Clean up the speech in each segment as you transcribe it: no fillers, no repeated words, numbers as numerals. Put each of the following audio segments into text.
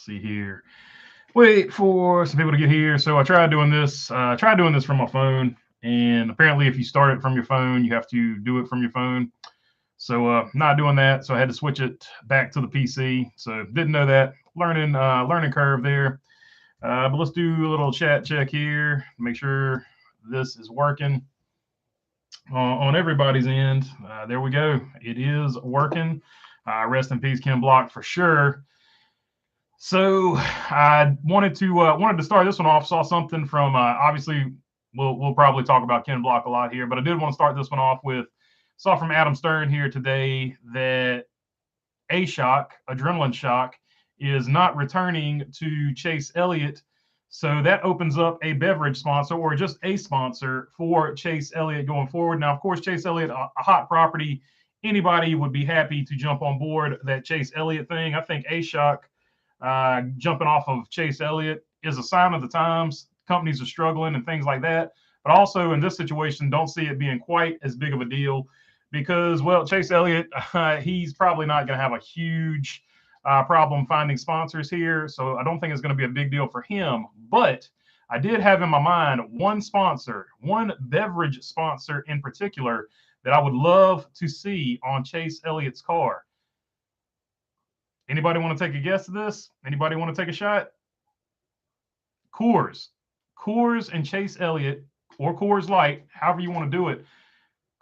see here. Wait for some people to get here. So I tried doing this. Tried doing this from my phone, and apparently, if you start it from your phone, you have to do it from your phone. So not doing that. So I had to switch it back to the PC. So didn't know that. Learning curve there. But let's do a little chat check here. Make sure this is working on everybody's end. There we go. It is working. Rest in peace, Ken Block, for sure. So I wanted to start this one off. Saw something from obviously we'll probably talk about Ken Block a lot here, but I did want to start this one off with saw from Adam Stern here today that a shock, adrenaline shock, is not returning to Chase Elliott. So that opens up a beverage sponsor or just a sponsor for Chase Elliott going forward. Now, of course, Chase Elliott, a hot property. Anybody would be happy to jump on board that Chase Elliott thing. I think a shock jumping off of Chase Elliott is a sign of the times. Companies are struggling and things like that. But also in this situation, don't see it being quite as big of a deal because, well, Chase Elliott, he's probably not going to have a huge problem finding sponsors here. So I don't think it's going to be a big deal for him. But I did have in my mind one sponsor, one beverage sponsor in particular that I would love to see on Chase Elliott's car. Anybody want to take a guess at this? Anybody want to take a shot? Coors and Chase Elliott, or Coors Light, however you want to do it.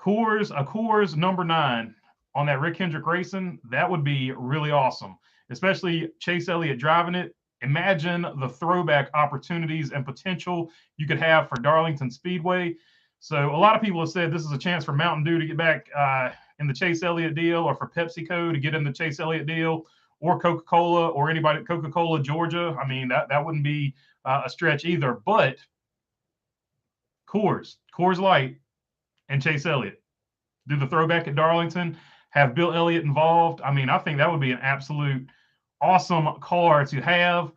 A Coors number 9 on that Rick Hendrick Racing, that would be really awesome, especially Chase Elliott driving it. Imagine the throwback opportunities and potential you could have for Darlington Speedway. So a lot of people have said this is a chance for Mountain Dew to get back in the Chase Elliott deal, or for PepsiCo to get in the Chase Elliott deal, or Coca-Cola, or anybody at Coca-Cola Georgia. I mean, that wouldn't be a stretch either. But Coors Light, and Chase Elliott do the throwback at Darlington, have Bill Elliott involved. I mean, I think that would be an absolute awesome car to have.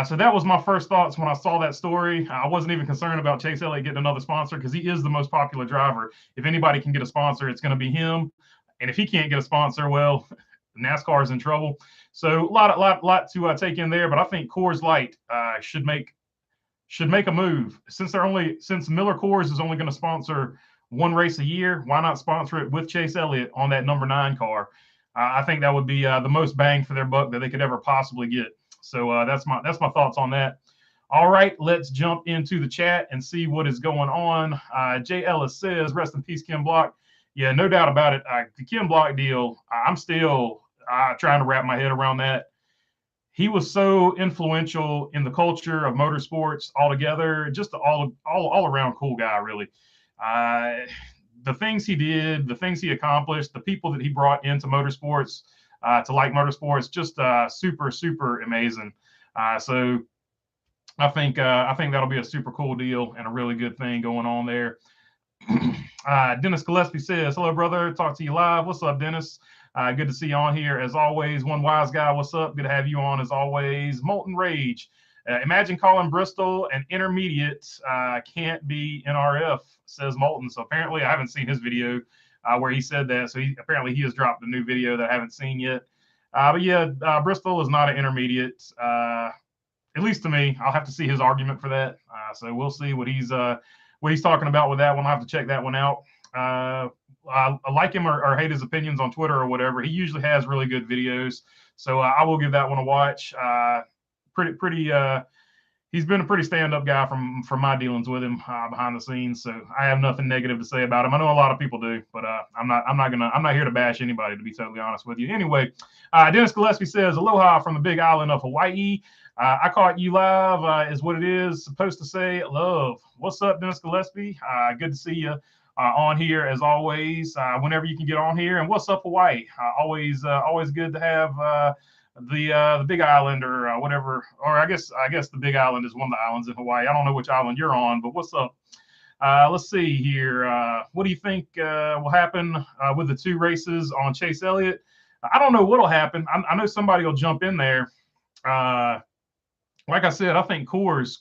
So that was my first thoughts when I saw that story. I wasn't even concerned about Chase Elliott getting another sponsor because he is the most popular driver. If anybody can get a sponsor, it's going to be him. And if he can't get a sponsor, well, NASCAR is in trouble. So a lot to take in there. But I think Coors Light should make a move since Miller Coors is only going to sponsor one race a year. Why not sponsor it with Chase Elliott on that number 9 car? I think that would be the most bang for their buck that they could ever possibly get. So that's my thoughts on that. All right, let's jump into the chat and see what is going on. Jay Ellis says, rest in peace, Ken Block. Yeah, no doubt about it. The Ken Block deal, I'm still trying to wrap my head around that. He was so influential in the culture of motorsports altogether, just all around cool guy, really. The things he did, the things he accomplished, the people that he brought into motorsports to like motorsports, just super, super amazing. So I think that'll be a super cool deal and a really good thing going on there. Dennis Gillespie says, hello, brother. Talk to you live. What's up, Dennis? Good to see you on here as always. One Wise Guy, what's up? Good to have you on as always. Molten Rage. Imagine calling Bristol an intermediate. Can't be NRF, says Molten. So apparently I haven't seen his video where he said that. So apparently he has dropped a new video that I haven't seen yet. But yeah, Bristol is not an intermediate, at least to me. I'll have to see his argument for that. So we'll see what he's talking about with that one. I'll have to check that one out. I like him or hate his opinions on Twitter or whatever. He usually has really good videos. So I will give that one a watch. He's been a pretty stand-up guy from my dealings with him behind the scenes. So I have nothing negative to say about him. I know a lot of people do, but I'm not here to bash anybody, to be totally honest with you. Anyway, Dennis Gillespie says, aloha from the big island of Hawaii. I caught you live is what it is supposed to say. Love. What's up, Dennis Gillespie? Good to see you on here as always. Whenever you can get on here. And what's up, Hawaii? Always good to have the Big Island or whatever. Or I guess the Big Island is one of the islands in Hawaii. I don't know which island you're on, but what's up? Let's see here. What do you think will happen with the 2 races on Chase Elliott? I don't know what'll happen. I know somebody will jump in there. Like I said, I think Coors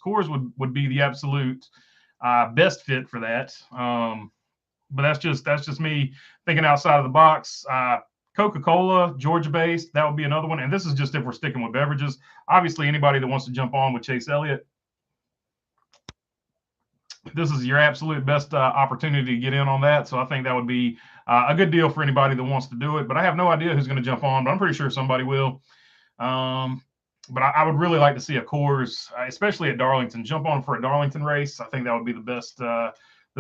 would be the absolute best fit for that. But that's just me thinking outside of the box. Coca-Cola, Georgia-based, that would be another one. And this is just if we're sticking with beverages. Obviously, anybody that wants to jump on with Chase Elliott, this is your absolute best opportunity to get in on that. So I think that would be a good deal for anybody that wants to do it. But I have no idea who's going to jump on, but I'm pretty sure somebody will. But I would really like to see a Coors, especially at Darlington, jump on for a Darlington race. I think that would be the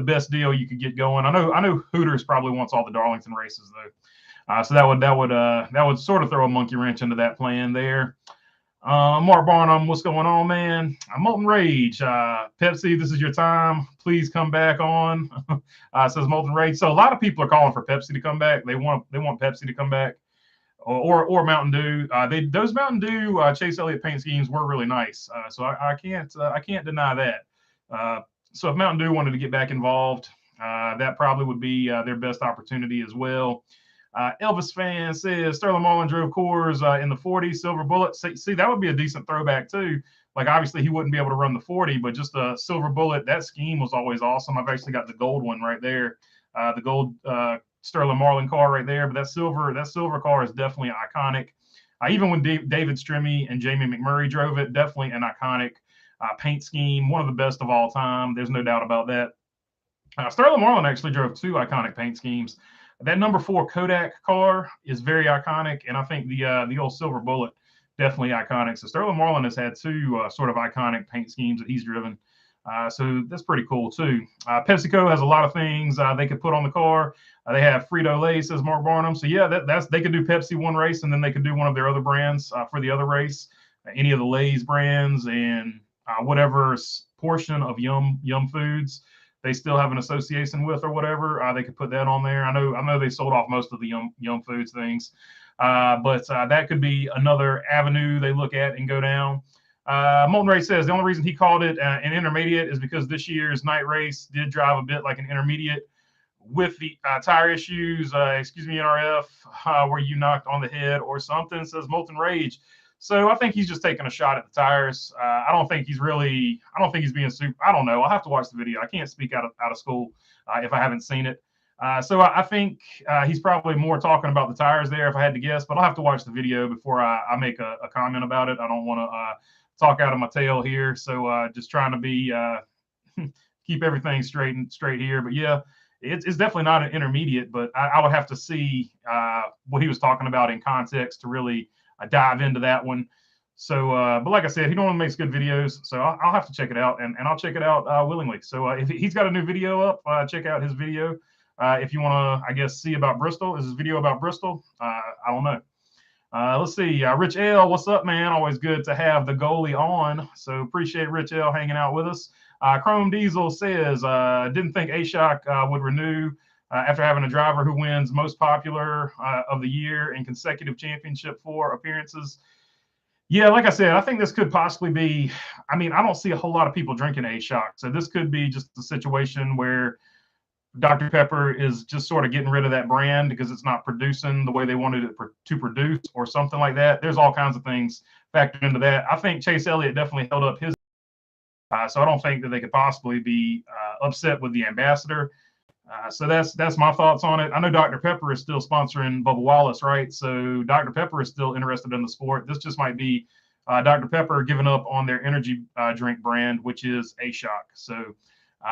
best deal you could get going. I know Hooters probably wants all the Darlington races though, so that would sort of throw a monkey wrench into that plan there. Mark Barnum, what's going on, man? Molten Rage, Pepsi, this is your time. Please come back on. Says Molten Rage. So a lot of people are calling for Pepsi to come back. They want Pepsi to come back, or Mountain Dew. Those Mountain Dew Chase Elliott paint schemes were really nice. So I can't deny that. So if Mountain Dew wanted to get back involved, that probably would be their best opportunity as well. Elvis fan says Sterling Marlin drove Coors in the 40 Silver Bullet. See, that would be a decent throwback too. Like obviously he wouldn't be able to run the 40, but just a Silver Bullet, that scheme was always awesome. I've actually got the gold one right there, the gold Sterling Marlin car right there. But that silver car is definitely iconic. Even when David Strimmy and Jamie McMurray drove it, definitely an iconic paint scheme, one of the best of all time. There's no doubt about that. Sterling Marlin actually drove two iconic paint schemes. That number 4 Kodak car is very iconic, and I think the old Silver Bullet definitely iconic. So Sterling Marlin has had two sort of iconic paint schemes that he's driven. So that's pretty cool too. PepsiCo has a lot of things they could put on the car. They have Frito-Lay, says Mark Barnum. So yeah, that's they could do Pepsi one race, and then they could do one of their other brands for the other race. Any of the Lay's brands and whatever portion of Yum Foods they still have an association with or whatever, they could put that on there. I know they sold off most of the Yum Foods things, but that could be another avenue they look at and go down. Molten Ray says the only reason he called it an intermediate is because this year's night race did drive a bit like an intermediate with the tire issues. Excuse me, NRF, where you knocked on the head or something, says Molten Rage. So I think he's just taking a shot at the tires. I don't think he's being super. I don't know. I'll have to watch the video. I can't speak out of school if I haven't seen it. So I think he's probably more talking about the tires there if I had to guess, but I'll have to watch the video before I make a comment about it. I don't want to talk out of my tail here. So just trying to be keep everything straight here. But yeah, it's definitely not an intermediate, but I would have to see what he was talking about in context to really dive into that one. So, but like I said, he normally makes good videos, so I'll have to check it out, and I'll check it out willingly. So if he's got a new video up, check out his video. If you want to, I guess, see about Bristol, is his video about Bristol? I don't know. Let's see. Rich L, what's up, man? Always good to have the goalie on. So appreciate Rich L hanging out with us. Chrome Diesel says, didn't think Ashok would renew after having a driver who wins most popular of the year in consecutive championship 4 appearances. Yeah, like I said, I think this could possibly be, I mean, I don't see a whole lot of people drinking Ashok. So this could be just a situation where Dr. Pepper is just sort of getting rid of that brand because it's not producing the way they wanted it to produce or something like that. There's all kinds of things factored into that. I think Chase Elliott definitely held up his. So I don't think that they could possibly be upset with the ambassador. So that's my thoughts on it. I know Dr. Pepper is still sponsoring Bubba Wallace, right? So Dr. Pepper is still interested in the sport. This just might be Dr. Pepper giving up on their energy drink brand, which is Ashok. So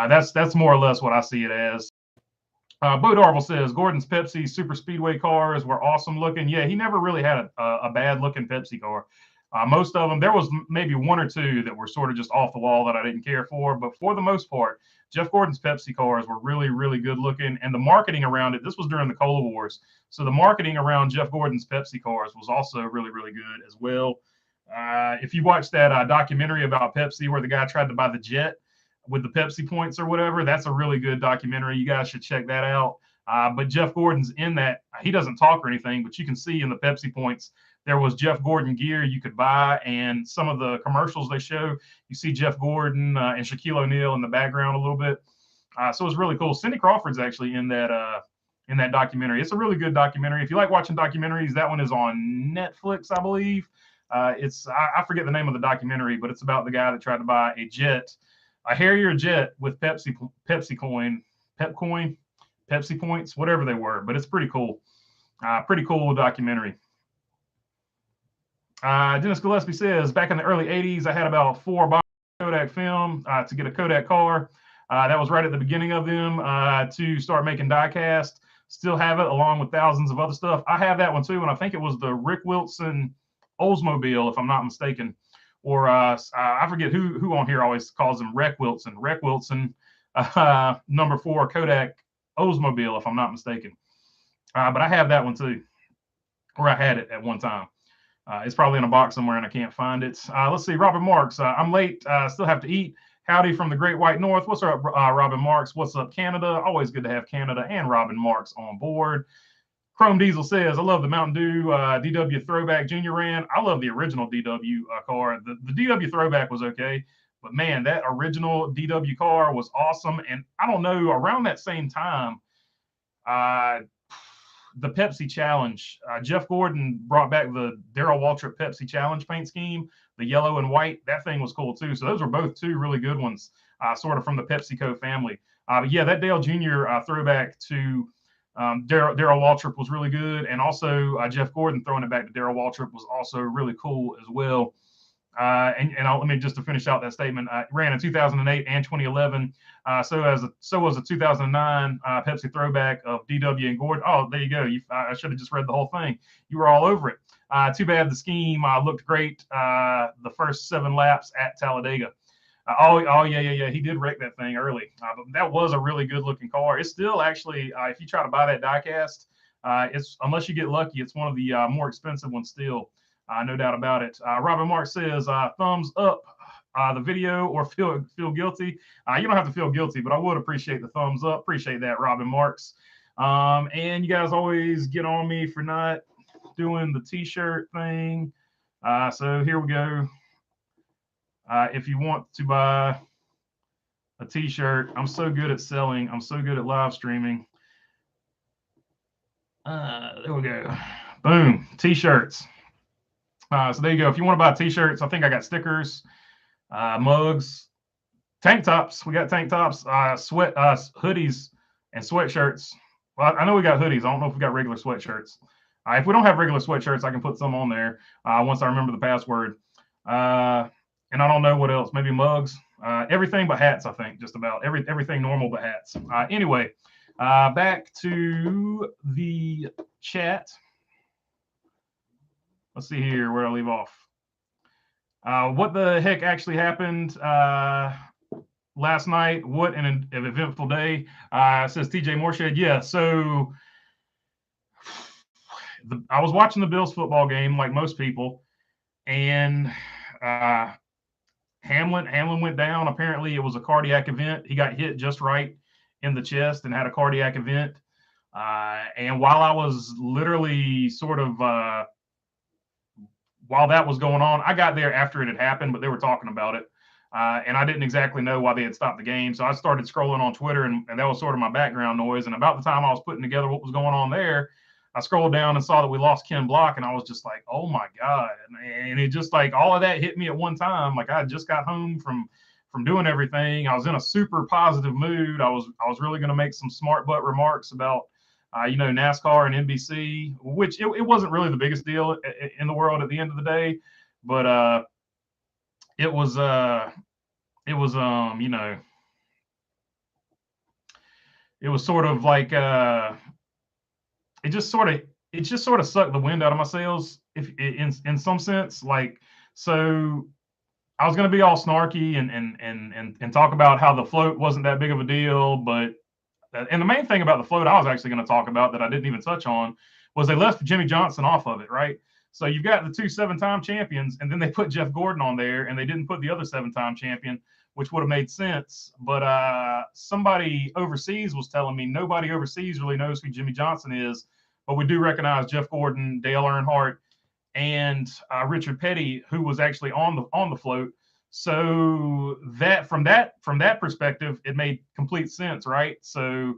that's more or less what I see it as. Bo Darvel says Gordon's Pepsi Super Speedway cars were awesome looking. Yeah, he never really had a bad looking Pepsi car. Most of them, there was maybe 1 or 2 that were sort of just off the wall that I didn't care for. But for the most part, Jeff Gordon's Pepsi cars were really, really good looking. And the marketing around it, this was during the Cola Wars. So the marketing around Jeff Gordon's Pepsi cars was also really, really good as well. If you watch that documentary about Pepsi where the guy tried to buy the jet with the Pepsi points or whatever, that's a really good documentary. You guys should check that out. But Jeff Gordon's in that. He doesn't talk or anything, but you can see in the Pepsi points, there was Jeff Gordon gear you could buy, and some of the commercials they show, you see Jeff Gordon and Shaquille O'Neal in the background a little bit. So it was really cool. Cindy Crawford's actually in that documentary. It's a really good documentary. If you like watching documentaries, that one is on Netflix, I believe. I forget the name of the documentary, but it's about the guy that tried to buy a Harrier jet with Pepsi points, whatever they were. But it's pretty cool. Pretty cool documentary. Dennis Gillespie says, back in the early 80s, I had about 4 boxes of Kodak film to get a Kodak car. That was right at the beginning of them to start making die-cast. Still have it along with thousands of other stuff. I have that one too, and I think it was the Rick Wilson Oldsmobile, if I'm not mistaken. Or I forget who on here always calls him Rec Wilson. Rec Wilson, number 4 Kodak Oldsmobile, if I'm not mistaken. But I have that one too, or I had it at one time. It's probably in a box somewhere and I can't find it. Let's see, Robin Marks. I'm late. Still have to eat. Howdy from the Great White North. What's up, Robin Marks? What's up, Canada? Always good to have Canada and Robin Marks on board. Chrome Diesel says, I love the Mountain Dew DW Throwback Junior ran. I love the original DW car. The DW Throwback was okay, but man, that original DW car was awesome. And I don't know, around that same time, the Pepsi Challenge. Jeff Gordon brought back the Darrell Waltrip Pepsi Challenge paint scheme, the yellow and white. That thing was cool too. So those were both 2 really good ones, sort of from the PepsiCo family. But yeah, that Dale Jr. Throwback to Darrell Waltrip was really good. And also Jeff Gordon throwing it back to Darrell Waltrip was also really cool as well. Let me just to finish out that statement. Ran in 2008 and 2011. So was a 2009 Pepsi throwback of DW and Gordon. Oh, there you go. I should have just read the whole thing. You were all over it. Too bad the scheme looked great the first 7 laps at Talladega. Yeah. He did wreck that thing early, but that was a really good looking car. It's still actually, if you try to buy that diecast, it's unless you get lucky, it's one of the more expensive ones still. No doubt about it. Robin Mark says, thumbs up the video or feel guilty. You don't have to feel guilty, but I would appreciate the thumbs up. Appreciate that, Robin Marks. And you guys always get on me for not doing the t-shirt thing. So here we go. If you want to buy a t-shirt, I'm so good at selling. I'm so good at live streaming. There we go. Boom. T-shirts. So there you go. If you want to buy t-shirts, I think I got stickers, mugs, tank tops. We got tank tops, hoodies, and sweatshirts. Well, I know we got hoodies. I don't know if we got regular sweatshirts. If we don't have regular sweatshirts, I can put some on there once I remember the password. And I don't know what else. Maybe mugs. Everything but hats, I think. Just about everything normal but hats. Anyway, back to the chat. Let's see here where I leave off. What the heck actually happened last night? What an eventful day. Says TJ Moorshed. Yeah, so I was watching the Bills football game like most people, and Hamlin went down. Apparently, it was a cardiac event. He got hit just right in the chest and had a cardiac event. And while I was literally sort of while that was going on, I got there after it had happened, but they were talking about it. And I didn't exactly know why they had stopped the game. So I started scrolling on Twitter, and that was sort of my background noise. And about the time I was putting together what was going on there, I scrolled down and saw that we lost Ken Block, and I was just like, oh my God. And it just like all of that hit me at one time. Like I just got home from doing everything. I was in a super positive mood. I was really going to make some smart butt remarks about NASCAR and NBC, which it wasn't really the biggest deal in the world at the end of the day, but it was it was sort of like it just sort of sucked the wind out of my sails, if in some sense. Like, so I was going to be all snarky and talk about how the float wasn't that big of a deal, but and the main thing about the float I was actually going to talk about that I didn't even touch on was they left Jimmy Johnson off of it, right? So you've got the 2 7-time champions, and then they put Jeff Gordon on there, and they didn't put the other 7-time champion, which would have made sense. But somebody overseas was telling me nobody overseas really knows who Jimmy Johnson is, but we do recognize Jeff Gordon, Dale Earnhardt, and Richard Petty, who was actually on the float. So that from that perspective, it made complete sense, right? So,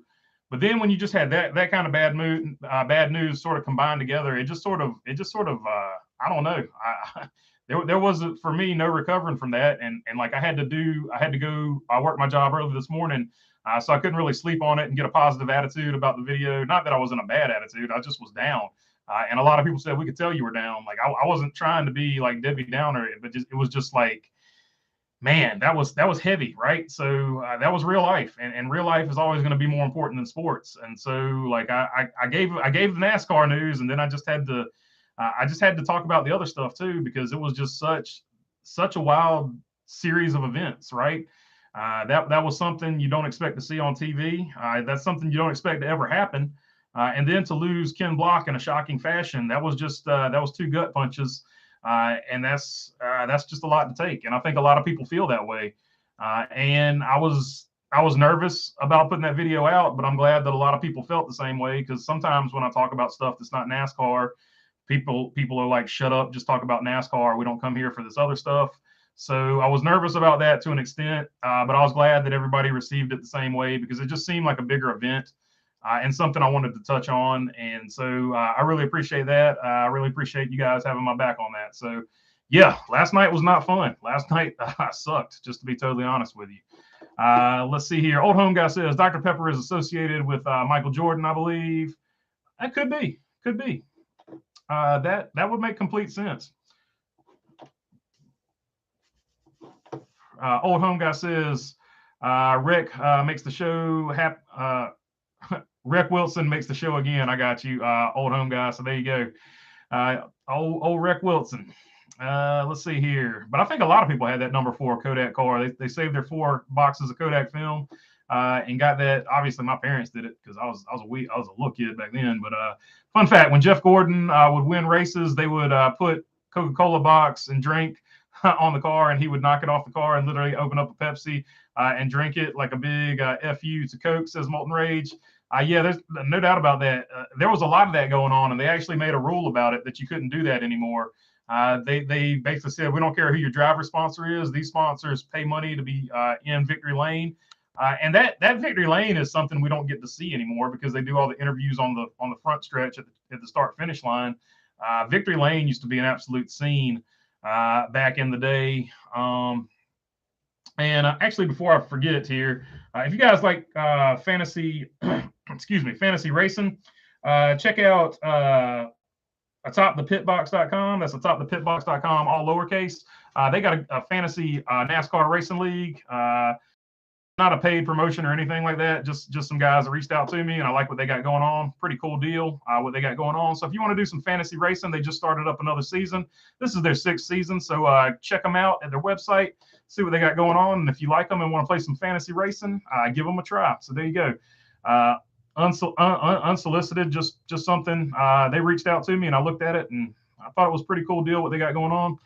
but then when you just had that kind of bad news sort of combined together, it just sort of I don't know. There was for me no recovering from that, and like I had to go. I worked my job early this morning. So I couldn't really sleep on it and get a positive attitude about the video. Not that I was in a bad attitude, I just was down. And a lot of people said, we could tell you were down. Like I wasn't trying to be like Debbie Downer, but it was just like, man, that was heavy, right? So that was real life, and real life is always going to be more important than sports. And so like I gave the NASCAR news, and then I just had to talk about the other stuff too, because it was just such a wild series of events, right? That was something you don't expect to see on TV. That's something you don't expect to ever happen. And then to lose Ken Block in a shocking fashion, that was two gut punches. And that's just a lot to take. And I think a lot of people feel that way. And I was nervous about putting that video out, but I'm glad that a lot of people felt the same way, because sometimes when I talk about stuff that's not NASCAR, people are like, shut up, just talk about NASCAR. We don't come here for this other stuff. So I was nervous about that to an extent, but I was glad that everybody received it the same way, because it just seemed like a bigger event. And something I wanted to touch on. And so I really appreciate that. I really appreciate you guys having my back on that. So yeah, last night was not fun. Last night I sucked, just to be totally honest with you. Let's see here. Old Home Guy says Dr. Pepper is associated with Michael Jordan, I believe. That could be. That would make complete sense. Old Home Guy says Rick makes the show Rick Wilson makes the show again. I got you, Old Home Guy. So there you go. Old Rick Wilson. Let's see here. But I think a lot of people had that number 4 Kodak car. They saved their 4 boxes of Kodak film and got that. Obviously, my parents did it because I was a little kid back then. But fun fact: when Jeff Gordon would win races, they would put Coca-Cola box and drink on the car, and he would knock it off the car and literally open up a Pepsi and drink it like a big FU to Coke, says Molten Rage. Yeah, there's no doubt about that. There was a lot of that going on, and they actually made a rule about it that you couldn't do that anymore. They basically said, we don't care who your driver sponsor is. These sponsors pay money to be in Victory Lane. And that Victory Lane is something we don't get to see anymore, because they do all the interviews on the front stretch at the start finish line. Victory Lane used to be an absolute scene back in the day. And actually, before I forget here, if you guys like fantasy racing, check out atopthepitbox.com. That's atopthepitbox.com, all lowercase. They got a fantasy NASCAR racing league. Not a paid promotion or anything like that. Just some guys that reached out to me, and I like what they got going on. Pretty cool deal, what they got going on. So if you want to do some fantasy racing, they just started up another season. This is their 6th season. So check them out at their website, see what they got going on. And if you like them and want to play some fantasy racing, give them a try. So there you go. Unsolicited, just something. They reached out to me, and I looked at it, and I thought it was a pretty cool deal what they got going on.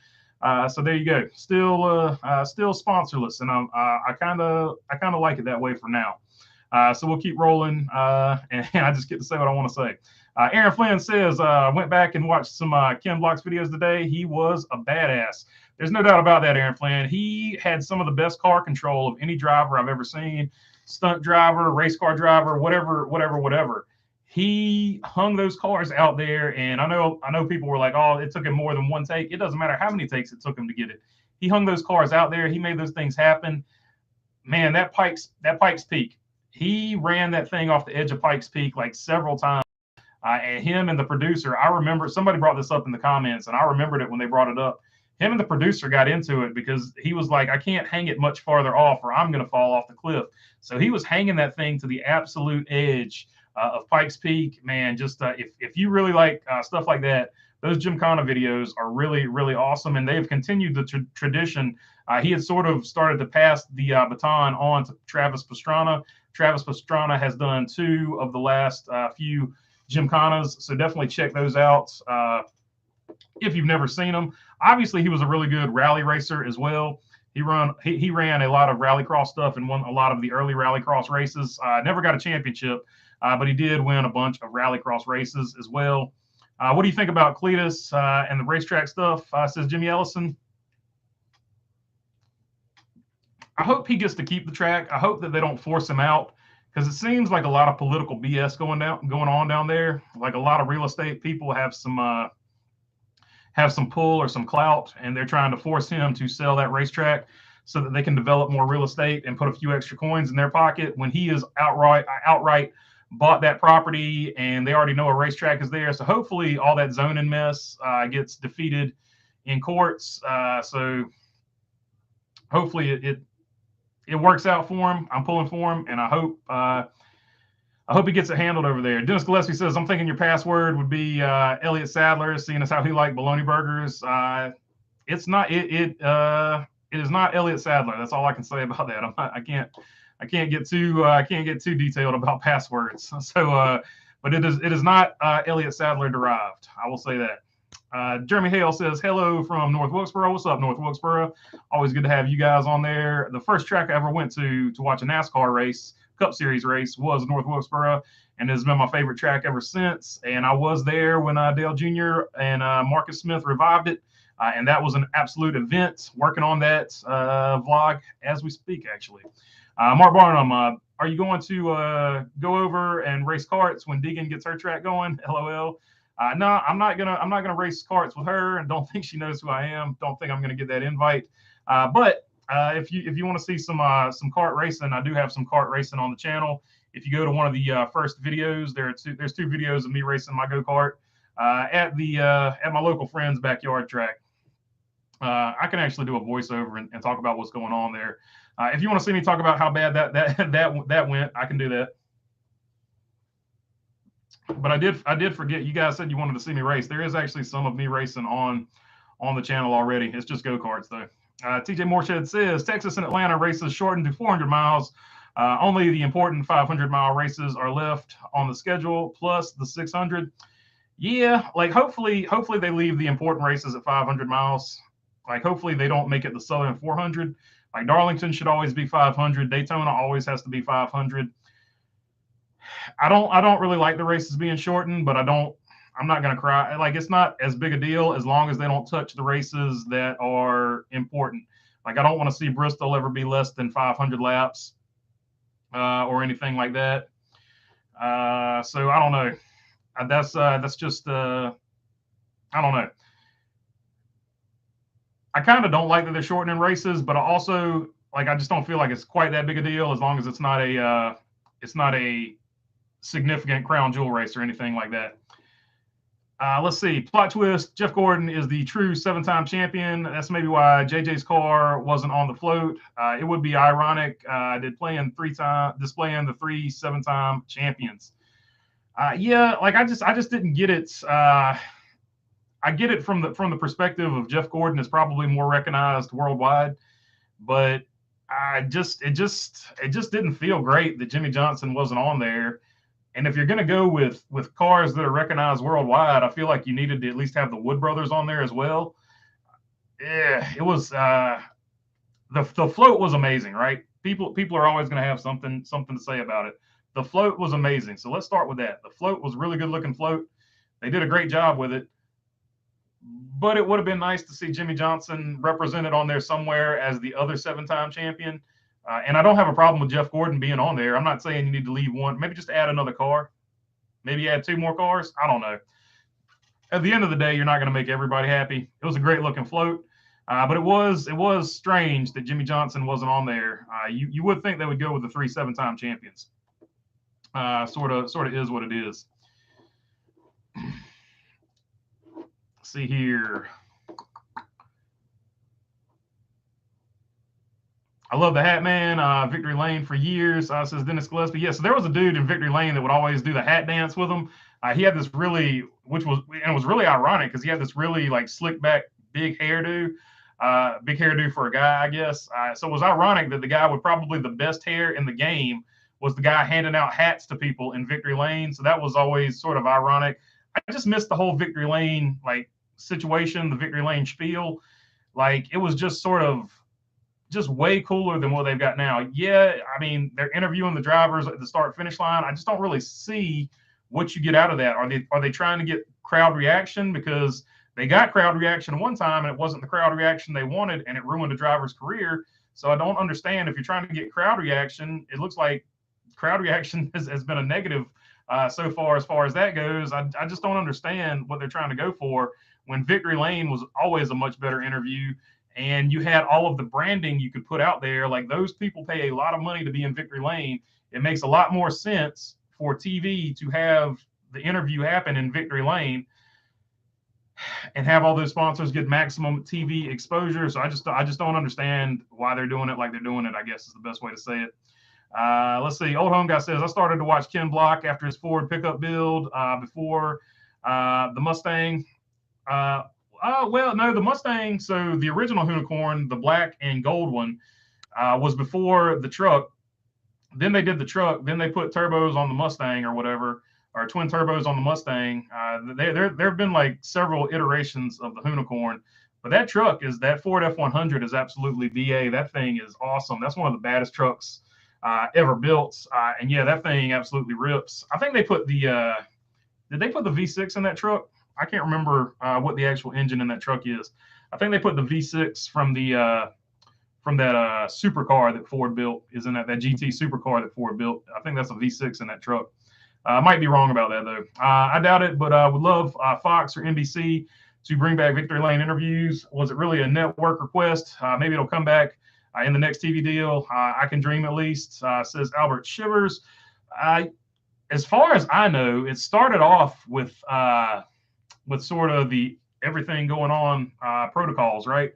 So there you go. Still sponsorless, and I kind of like it that way for now. So we'll keep rolling, and I just get to say what I want to say. Aaron Flynn says, went back and watched some Ken Block's videos today. He was a badass. There's no doubt about that, Aaron Flynn. He had some of the best car control of any driver I've ever seen. Stunt driver, race car driver, whatever. He hung those cars out there, and I know people were like, oh, it took him more than one take. It doesn't matter how many takes it took him to get it. He hung those cars out there. He made those things happen. Man, that Pikes Peak, he ran that thing off the edge of Pikes Peak like several times. And him and the producer, I remember somebody brought this up in the comments, and I remembered it when they brought it up. Him and the producer got into it because he was like, I can't hang it much farther off or I'm going to fall off the cliff. So he was hanging that thing to the absolute edge of Pikes Peak. Man, just if you really like stuff like that, those Gymkhana videos are really, really awesome. And they've continued the tradition. He had sort of started to pass the baton on to Travis Pastrana. Travis Pastrana has done 2 of the last few Gymkhanas. So definitely check those out if you've never seen them. Obviously, he was a really good rally racer as well. He ran a lot of rallycross stuff and won a lot of the early rallycross races. Never got a championship, but he did win a bunch of rallycross races as well. What do you think about Cletus and the racetrack stuff? Says Jimmy Ellison. I hope he gets to keep the track. I hope that they don't force him out, because it seems like a lot of political BS going on down there. Like a lot of real estate people have some pull or some clout, and they're trying to force him to sell that racetrack. so that they can develop more real estate and put a few extra coins in their pocket. When he is outright bought that property and they already know a racetrack is there. So hopefully all that zoning mess gets defeated in courts. So hopefully it works out for him. I'm pulling for him, and I hope he gets it handled over there. Dennis Gillespie says, I'm thinking your password would be Elliott Sadler, seeing as how he liked bologna burgers. It's not it is not Elliott Sadler. That's all I can say about that. I can't get too detailed about passwords. So but it is not Elliott Sadler derived. I will say that. Jeremy Hale says, hello from North Wilkesboro. What's up, North Wilkesboro? Always good to have you guys on there. The first track I ever went to watch a NASCAR race, Cup Series race, was North Wilkesboro, and it's been my favorite track ever since. And I was there when Dale Jr. and Marcus Smith revived it, and that was an absolute event. Working on that vlog as we speak, actually. Mark Barnum, are you going to go over and race karts when Deegan gets her track going? LOL. No, I'm not gonna race karts with her, and don't think she knows who I am. Don't think I'm gonna get that invite. But if you want to see some kart racing, I do have some kart racing on the channel. If you go to one of the first videos, there's two videos of me racing my go-kart at my local friend's backyard track. I can actually do a voiceover and talk about what's going on there. If you want to see me talk about how bad that went, I can do that. But I did forget. You guys said you wanted to see me race. There is actually some of me racing on the channel already. It's just go-karts though. TJ Moorshed says Texas and Atlanta races shortened to 400 miles. Only the important 500-mile races are left on the schedule, plus the 600. Yeah, like hopefully they leave the important races at 500 miles. Like hopefully they don't make it the Southern 400. Like Darlington should always be 500. Daytona always has to be 500. I don't really like the races being shortened, but I'm not going to cry. Like, it's not as big a deal as long as they don't touch the races that are important. Like, I don't want to see Bristol ever be less than 500 laps or anything like that. So I don't know. That's just I don't know. I kind of don't like that they're shortening races, but I also I just don't feel like it's quite that big a deal as long as it's not a significant crown jewel race or anything like that. Let's see. Plot twist. Jeff Gordon is the true 7-time champion. That's maybe why JJ's car wasn't on the float. It would be ironic displaying the 3 7-time champions. Yeah, like I just didn't get it. I get it from the perspective of Jeff Gordon is probably more recognized worldwide, but it just didn't feel great that Jimmy Johnson wasn't on there. And if you're going to go with cars that are recognized worldwide, I feel like you needed to at least have the Wood brothers on there as well. Yeah, it was the float was amazing, right? People are always going to have something to say about it. The float was amazing. So let's start with that. The float was a really good looking float. They did a great job with it. But it would have been nice to see Jimmy Johnson represented on there somewhere as the other 7-time champion. And I don't have a problem with Jeff Gordon being on there. I'm not saying you need to leave one. Maybe just add another car. Maybe add 2 more cars. I don't know. At the end of the day, you're not going to make everybody happy. It was a great looking float. But it was strange that Jimmy Johnson wasn't on there. You would think they would go with the 3 7-time champions. Sort of is what it is. See here. I love the Hat Man, Victory Lane for years, says Dennis Gillespie. Yeah, so there was a dude in Victory Lane that would always do the hat dance with him. He had this really, it was really ironic because he had this really like slick back, big hairdo for a guy, I guess. So it was ironic that the guy with probably the best hair in the game was the guy handing out hats to people in Victory Lane. So that was always sort of ironic. I just missed the whole Victory Lane like situation, the Victory Lane spiel. Like it was just sort of just way cooler than what they've got now. Yeah, I mean, they're interviewing the drivers at the start finish line. I just don't really see what you get out of that. Are they trying to get crowd reaction? Because they got crowd reaction one time and it wasn't the crowd reaction they wanted and it ruined a driver's career. So I don't understand if you're trying to get crowd reaction. It looks like crowd reaction has been a negative so far as that goes. I just don't understand what they're trying to go for when Victory Lane was always a much better interview. and you had all of the branding you could put out there. Like, those people pay a lot of money to be in victory lane. It makes a lot more sense for TV to have the interview happen in victory lane and have all those sponsors get maximum TV exposure. So I just don't understand why they're doing it like they're doing it, I guess is the best way to say it. Let's see. Old Home Guy says, I started to watch Ken Block after his Ford pickup build before the Mustang. Well, no, the Mustang. So the original Unicorn, the black and gold one, was before the truck. Then they did the truck. Then they put turbos on the Mustang or whatever, or twin turbos on the Mustang. There have been like several iterations of the Unicorn, but that Ford F100 is absolutely VA. That thing is awesome. That's one of the baddest trucks ever built. And yeah, that thing absolutely rips. I think they put did they put the V6 in that truck? I can't remember what the actual engine in that truck is. I think they put the V6 from that supercar that Ford built is in that GT supercar that Ford built. I think that's a V6 in that truck. I might be wrong about that though. I doubt it, but would love Fox or NBC to bring back Victory Lane interviews. Was it really a network request? Maybe it'll come back in the next TV deal. I can dream at least, says Albert Shivers. As far as I know, it started off with sort of the everything going on protocols, right?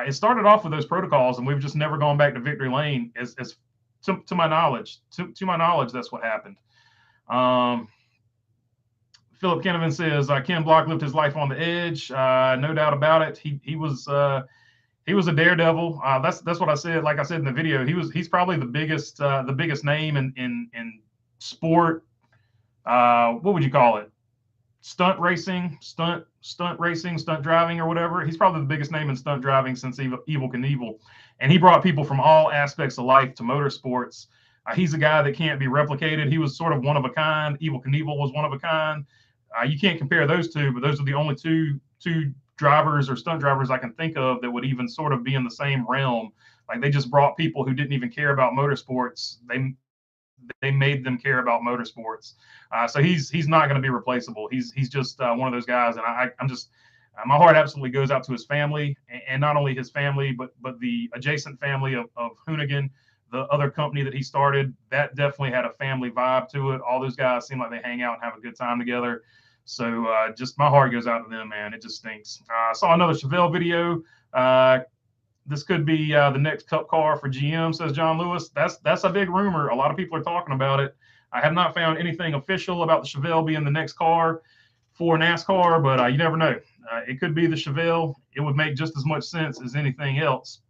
It started off with those protocols, and we've just never gone back to Victory Lane. As to my knowledge, that's what happened. Philip Kenovan says Ken Block lived his life on the edge. No doubt about it. He was a daredevil. That's what I said. Like I said in the video, he's probably the biggest name in sport. What would you call it? Stunt racing, stunt driving, or whatever. He's probably the biggest name in stunt driving since Evel Knievel, and he brought people from all aspects of life to motorsports. He's a guy that can't be replicated. He was sort of one of a kind. Evel Knievel was one of a kind. You can't compare those two, but those are the only two drivers or stunt drivers I can think of that would even sort of be in the same realm. Like, they just brought people who didn't even care about motorsports. They made them care about motorsports. So he's not going to be replaceable. He's just one of those guys, and I'm just my heart absolutely goes out to his family, and not only his family, but the adjacent family of Hoonigan, the other company that he started. That definitely had a family vibe to it. All those guys seem like they hang out and have a good time together. So just my heart goes out to them, man. It just stinks. I saw another Chevelle video. This could be the next Cup car for GM, says John Lewis. That's a big rumor. A lot of people are talking about it. I have not found anything official about the Chevelle being the next car for NASCAR, but you never know. It could be the Chevelle. It would make just as much sense as anything else.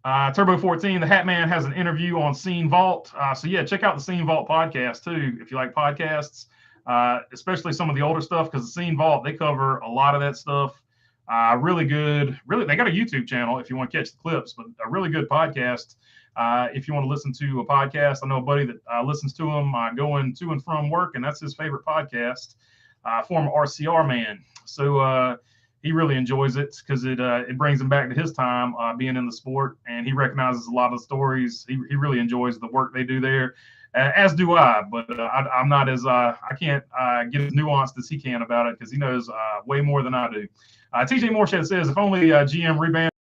Turbo 14, the Hat Man has an interview on Scene Vault. So yeah, check out the Scene Vault podcast too, if you like podcasts, especially some of the older stuff, because the Scene Vault, they cover a lot of that stuff. Really good. Really, they got a YouTube channel if you want to catch the clips, but a really good podcast. If you want to listen to a podcast, I know a buddy that listens to them going to and from work, and that's his favorite podcast. Former RCR man, so he really enjoys it because it brings him back to his time being in the sport, and he recognizes a lot of the stories. He really enjoys the work they do there, as do I. But I'm not as I can't get as nuanced as he can about it, because he knows way more than I do. TJ Moorshed says, if only GM revamped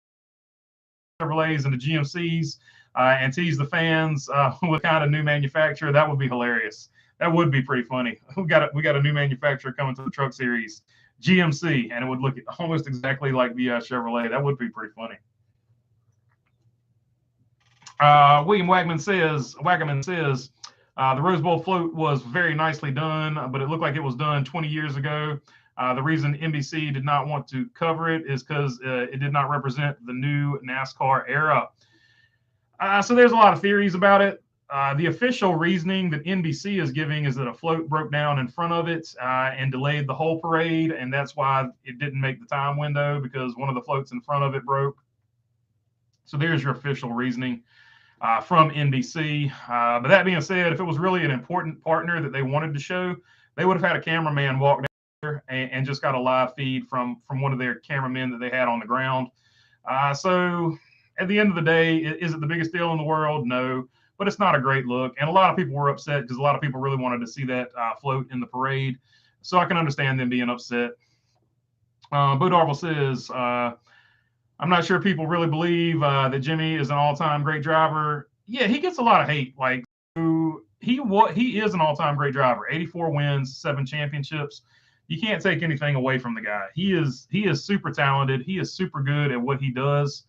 Chevrolets into GMCs and tease the fans with kind of new manufacturer, that would be hilarious. That would be pretty funny. We got a new manufacturer coming to the Truck Series, GMC, and it would look almost exactly like the Chevrolet. That would be pretty funny. William Wagman says the Rose Bowl float was very nicely done, but it looked like it was done 20 years ago. The reason NBC did not want to cover it is because it did not represent the new NASCAR era. So there's a lot of theories about it. The official reasoning that NBC is giving is that a float broke down in front of it and delayed the whole parade, and that's why it didn't make the time window, because one of the floats in front of it broke. So there's your official reasoning from NBC. But that being said, if it was really an important partner that they wanted to show, they would have had a cameraman walk down there and just got a live feed from one of their cameramen that they had on the ground. So at the end of the day, is it the biggest deal in the world? No. But it's not a great look. And a lot of people were upset because a lot of people really wanted to see that float in the parade. So I can understand them being upset. Bo Darville says, I'm not sure people really believe that Jimmy is an all-time great driver. Yeah, he gets a lot of hate. Like he is an all-time great driver. 84 wins, 7 championships. You can't take anything away from the guy. He is super talented. He is super good at what he does.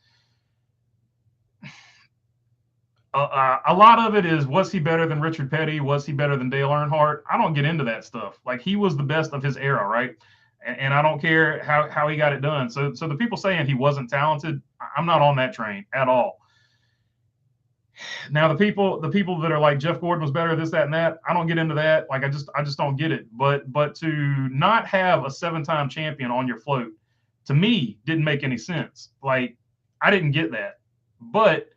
A lot of it is, was he better than Richard Petty? Was he better than Dale Earnhardt? I don't get into that stuff. Like, he was the best of his era, right? And I don't care how he got it done. So the people saying he wasn't talented, I'm not on that train at all. Now the people that are like Jeff Gordon was better, this, that, and that, I don't get into that. Like, I just don't get it. But to not have a 7-time champion on your float, to me, didn't make any sense. Like, I didn't get that. But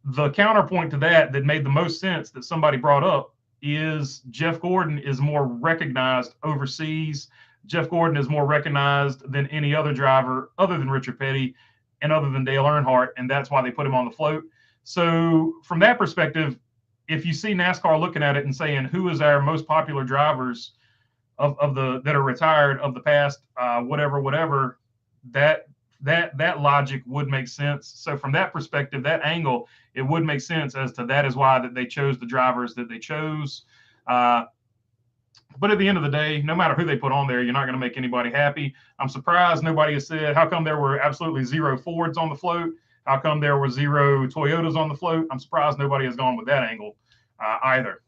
the counterpoint to that made the most sense that somebody brought up is Jeff Gordon is more recognized overseas. Jeff Gordon is more recognized than any other driver other than Richard Petty and other than Dale Earnhardt, and that's why they put him on the float. So from that perspective, if you see NASCAR looking at it and saying, who is our most popular drivers of the that are retired of the past, whatever, that logic would make sense. So from that perspective, that angle, it would make sense as to that is why that they chose the drivers that they chose. But at the end of the day, no matter who they put on there, you're not going to make anybody happy. I'm surprised nobody has said, how come there were absolutely 0 Fords on the float? How come there were 0 Toyotas on the float? I'm surprised nobody has gone with that angle either.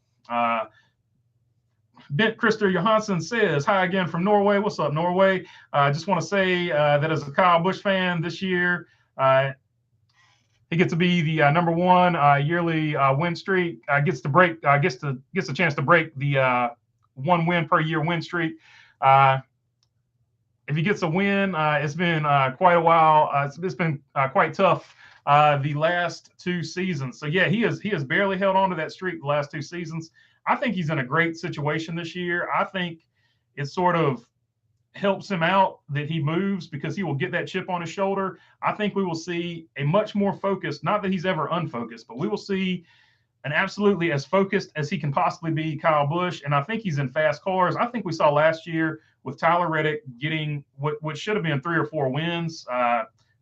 Bent Christer Johansson says, hi again from Norway. What's up, Norway? I just want to say that as a Kyle Busch fan this year, he gets to be the #1 yearly win streak. Gets a chance to break the 1 win per year win streak. If he gets a win, it's been quite a while. It's been quite tough the last 2 seasons. So yeah, he has barely held on to that streak the last 2 seasons. I think he's in a great situation this year. I think it sort of helps him out that he moves because he will get that chip on his shoulder. I think we will see a much more focused, not that he's ever unfocused, but we will see an absolutely as focused as he can possibly be Kyle Busch. And I think he's in fast cars. I think we saw last year with Tyler Reddick getting what should have been 3 or 4 wins.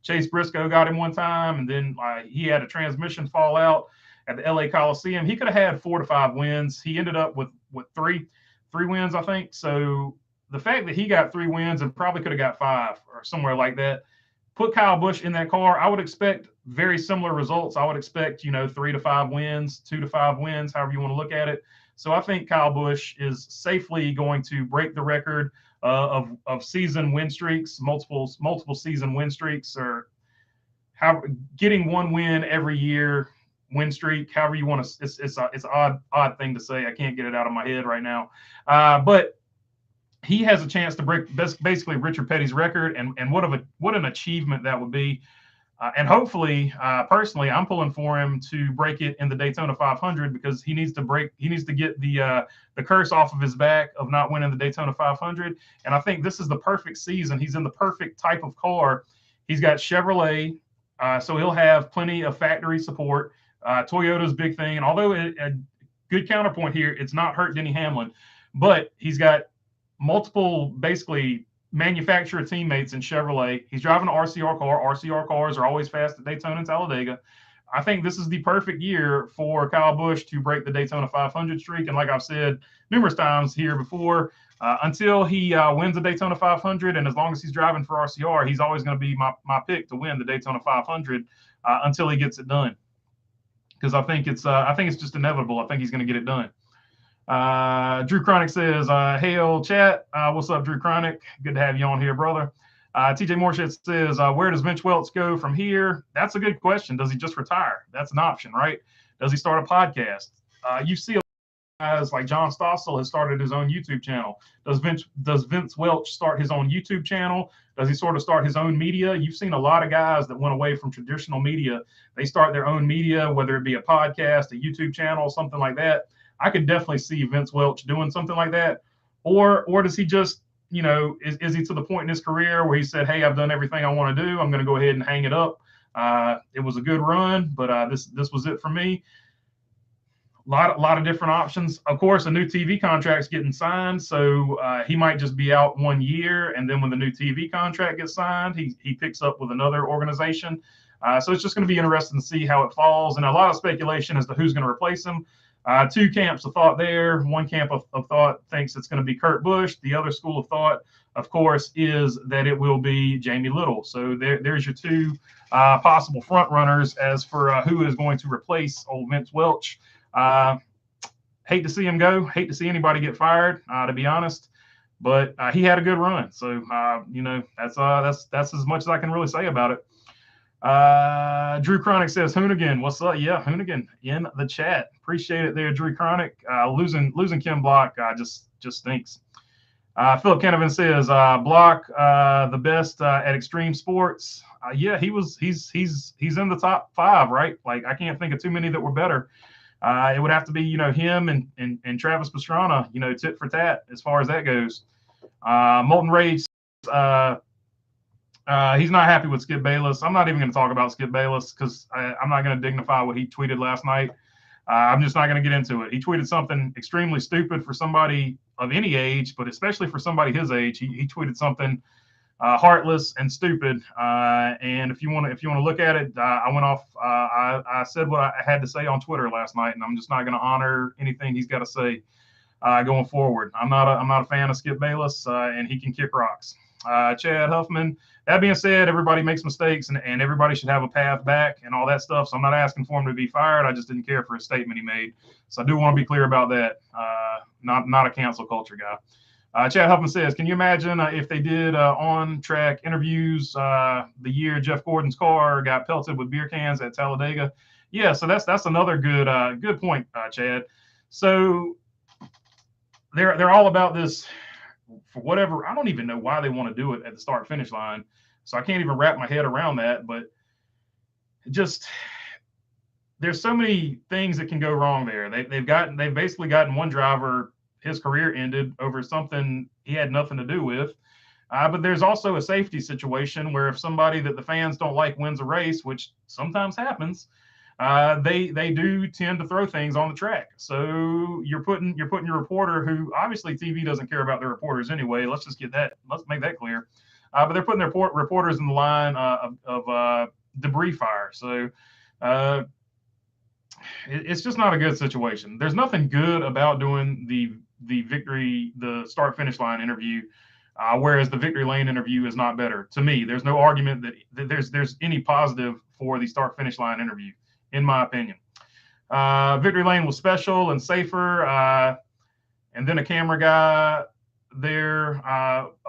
Chase Briscoe got him one time, and then he had a transmission fall out at the LA Coliseum. He could have had 4 to 5 wins. He ended up with 3 wins, I think. So the fact that he got 3 wins and probably could have got 5 or somewhere like that, put Kyle Busch in that car, I would expect very similar results. I would expect, 3 to 5 wins, 2 to 5 wins, however you want to look at it. So I think Kyle Busch is safely going to break the record of season win streaks, multiple season win streaks, or getting 1 win every year win streak, however you want to. It's an odd thing to say. I can't get it out of my head right now, but he has a chance to break basically Richard Petty's record, and what an achievement that would be. And hopefully, personally, I'm pulling for him to break it in the Daytona 500 because he needs to get the curse off of his back of not winning the Daytona 500. And I think this is the perfect season. He's in the perfect type of car. He's got Chevrolet, so he'll have plenty of factory support. Toyota's big thing, and although a good counterpoint here, it's not hurt Denny Hamlin, but he's got multiple basically manufacturer teammates in Chevrolet. He's driving an RCR car. RCR cars are always fast at Daytona and Talladega. I think this is the perfect year for Kyle Busch to break the Daytona 500 streak. And like I've said numerous times here before, until he wins the Daytona 500, and as long as he's driving for RCR, he's always going to be my pick to win the Daytona 500 until he gets it done. Because I think it's just inevitable. I think he's going to get it done. Drew Chronic says, hail chat. What's up, Drew Chronic? Good to have you on here, brother. TJ Morshed says, where does Vince Welch go from here? That's a good question. Does he just retire? That's an option, right? Does he start a podcast? You see a lot of guys like John Stossel has started his own YouTube channel. Does Vince Welch start his own YouTube channel? Does he sort of start his own media? You've seen a lot of guys that went away from traditional media. They start their own media, whether it be a podcast, a YouTube channel, something like that. I could definitely see Vince Welch doing something like that. Or does he just, is he to the point in his career where he said, hey, I've done everything I want to do. I'm going to go ahead and hang it up. It was a good run, but this was it for me. lot of different options. Of course, a new TV contract's getting signed, so he might just be out 1 year, and then when the new TV contract gets signed, he picks up with another organization. So it's just going to be interesting to see how it falls, and a lot of speculation as to who's going to replace him. Two camps of thought there. One camp of thought thinks it's going to be Kurt Busch. The other school of thought, of course, is that it will be Jamie Little. So there's your two possible front runners as for who is going to replace old Vince Welch. Hate to see him go. Hate to see anybody get fired, to be honest. But he had a good run, so that's as much as I can really say about it. Drew Chronic says Hoonigan, what's up? Yeah, Hoonigan in the chat. Appreciate it there, Drew Chronic. Losing Kim Block just stinks. Philip Canavan says Block the best at extreme sports. Yeah, he's in the top 5, right? Like I can't think of too many that were better. It would have to be, him and Travis Pastrana, tit for tat as far as that goes. Molten Rage, he's not happy with Skip Bayless. I'm not even going to talk about Skip Bayless because I'm not going to dignify what he tweeted last night. I'm just not going to get into it. He tweeted something extremely stupid for somebody of any age, but especially for somebody his age. He tweeted something heartless and stupid. And if you want to look at it, I went off. I said what I had to say on Twitter last night, and I'm just not going to honor anything he's got to say going forward. I'm not a fan of Skip Bayless, and he can kick rocks. Chad Huffman. That being said, everybody makes mistakes, and everybody should have a path back and all that stuff. So I'm not asking for him to be fired. I just didn't care for a statement he made. So I do want to be clear about that. Not a cancel culture guy. Chad Huffman says, can you imagine if they did on-track interviews the year Jeff Gordon's car got pelted with beer cans at Talladega? Yeah, so that's another good point, Chad. So they're all about this for whatever. I don't even know why they want to do it at the start-finish line. So I can't even wrap my head around that. But just there's so many things that can go wrong there. They've basically gotten one driver. His career ended over something he had nothing to do with. But there's also a safety situation where if somebody that the fans don't like wins a race, which sometimes happens, they do tend to throw things on the track. So you're putting your reporter, who obviously TV doesn't care about their reporters anyway. Let's make that clear. But they're putting their reporters in the line of debris fire. So it's just not a good situation. There's nothing good about doing the start finish line interview, whereas the victory lane interview is not better. To me, there's no argument that there's any positive for the start finish line interview, in my opinion. Victory lane was special and safer, and then a camera guy there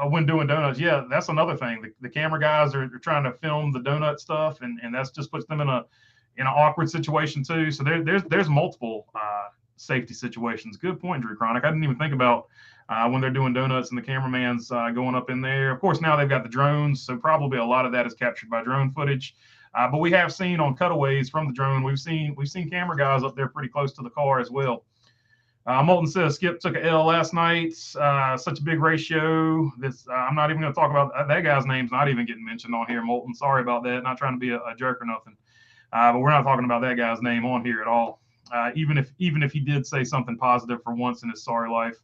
when doing donuts. Yeah, that's another thing. The camera guys are trying to film the donut stuff, and that's just puts them in an awkward situation too. So there's multiple safety situations. Good point, Drew Chronic. I didn't even think about when they're doing donuts and the cameraman's going up in there. Of course, now they've got the drones, so probably a lot of that is captured by drone footage. But we have seen on cutaways from the drone, we've seen camera guys up there pretty close to the car as well. Moulton says Skip took an L last night. Such a big ratio. I'm not even going to talk about that guy's name's not even getting mentioned on here. Moulton, sorry about that. Not trying to be a jerk or nothing. But we're not talking about that guy's name on here at all. Even if he did say something positive for once in his sorry life.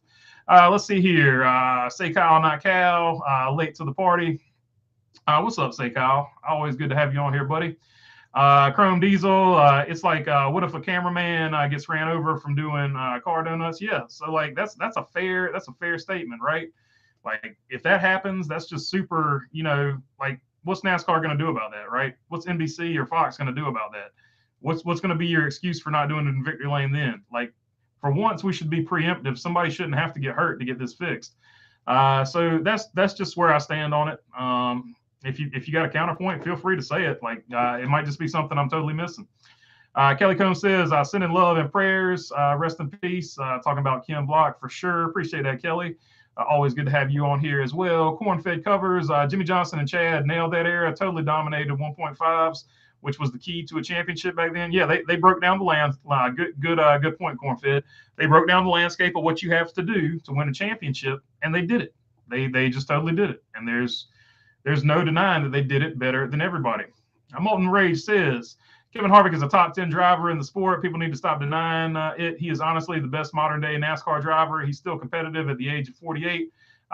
Let's see here. Say Kyle, not Cal. Late to the party. What's up, Say Kyle? Always good to have you on here, buddy. Chrome Diesel. It's like, what if a cameraman gets ran over from doing car donuts? Yeah. So like that's a fair statement, right? Like if that happens, that's just super. Like what's NASCAR going to do about that, right? What's NBC or Fox going to do about that? What's going to be your excuse for not doing it in victory lane then? Like, for once, we should be preemptive. Somebody shouldn't have to get hurt to get this fixed. So that's just where I stand on it. If you got a counterpoint, feel free to say it. Like, it might just be something I'm totally missing. Kelly Combs says, sending love and prayers. Rest in peace. Talking about Kim Block for sure. Appreciate that, Kelly. Always good to have you on here as well. Corn-fed covers. Jimmy Johnson and Chad nailed that era. Totally dominated 1.5s. Which was the key to a championship back then. Yeah, they broke down the land. Good point, Cornfed. They broke down the landscape of what you have to do to win a championship, and they did it. They just totally did it. And there's no denying that they did it better than everybody. Molten Rage says, Kevin Harvick is a top 10 driver in the sport. People need to stop denying it. He is honestly the best modern day NASCAR driver. He's still competitive at the age of 48.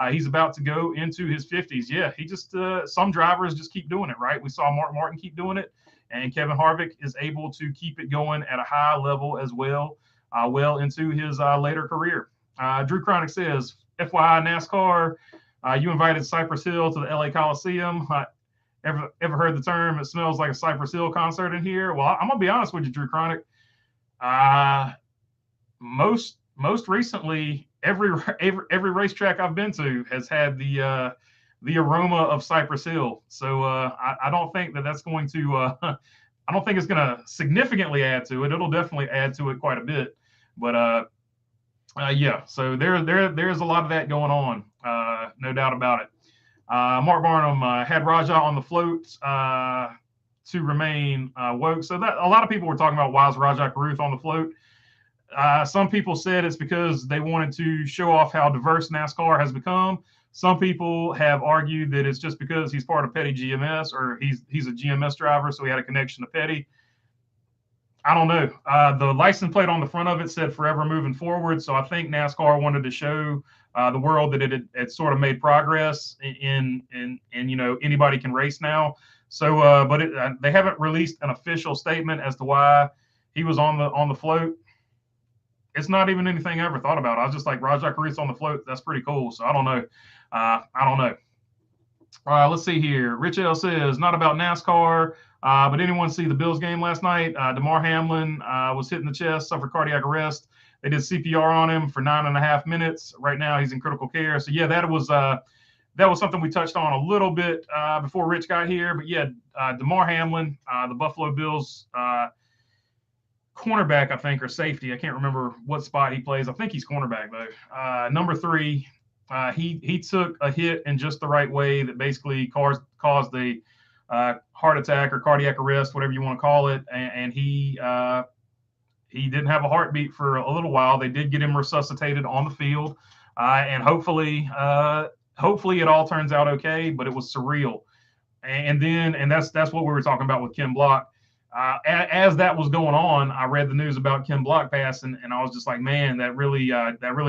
He's about to go into his 50s. Yeah, he just some drivers just keep doing it, right? We saw Mark Martin keep doing it, and Kevin Harvick is able to keep it going at a high level as well, well into his later career. Drew Chronic says, FYI, NASCAR, you invited Cypress Hill to the LA Coliseum. Ever heard the term, it smells like a Cypress Hill concert in here? Well, I'm going to be honest with you, Drew Chronic. Most recently, every racetrack I've been to has had the aroma of Cypress Hill. So I don't think that's going to I don't think it's going to significantly add to it. It'll definitely add to it quite a bit. But yeah, so there's a lot of that going on, no doubt about it. Mark Barnum had Raja on the float to remain woke. So that a lot of people were talking about why is Raja Caruth on the float. Some people said it's because they wanted to show off how diverse NASCAR has become. Some people have argued that it's just because he's part of Petty GMS, or he's a GMS driver, so he had a connection to Petty. I don't know. The license plate on the front of it said "Forever Moving Forward," so I think NASCAR wanted to show the world that it had sort of made progress in anybody can race now. So, but they haven't released an official statement as to why he was on the float. It's not even anything I ever thought about. I was just like, Raja Caruth on the float. That's pretty cool. So I don't know. I don't know. Let's see here. Rich L says, not about NASCAR, but anyone see the Bills game last night? DeMar Hamlin was hit in the chest, suffered cardiac arrest. They did CPR on him for 9.5 minutes. Right now, he's in critical care. So yeah, that was something we touched on a little bit before Rich got here. But yeah, DeMar Hamlin, the Buffalo Bills cornerback, I think, or safety. I can't remember what spot he plays. I think he's cornerback though. Number 3. He took a hit in just the right way that basically caused a heart attack or cardiac arrest, whatever you want to call it, and he didn't have a heartbeat for a little while. They did get him resuscitated on the field, and hopefully it all turns out okay. But it was surreal, and that's what we were talking about with Ken Block. As that was going on, I read the news about Ken Block passing, and I was just like, man, that really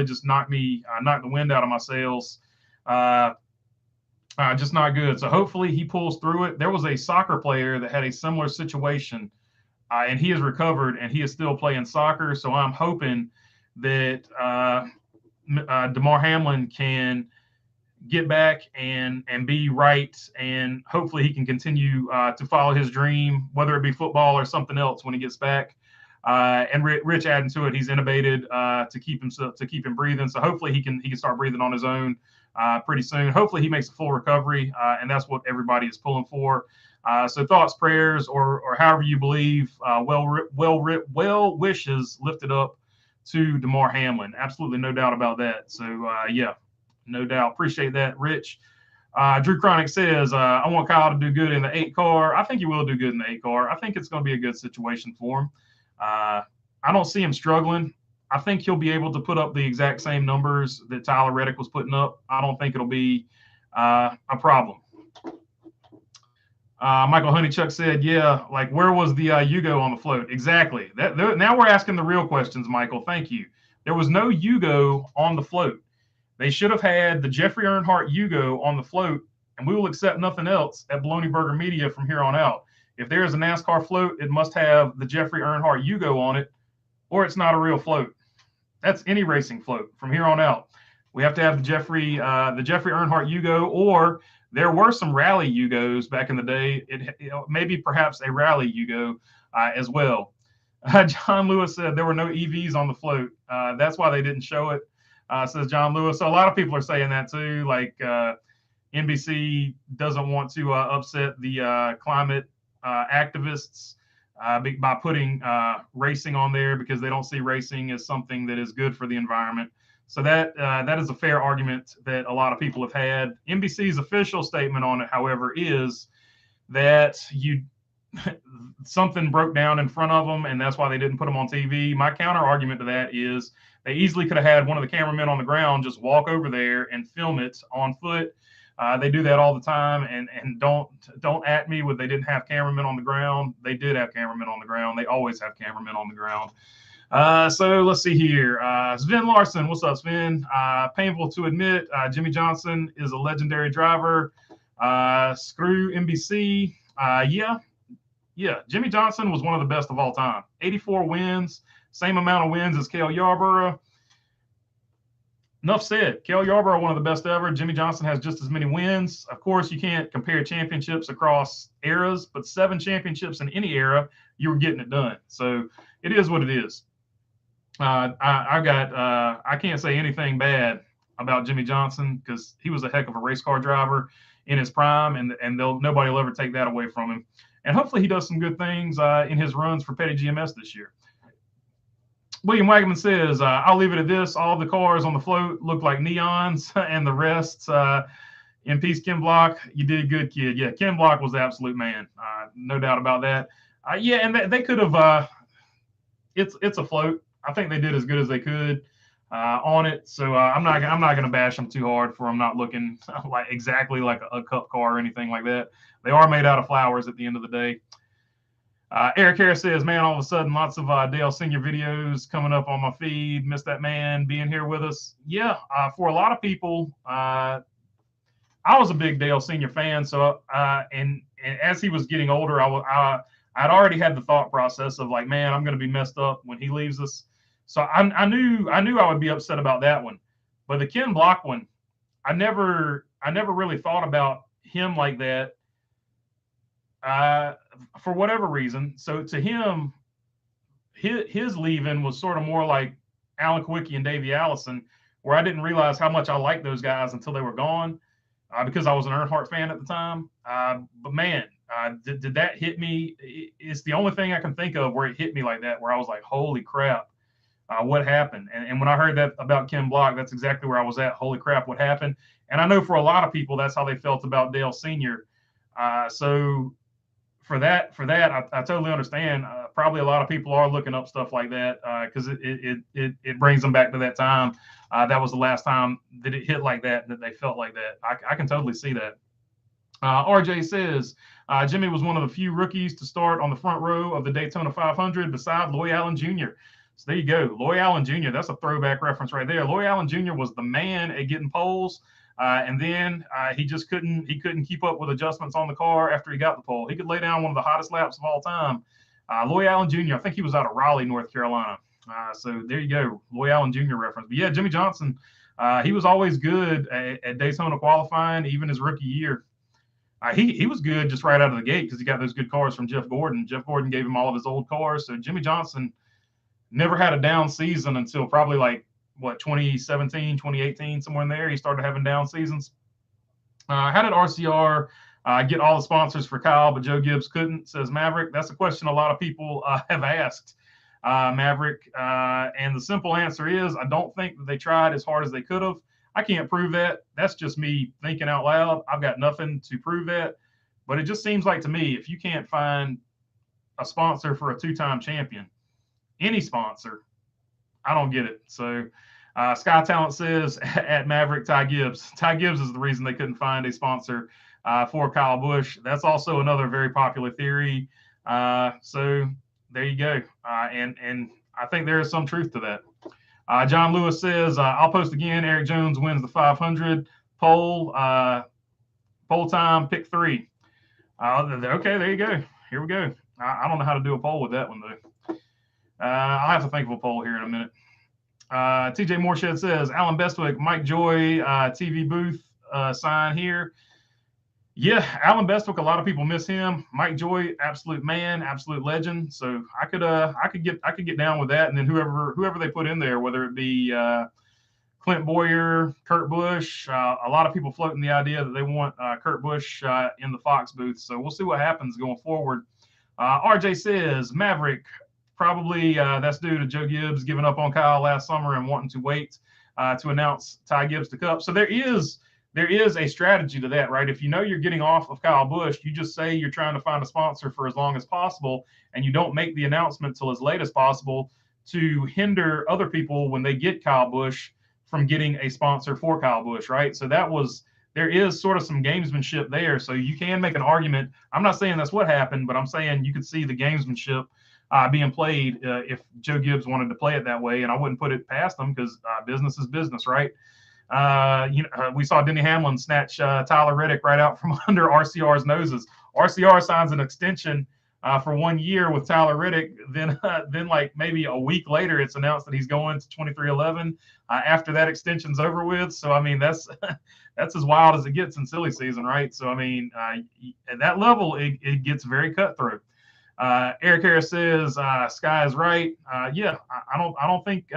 just knocked the wind out of my sails. Just not good. So hopefully he pulls through it. There was a soccer player that had a similar situation, and he has recovered, and he is still playing soccer. So I'm hoping that DeMar Hamlin can get back and be right, and hopefully he can continue to follow his dream, whether it be football or something else when he gets back. And Rich adding to it, he's intubated to keep him breathing. So hopefully he can start breathing on his own pretty soon. Hopefully he makes a full recovery, and that's what everybody is pulling for. So thoughts, prayers, or however you believe, well wishes lifted up to DeMar Hamlin. Absolutely no doubt about that. So yeah. No doubt. Appreciate that, Rich. Drew Chronic says, I want Kyle to do good in the 8 car. I think he will do good in the 8 car. I think it's going to be a good situation for him. I don't see him struggling. I think he'll be able to put up the exact same numbers that Tyler Reddick was putting up. I don't think it'll be a problem. Michael Honeychuck said, yeah, like where was the Yugo on the float? Exactly. Now we're asking the real questions, Michael. Thank you. There was no Yugo on the float. They should have had the Jeffrey Earnhardt Yugo on the float, and we will accept nothing else at Baloney Burger Media from here on out. If there is a NASCAR float, it must have the Jeffrey Earnhardt Yugo on it, or it's not a real float. That's any racing float from here on out. We have to have the Jeffrey Earnhardt Yugo, or there were some rally Yugos back in the day. Maybe perhaps a rally Yugo as well. John Lewis said there were no EVs on the float. That's why they didn't show it. Says John Lewis. So a lot of people are saying that too. Like NBC doesn't want to upset the climate activists by putting racing on there, because they don't see racing as something that is good for the environment. So that is a fair argument that a lot of people have had. NBC's official statement on it, however, is that something broke down in front of them, and that's why they didn't put them on TV. My counter argument to that is they easily could have had one of the cameramen on the ground just walk over there and film it on foot. They do that all the time, and don't at me with they didn't have cameramen on the ground. They did have cameramen on the ground. They always have cameramen on the ground. So let's see here. Sven Larson, what's up, Sven? Painful to admit, Jimmy Johnson is a legendary driver. Screw NBC. Yeah. Jimmy Johnson was one of the best of all time. 84 wins, same amount of wins as Cale Yarborough. Enough said. Cale Yarborough, one of the best ever. Jimmy Johnson has just as many wins. Of course, you can't compare championships across eras, but 7 championships in any era, you were getting it done. So it is what it is. I can't say anything bad about Jimmy Johnson because he was a heck of a race car driver in his prime, and nobody will ever take that away from him. And hopefully he does some good things in his runs for Petty GMS this year. William Wagman says, I'll leave it at this. All the cars on the float look like neons, and the rest in peace, Ken Block. You did good, kid. Yeah, Ken Block was the absolute man. No doubt about that. Yeah, and they could have. It's a float. I think they did as good as they could on it. So I'm not going to bash them too hard for them not looking like exactly like a cup car or anything like that. They are made out of flowers at the end of the day. Eric Harris says, man, all of a sudden, lots of Dale Senior videos coming up on my feed. Miss that man being here with us. Yeah, for a lot of people, I was a big Dale Senior fan. So, and as he was getting older, I'd already had the thought process of like, man, I'm going to be messed up when he leaves us. So I knew I would be upset about that one. But the Ken Block one, I never really thought about him like that. For whatever reason. So to him, his leaving was sort of more like Alan Kwiecki and Davey Allison, where I didn't realize how much I liked those guys until they were gone, because I was an Earnhardt fan at the time. But man, did that hit me? It's the only thing I can think of where it hit me like that, where I was like, holy crap, what happened? And when I heard that about Ken Block, that's exactly where I was at. Holy crap, what happened? And I know for a lot of people, that's how they felt about Dale Sr. So for that, I totally understand. Probably a lot of people are looking up stuff like that because it brings them back to that time. That was the last time that it hit like that they felt like that. I can totally see that. RJ says, Jimmy was one of the few rookies to start on the front row of the Daytona 500 beside Loy Allen Jr. So there you go. Loy Allen Jr., that's a throwback reference right there. Loy Allen Jr. was the man at getting poles. And then he couldn't keep up with adjustments on the car after he got the pole. He could lay down one of the hottest laps of all time. Loy Allen Jr., I think he was out of Raleigh, North Carolina. So there you go, Loy Allen Jr. reference. But yeah, Jimmy Johnson, he was always good at Daytona qualifying, even his rookie year. He was good just right out of the gate because he got those good cars from Jeff Gordon. Jeff Gordon gave him all of his old cars. So Jimmy Johnson never had a down season until probably like, 2017, 2018, somewhere in there. He started having down seasons. How did RCR get all the sponsors for Kyle, but Joe Gibbs couldn't, says Maverick? That's a question a lot of people have asked, Maverick. And the simple answer is I don't think that they tried as hard as they could have. I can't prove that. That's just me thinking out loud. I've got nothing to prove that. But it just seems like to me, if you can't find a sponsor for a 2-time champion, any sponsor, I don't get it. So Sky Talent says at Maverick, Ty Gibbs. Ty Gibbs is the reason they couldn't find a sponsor for Kyle Busch. That's also another very popular theory. So there you go. And I think there is some truth to that. John Lewis says, I'll post again. Eric Jones wins the 500 poll. Poll time, pick 3. Okay, there you go. Here we go. I don't know how to do a poll with that one, though. I'll have to think of a poll here in a minute. TJ Moorshed says, Alan Bestwick, Mike Joy, TV booth sign here. Yeah, Alan Bestwick, a lot of people miss him. Mike Joy, absolute man, absolute legend. So I could get down with that. And then whoever they put in there, whether it be Clint Boyer, Kurt Busch, a lot of people floating the idea that they want Kurt Busch in the Fox booth. So we'll see what happens going forward. RJ says, Maverick, probably that's due to Joe Gibbs giving up on Kyle last summer and wanting to wait to announce Ty Gibbs to Cup. So there is a strategy to that, right? If you know you're getting off of Kyle Busch, you just say you're trying to find a sponsor for as long as possible, and you don't make the announcement till as late as possible to hinder other people when they get Kyle Busch from getting a sponsor for Kyle Busch, right? So that was there is sort of some gamesmanship there. So you can make an argument. I'm not saying that's what happened, but I'm saying you could see the gamesmanship being played if Joe Gibbs wanted to play it that way. And I wouldn't put it past them because business is business, right? We saw Denny Hamlin snatch Tyler Reddick right out from under RCR's noses. RCR signs an extension for 1 year with Tyler Reddick. Then like maybe a week later, it's announced that he's going to 23XI after that extension's over with. So I mean, that's that's as wild as it gets in silly season, right? So I mean, at that level, it gets very cutthroat. Eric Harris says Sky is right. Yeah, I don't think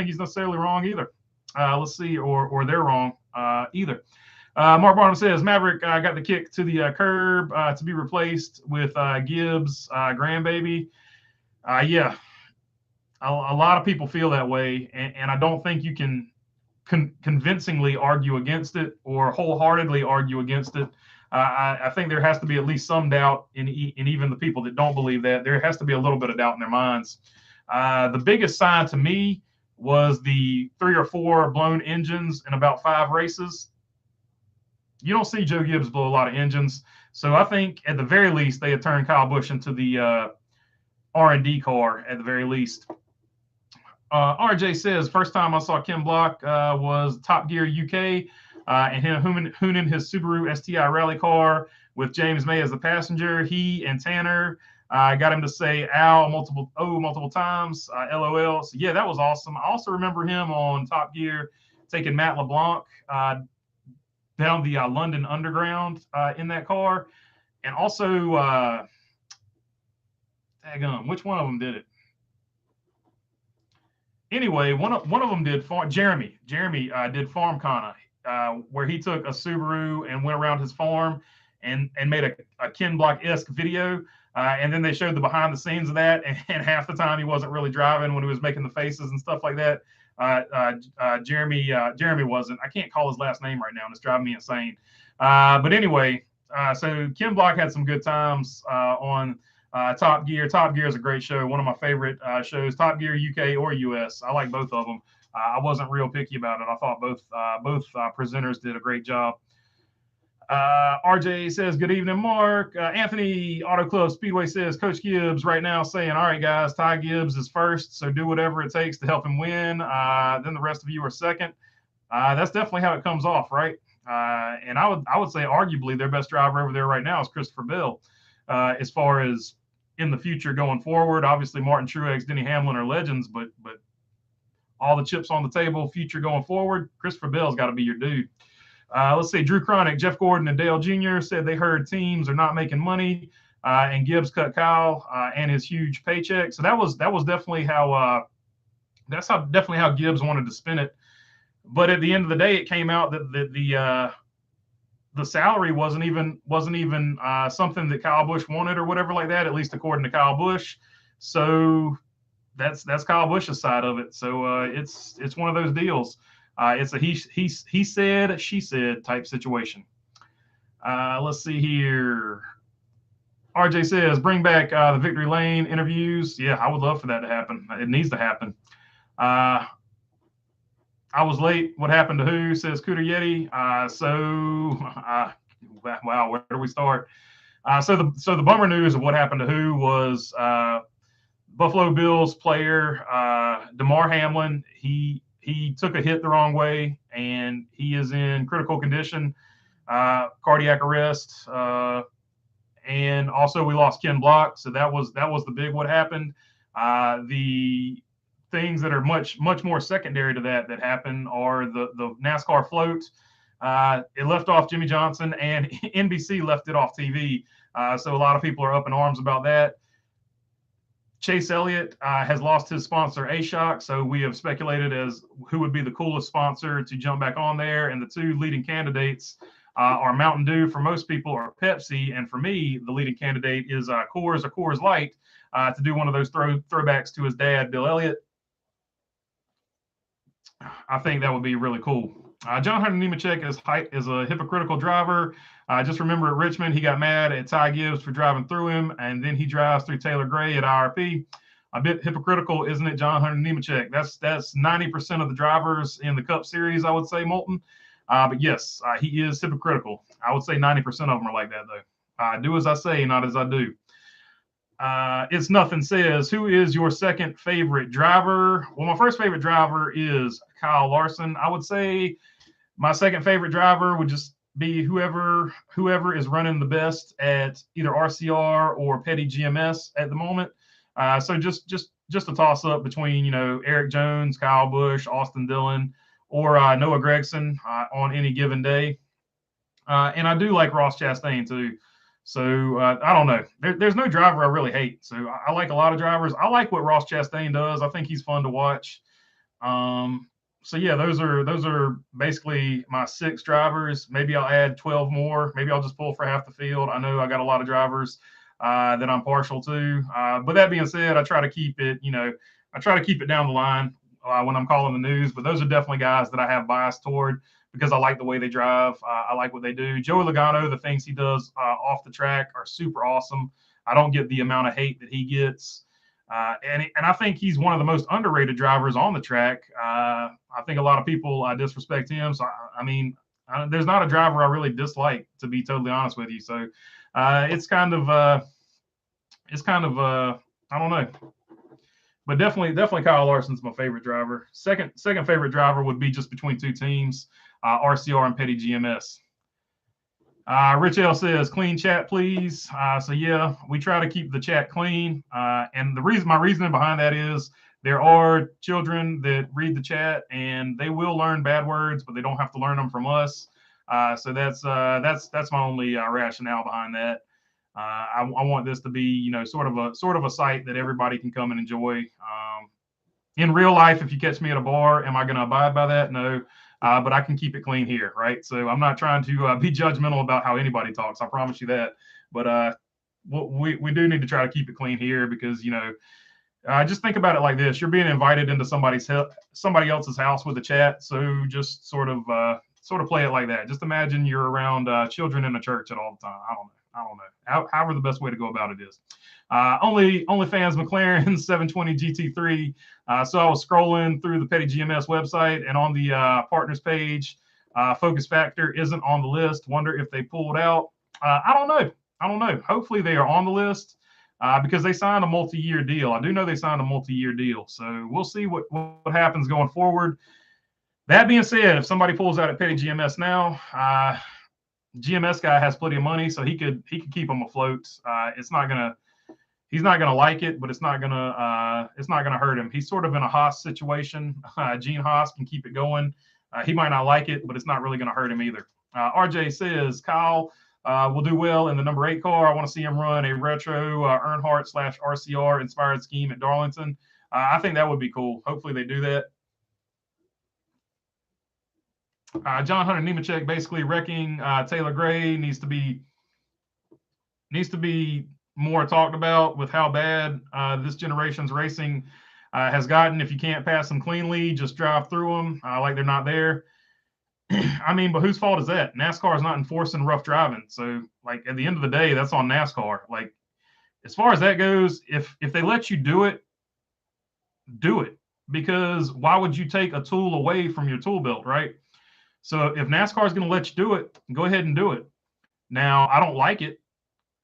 he's necessarily wrong either. Let's see, or they're wrong either. Mark Barnum says Maverick got the kick to the curb to be replaced with Gibbs' grandbaby. Yeah, a lot of people feel that way, and I don't think you can convincingly argue against it or wholeheartedly argue against it. I think there has to be at least some doubt in even the people that don't believe that. There has to be a little bit of doubt in their minds. The biggest sign to me was the 3 or 4 blown engines in about 5 races. You don't see Joe Gibbs blow a lot of engines. So I think at the very least, they had turned Kyle Busch into the R&D car at the very least. RJ says, first time I saw Ken Block was Top Gear UK and him hooning his Subaru STI rally car with James May as the passenger. He and Tanner got him to say "ow" multiple times. LOL. So yeah, that was awesome. I also remember him on Top Gear taking Matt LeBlanc down the London Underground in that car, and also which one of them did it? Anyway, one of them did Jeremy did FarmCon, where he took a Subaru and went around his farm and made a Ken Block-esque video. And then they showed the behind the scenes of that. And half the time he wasn't really driving when he was making the faces and stuff like that. Jeremy wasn't. I can't call his last name right now, and it's driving me insane. But anyway, so Ken Block had some good times on Top Gear. Top Gear is a great show. One of my favorite shows. Top Gear UK or US. I like both of them. I wasn't real picky about it. I thought both presenters did a great job. RJ says, good evening, Mark. Anthony Auto Club Speedway says, Coach Gibbs right now saying, all right, guys, Ty Gibbs is first, so do whatever it takes to help him win. Then the rest of you are second. That's definitely how it comes off, right? And I would say arguably their best driver over there right now is Christopher Bell. As far as in the future going forward, obviously Martin Truex, Denny Hamlin are legends, but all the chips on the table, future going forward, Christopher Bell's got to be your dude. Let's see, Drew Chronic, Jeff Gordon, and Dale Jr. said they heard teams are not making money, and Gibbs cut Kyle and his huge paycheck. So that was definitely how definitely how Gibbs wanted to spin it. But at the end of the day, it came out that the salary wasn't even something that Kyle Busch wanted or whatever like that, at least according to Kyle Busch. So that's Kyle Busch's side of it. So it's one of those deals. It's a he said, she said type situation. Let's see here. RJ says, bring back the Victory Lane interviews. Yeah, I would love for that to happen. It needs to happen. I was late. What happened to who? Says Cooter Yeti. Wow, where do we start? So the bummer news of what happened to who was Buffalo Bills player Damar Hamlin. He took a hit the wrong way, and he is in critical condition, cardiac arrest, and also we lost Ken Block. So that was the big what happened. The things that are much more secondary to that happened are the NASCAR float. It left off Jimmy Johnson, and NBC left it off TV. So a lot of people are up in arms about that. Chase Elliott has lost his sponsor, A-Shock, so we have speculated as who would be the coolest sponsor to jump back on there. And the two leading candidates are Mountain Dew for most people or Pepsi. And for me, the leading candidate is Coors or Coors Light to do one of those throwbacks to his dad, Bill Elliott. I think that would be really cool. John Hunter Nemechek is a hypocritical driver. Just remember at Richmond, he got mad at Ty Gibbs for driving through him, and then he drives through Taylor Gray at IRP. A bit hypocritical, isn't it, John Hunter Nemechek? That's 90% of the drivers in the Cup Series, I would say, Moulton. But yes, he is hypocritical. I would say 90% of them are like that, though. Do as I say, not as I do. It's Nothing says, who is your second favorite driver? Well, my first favorite driver is Kyle Larson. I would say my second favorite driver would just be whoever is running the best at either RCR or Petty GMS at the moment. So just a toss up between Eric Jones, Kyle Busch, Austin Dillon, or Noah Gragson on any given day. And I do like Ross Chastain too. So I don't know. There's no driver I really hate. So I like a lot of drivers. I like what Ross Chastain does. I think he's fun to watch. So yeah, those are basically my 6 drivers. Maybe I'll add 12 more. Maybe I'll just pull for half the field. I know I got a lot of drivers that I'm partial to. But that being said, I try to keep it, I try to keep it down the line when I'm calling the news. But those are definitely guys that I have bias toward because I like the way they drive. I like what they do. Joey Logano, the things he does off the track are super awesome. I don't get the amount of hate that he gets. And I think he's one of the most underrated drivers on the track. I think a lot of people disrespect him. So, I mean, there's not a driver I really dislike, to be totally honest with you. So it's kind of, I don't know. But definitely Kyle Larson's my favorite driver. Second favorite driver would be just between 2 teams, RCR and Petty GMS. Rich L says, clean chat, please. So yeah, we try to keep the chat clean. And my reasoning behind that is there are children that read the chat and they will learn bad words, but they don't have to learn them from us. So that's my only rationale behind that. I want this to be, sort of a site that everybody can come and enjoy. In real life, if you catch me at a bar, am I going to abide by that? No. But I can keep it clean here, right? So I'm not trying to be judgmental about how anybody talks. I promise you that. But we do need to try to keep it clean here because just think about it like this: you're being invited into somebody else's house with a chat. So just sort of play it like that. Just imagine you're around children in a church at all the time. I don't know. However, the best way to go about it is. OnlyFans McLaren 720 GT3. So I was scrolling through the Petty GMS website, and on the partners page, Focus Factor isn't on the list. Wonder if they pulled out. I don't know. Hopefully they are on the list because they signed a multi-year deal. I do know they signed a multi-year deal, so we'll see what happens going forward. That being said, if somebody pulls out at Petty GMS now, GMS guy has plenty of money, so he could keep them afloat. He's not gonna like it, but it's not gonna hurt him. He's sort of in a Haas situation. Gene Haas can keep it going. He might not like it, but it's not really gonna hurt him either. RJ says Kyle will do well in the number 8 car. I want to see him run a retro Earnhardt / RCR inspired scheme at Darlington. I think that would be cool. Hopefully they do that. John Hunter Nemechek basically wrecking Taylor Gray needs to be more talked about with how bad this generation's racing has gotten. If you can't pass them cleanly, just drive through them like they're not there. I mean, but whose fault is that? NASCAR is not enforcing rough driving. So, like, at the end of the day, that's on NASCAR. Like, as far as that goes, if they let you do it, do it. Because why would you take a tool away from your tool belt, right? So if NASCAR is going to let you do it, go ahead and do it. Now, I don't like it.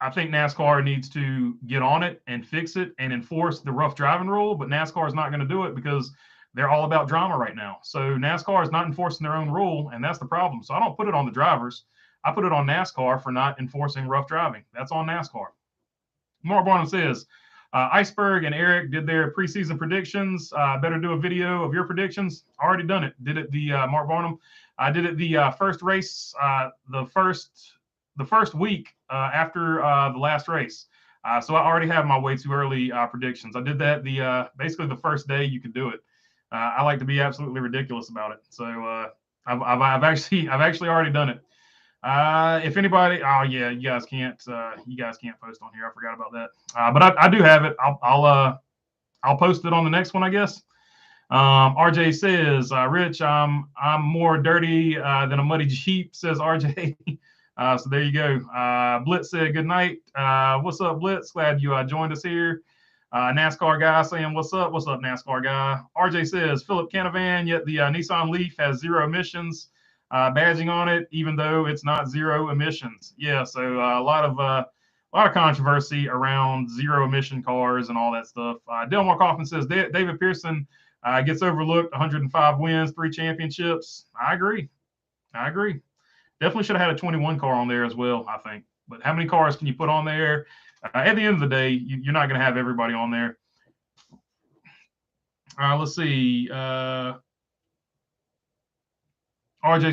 I think NASCAR needs to get on it and fix it and enforce the rough driving rule, but NASCAR is not going to do it because they're all about drama right now. So NASCAR is not enforcing their own rule, and that's the problem. So I don't put it on the drivers. I put it on NASCAR for not enforcing rough driving. That's on NASCAR. Mark Barnum says, Iceberg and Eric did their preseason predictions. Better do a video of your predictions. Already done it. Did it the Mark Barnum. I did it the first race, the first week after the last race. So I already have my way too early predictions. I did that basically the first day you could do it. I like to be absolutely ridiculous about it. So I've actually already done it. If anybody, oh yeah, you guys can't post on here. I forgot about that. But I do have it. I'll post it on the next one, I guess. RJ says, Rich, I'm more dirty than a muddy Jeep, says RJ. So there you go. Blitz said good night. What's up, Blitz? Glad you joined us here. NASCAR guy saying, what's up, NASCAR guy? RJ says, Philip Canavan, yet the Nissan Leaf has 0 emissions. badging on it, even though it's not zero emissions. Yeah, so a lot of controversy around zero emission cars and all that stuff. Delmar Kaufman says David Pearson gets overlooked. 105 wins, 3 championships. I agree. Definitely should have had a 21 car on there as well, I think. But how many cars can you put on there? At the end of the day, you're not going to have everybody on there. Let's see. RJ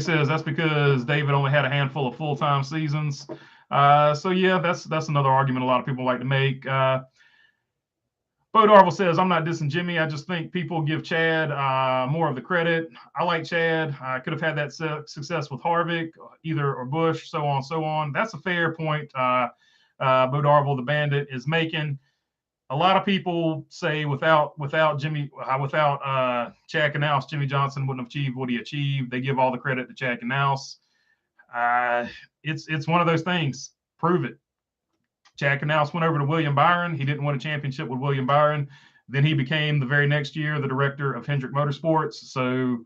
says that's because David only had a handful of full-time seasons. So yeah, that's another argument a lot of people like to make. Bo Darvel says, I'm not dissing Jimmy. I just think people give Chad more of the credit. I like Chad. I could have had that success with Harvick, or Bush, so on, so on. That's a fair point Bo Darvel, the bandit, is making. A lot of people say without Chad Knaus, Jimmy Johnson wouldn't have achieved what he achieved. They give all the credit to Chad Knaus. It's one of those things. Prove it. Chad Knaus went over to William Byron. He didn't win a championship with William Byron. Then he became the very next year the director of Hendrick Motorsports. So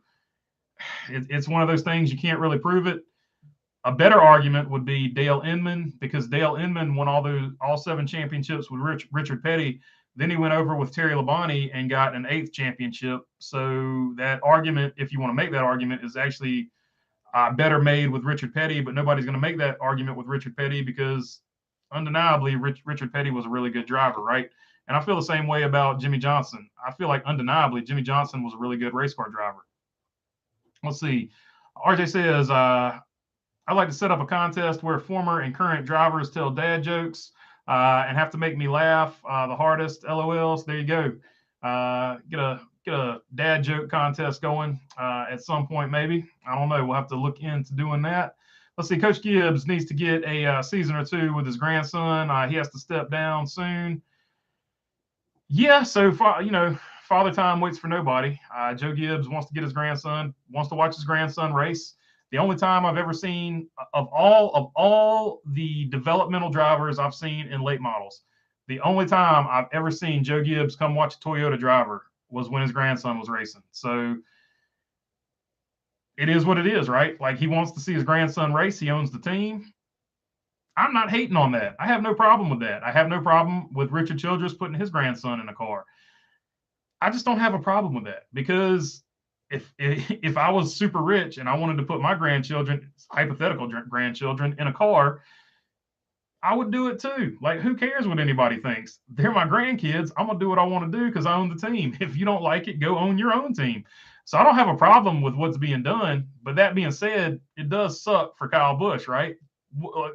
it's one of those things you can't really prove it. A better argument would be Dale Inman, because Dale Inman won all 7 championships with Richard Petty. Then he went over with Terry Labonte and got an 8th championship. So that argument, if you want to make that argument, is actually better made with Richard Petty, but nobody's going to make that argument with Richard Petty because undeniably Richard Petty was a really good driver, right? And I feel the same way about Jimmy Johnson. I feel like undeniably Jimmy Johnson was a really good race car driver. Let's see. RJ says, I'd like to set up a contest where former and current drivers tell dad jokes and have to make me laugh the hardest. LOLs. There you go. Get a dad joke contest going at some point, maybe. I don't know. We'll have to look into doing that. Let's see. Coach Gibbs needs to get a season or 2 with his grandson. He has to step down soon. Yeah. So father time waits for nobody. Joe Gibbs wants to watch his grandson race. The only time I've ever seen of all the developmental drivers I've seen in late models, the only time I've ever seen Joe Gibbs come watch a Toyota driver was when his grandson was racing. So it is what it is, right? Like, he wants to see his grandson race. He owns the team. I'm not hating on that. I have no problem with that. I have no problem with Richard Childress putting his grandson in a car. I just don't have a problem with that, because if I was super rich and I wanted to put my hypothetical grandchildren, in a car, I would do it too. Like, who cares what anybody thinks? They're my grandkids. I'm going to do what I want to do because I own the team. If you don't like it, go own your own team. So I don't have a problem with what's being done. But that being said, it does suck for Kyle Busch, right?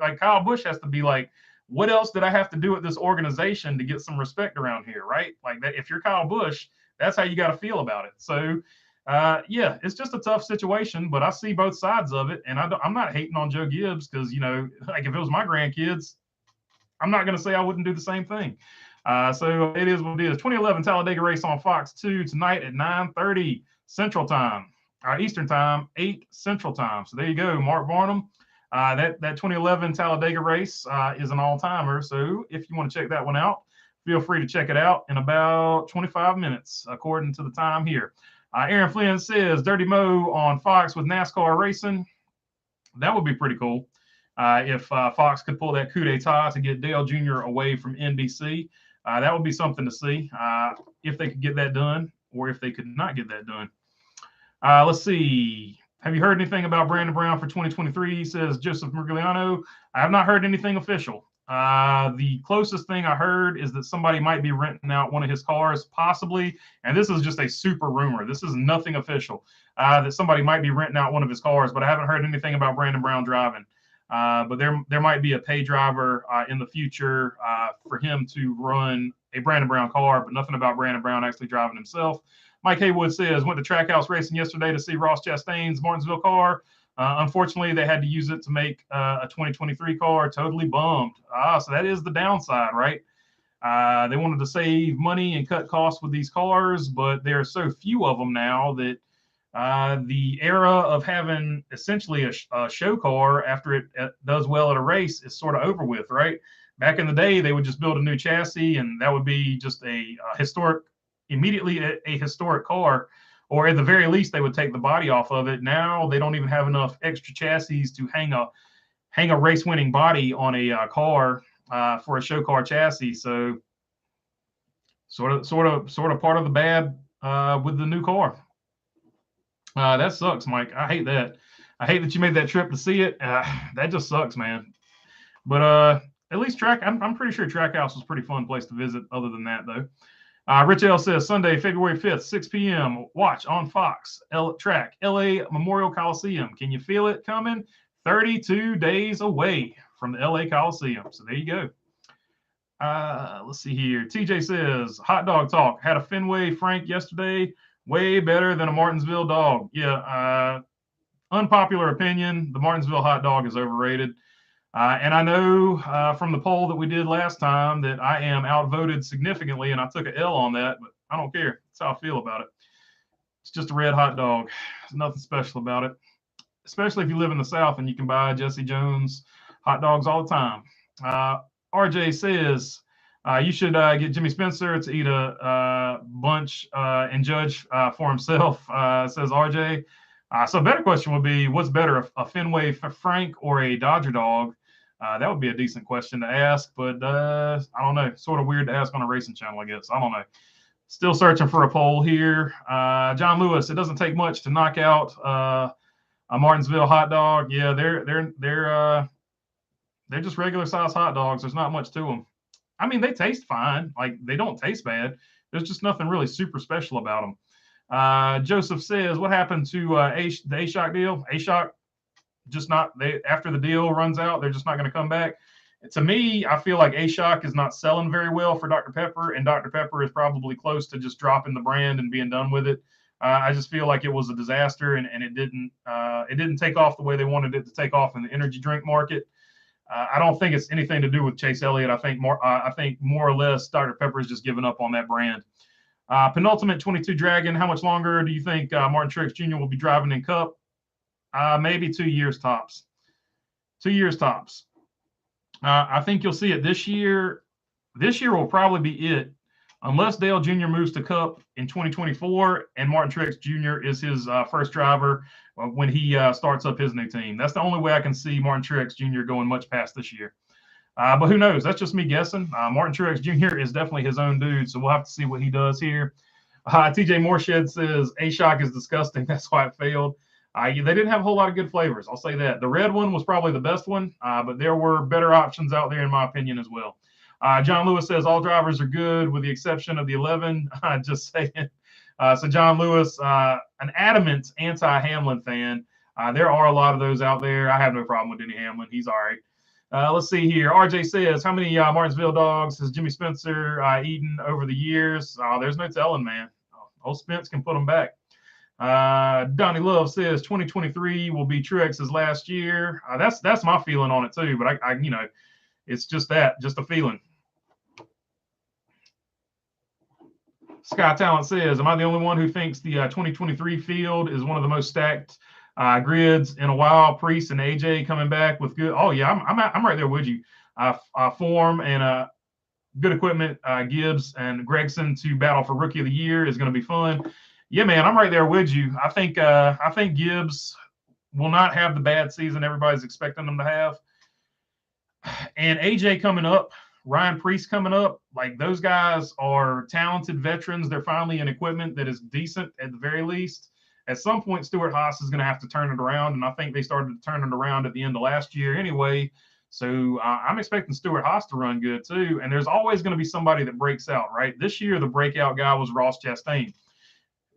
Like, Kyle Busch has to be like, what else did I have to do at this organization to get some respect around here, right? Like, that, if you're Kyle Busch, that's how you got to feel about it. So, yeah, it's just a tough situation, but I see both sides of it. And I'm not hating on Joe Gibbs because, like, if it was my grandkids, I'm not going to say I wouldn't do the same thing. So it is what it is. 2011 Talladega race on Fox 2 tonight at 9:30 Central Time, Eastern Time, 8 Central Time. So there you go, Mark Barnum. That 2011 Talladega race is an all-timer. So if you want to check that one out, feel free to check it out in about 25 minutes, according to the time here. Aaron Flynn says, Dirty Mo on Fox with NASCAR racing. That would be pretty cool. If Fox could pull that coup d'etat to get Dale Jr. away from NBC, that would be something to see if they could get that done, or if they could not get that done. Let's see. Have you heard anything about Brandon Brown for 2023? Says Joseph Mergliano. I have not heard anything official. The closest thing I heard is that somebody might be renting out one of his cars, possibly. And this is just a super rumor. This is nothing official. That somebody might be renting out one of his cars, but I haven't heard anything about Brandon Brown driving. But there might be a pay driver in the future for him to run a Brandon Brown car, but nothing about Brandon Brown actually driving himself. Mike Haywood says, went to Trackhouse Racing yesterday to see Ross Chastain's Martinsville car. Unfortunately, they had to use it to make a 2023 car. Totally bummed. So that is the downside, right? They wanted to save money and cut costs with these cars, but there are so few of them now that the era of having essentially a show car after it does well at a race is sort of over with, right? Back in the day, they would just build a new chassis, and that would be just a historic car. or at the very least, they would take the body off of it. Now they don't even have enough extra chassis to hang a race winning body on a car for a show car chassis. So sort of part of the bad with the new car. That sucks, Mike. I hate that. I hate that you made that trip to see it. That just sucks, man. But at least I'm pretty sure Trackhouse was a pretty fun place to visit. Other than that, though. Rich L says Sunday, February 5th, 6 p.m. Watch on Fox. Track LA Memorial Coliseum. Can you feel it coming? 32 days away from the LA Coliseum. So there you go. Let's see here. TJ says hot dog talk. Had a Fenway Frank yesterday. Way better than a Martinsville dog. Yeah. Unpopular opinion. The Martinsville hot dog is overrated. And I know from the poll that we did last time that I am outvoted significantly, and I took an L on that, but I don't care. That's how I feel about it. It's just a red hot dog. There's nothing special about it, especially if you live in the South and you can buy Jesse Jones hot dogs all the time. RJ says you should get Jimmy Spencer to eat a bunch and judge for himself, says RJ. So a better question would be, what's better, a Fenway Frank or a Dodger dog? That would be a decent question to ask, but I don't know. Sort of weird to ask on a racing channel, I guess. I don't know. Still searching for a poll here. John Lewis, it doesn't take much to knock out a Martinsville hot dog. Yeah, they're just regular size hot dogs. There's not much to them. I mean, they taste fine. Like, they don't taste bad. There's just nothing really super special about them. Joseph says, what happened to the A-Shock deal? A-Shock just not, after the deal runs out, they're just not going to come back. To me, I feel like A-Shock is not selling very well for Dr. Pepper, and Dr. Pepper is probably close to just dropping the brand and being done with it. I just feel like it was a disaster, and it didn't take off the way they wanted it to take off in the energy drink market. I don't think it's anything to do with Chase Elliott. I think more or less Dr. Pepper is just giving up on that brand. Penultimate 22 Dragon. How much longer do you think Martin Truex Jr. will be driving in Cup? Maybe 2 years tops. 2 years tops. I think you'll see it this year. This year will probably be it, unless Dale Jr. moves to Cup in 2024 and Martin Truex Jr. is his first driver when he starts up his new team. That's the only way I can see Martin Truex Jr. going much past this year. But who knows? That's just me guessing. Martin Truex Jr. is definitely his own dude, so we'll have to see what he does here. TJ Moorshed says A-Shock is disgusting. That's why it failed. They didn't have a whole lot of good flavors. I'll say that. The red one was probably the best one, but there were better options out there, in my opinion, as well. John Lewis says all drivers are good with the exception of the 11. Just saying. So John Lewis, an adamant anti-Hamlin fan. There are a lot of those out there. I have no problem with Denny Hamlin. He's all right. Let's see here. RJ says, how many Martinsville dogs has Jimmy Spencer eaten over the years? There's no telling, man. Old Spence can put them back. Donnie Love says 2023 will be Truex's last year. That's my feeling on it too. But I it's just a feeling. Sky Talent says, am I the only one who thinks the 2023 field is one of the most stacked grids in a while? Priest and AJ coming back with good. Oh yeah, I'm right there with you. Form and good equipment. Gibbs and Gregson to battle for Rookie of the Year is going to be fun. Yeah, man, I'm right there with you. I think Gibbs will not have the bad season everybody's expecting them to have. And AJ coming up, Ryan Priest coming up, like those guys are talented veterans. They're finally in equipment that is decent at the very least. At some point, Stewart-Haas is going to have to turn it around, and I think they started to turn it around at the end of last year anyway. So I'm expecting Stewart-Haas to run good too. And there's always going to be somebody that breaks out, right? This year, the breakout guy was Ross Chastain.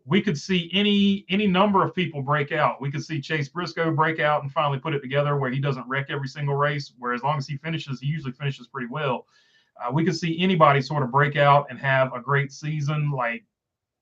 We could see any number of people break out. We could see Chase Briscoe break out and finally put it together where he doesn't wreck every single race, where as long as he finishes, he usually finishes pretty well. We could see anybody sort of break out and have a great season. Like,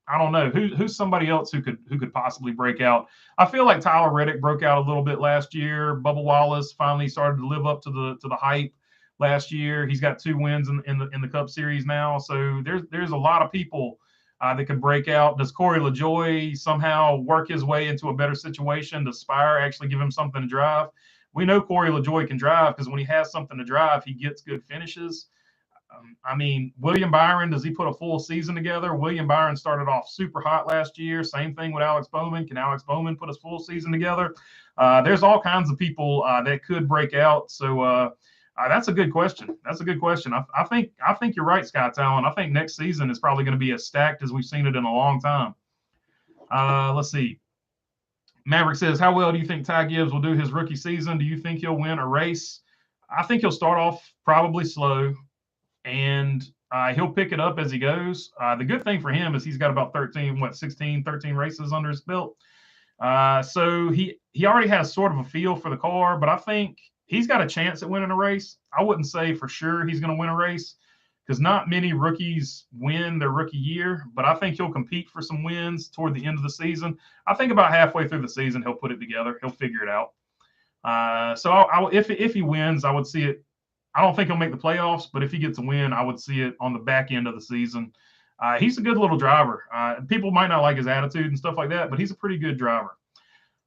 I don't know who's somebody else who could possibly break out. I feel like Tyler Reddick broke out a little bit last year. Bubba Wallace finally started to live up to the hype last year. He's got 2 wins in the Cup Series now. So there's a lot of people that could break out. Does Corey LaJoie somehow work his way into a better situation? Does Spire actually give him something to drive? We know Corey LaJoie can drive because when he has something to drive, he gets good finishes. I mean, William Byron, does he put a full season together? William Byron started off super hot last year. Same thing with Alex Bowman. Can Alex Bowman put a full season together? There's all kinds of people that could break out. So that's a good question. That's a good question. I think you're right, Scott Talon. I think next season is probably going to be as stacked as we've seen it in a long time. Let's see. Maverick says, how well do you think Ty Gibbs will do his rookie season? Do you think he'll win a race? I think he'll start off probably slow, and he'll pick it up as he goes. The good thing for him is he's got about 13 races under his belt. So he already has sort of a feel for the car, but I think he's got a chance at winning a race. I wouldn't say for sure he's going to win a race because not many rookies win their rookie year, but I think he'll compete for some wins toward the end of the season. I think about halfway through the season, he'll put it together. He'll figure it out. So if he wins, I would see it. I don't think he'll make the playoffs, but if he gets a win, I would see it on the back end of the season. He's a good little driver. People might not like his attitude and stuff like that, but he's a pretty good driver.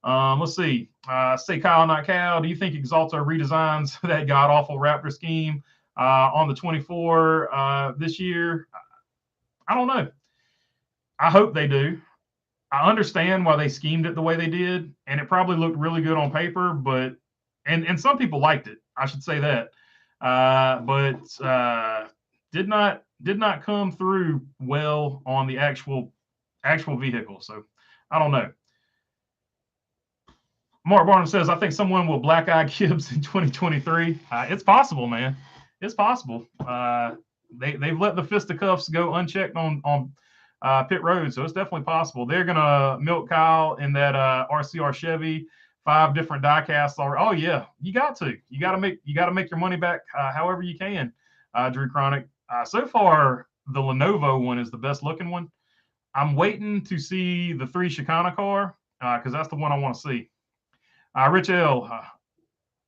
Let's see. Say Kyle, not Cal. Do you think Exalta redesigns that god-awful Raptor scheme on the 24 this year? I don't know. I hope they do. I understand why they schemed it the way they did, and it probably looked really good on paper, but and some people liked it. I should say that, but did not come through well on the actual vehicle. So I don't know. Mark Barnum says, I think someone will black eye Gibbs in 2023. It's possible, man. It's possible. They've let the fisticuffs go unchecked on pit road, so it's definitely possible. They're gonna milk Kyle in that RCR Chevy, 5 different die casts already. Oh yeah, you got to make your money back however you can. Drew Chronic. So far, the Lenovo one is the best looking one. I'm waiting to see the 3 Chicana car because that's the one I want to see. Rich L.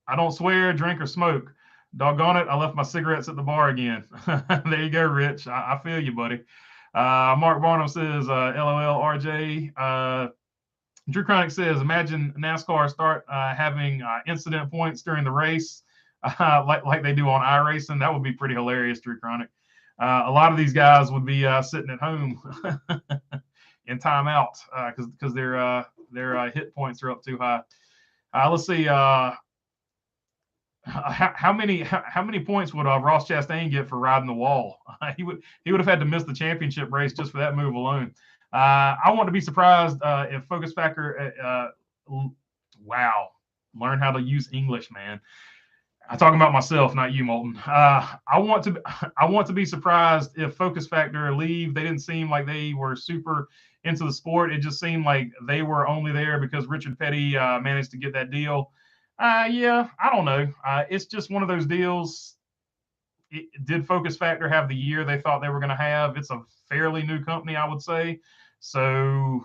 I don't swear, drink, or smoke. Doggone it, I left my cigarettes at the bar again. There you go, Rich. I feel you, buddy. Mark Barnum says, LOL, RJ. Drew Chronic says, imagine NASCAR start having incident points during the race like they do on iRacing. That would be pretty hilarious, Drew Chronic. A lot of these guys would be sitting at home in timeout because their hit points are up too high. Let's see. How many points would Ross Chastain get for riding the wall? He would have had to miss the championship race just for that move alone. I want to be surprised if Focus Factor. Wow, learn how to use English, man. I'm talking about myself, not you, Moulton. I want to be surprised if Focus Factor leave. They didn't seem like they were super into the sport. It just seemed like they were only there because Richard Petty managed to get that deal. Yeah, I don't know. It's just one of those deals. Did Focus Factor have the year they thought they were going to have? It's a fairly new company, I would say. So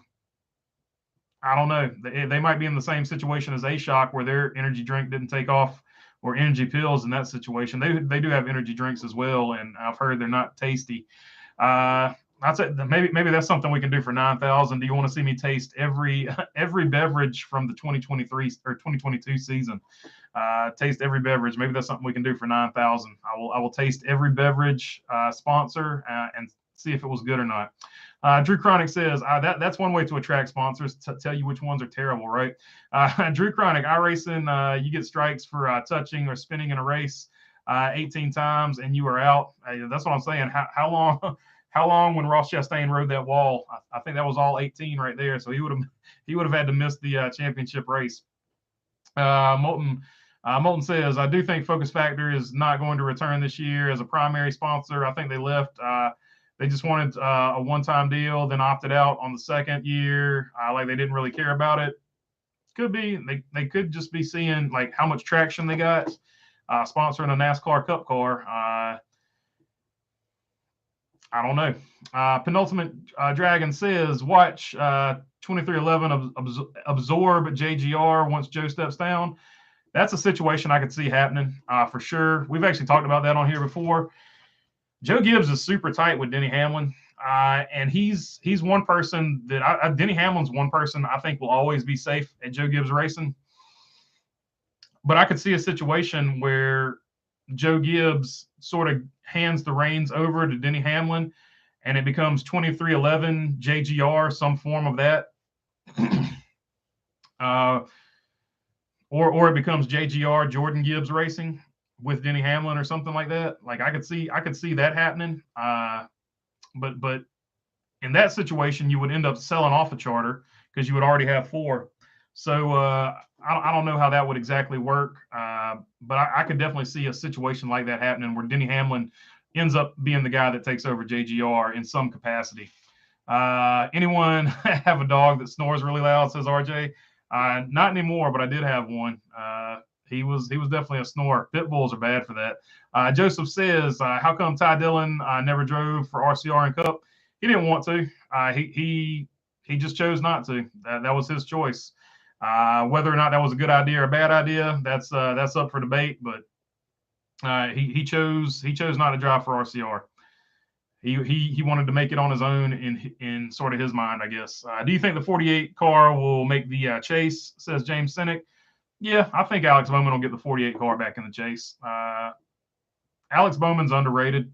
I don't know. They might be in the same situation as A-Shock where their energy drink didn't take off, or energy pills in that situation. They do have energy drinks as well, and I've heard they're not tasty. I'd say maybe that's something we can do for 9,000. Do you want to see me taste every beverage from the 2023 or 2022 season? Taste every beverage. Maybe that's something we can do for 9,000. I will taste every beverage sponsor and see if it was good or not. Drew Chronic says that's one way to attract sponsors, to tell you which ones are terrible, right? Drew Chronic, iRacing, you get strikes for touching or spinning in a race 18 times and you are out. That's what I'm saying. How long when Ross Chastain rode that wall? I think that was all 18 right there. So he would have had to miss the championship race. Moulton says, I do think Focus Factor is not going to return this year as a primary sponsor. I think they left. They just wanted a one-time deal, then opted out on the second year. Like they didn't really care about it. Could be. They could just be seeing like how much traction they got sponsoring a NASCAR Cup car. I don't know. Penultimate Dragon says, watch 2311 absorb JGR once Joe steps down. That's a situation I could see happening for sure. We've actually talked about that on here before. Joe Gibbs is super tight with Denny Hamlin, and he's one person that Denny Hamlin's one person I think will always be safe at Joe Gibbs Racing. But I could see a situation where Joe Gibbs sort of hands the reins over to Denny Hamlin, and it becomes 23-11 JGR, some form of that. Or it becomes JGR Jordan Gibbs Racing with Denny Hamlin or something like that. Like I could see that happening. But in that situation, you would end up selling off a charter because you would already have 4. So I don't know how that would exactly work. But I could definitely see a situation like that happening where Denny Hamlin ends up being the guy that takes over JGR in some capacity. Anyone have a dog that snores really loud, says RJ? Not anymore, but I did have one. He was definitely a snorer. Pit bulls are bad for that. Joseph says, how come Ty Dillon never drove for RCR and Cup? He didn't want to. He just chose not to. That was his choice. Whether or not that was a good idea or a bad idea, that's up for debate. But he chose not to drive for RCR. He wanted to make it on his own in sort of his mind, I guess. Do you think the 48 car will make the chase? Says James Sinek. Yeah, I think Alex Bowman will get the 48 car back in the chase. Alex Bowman's underrated.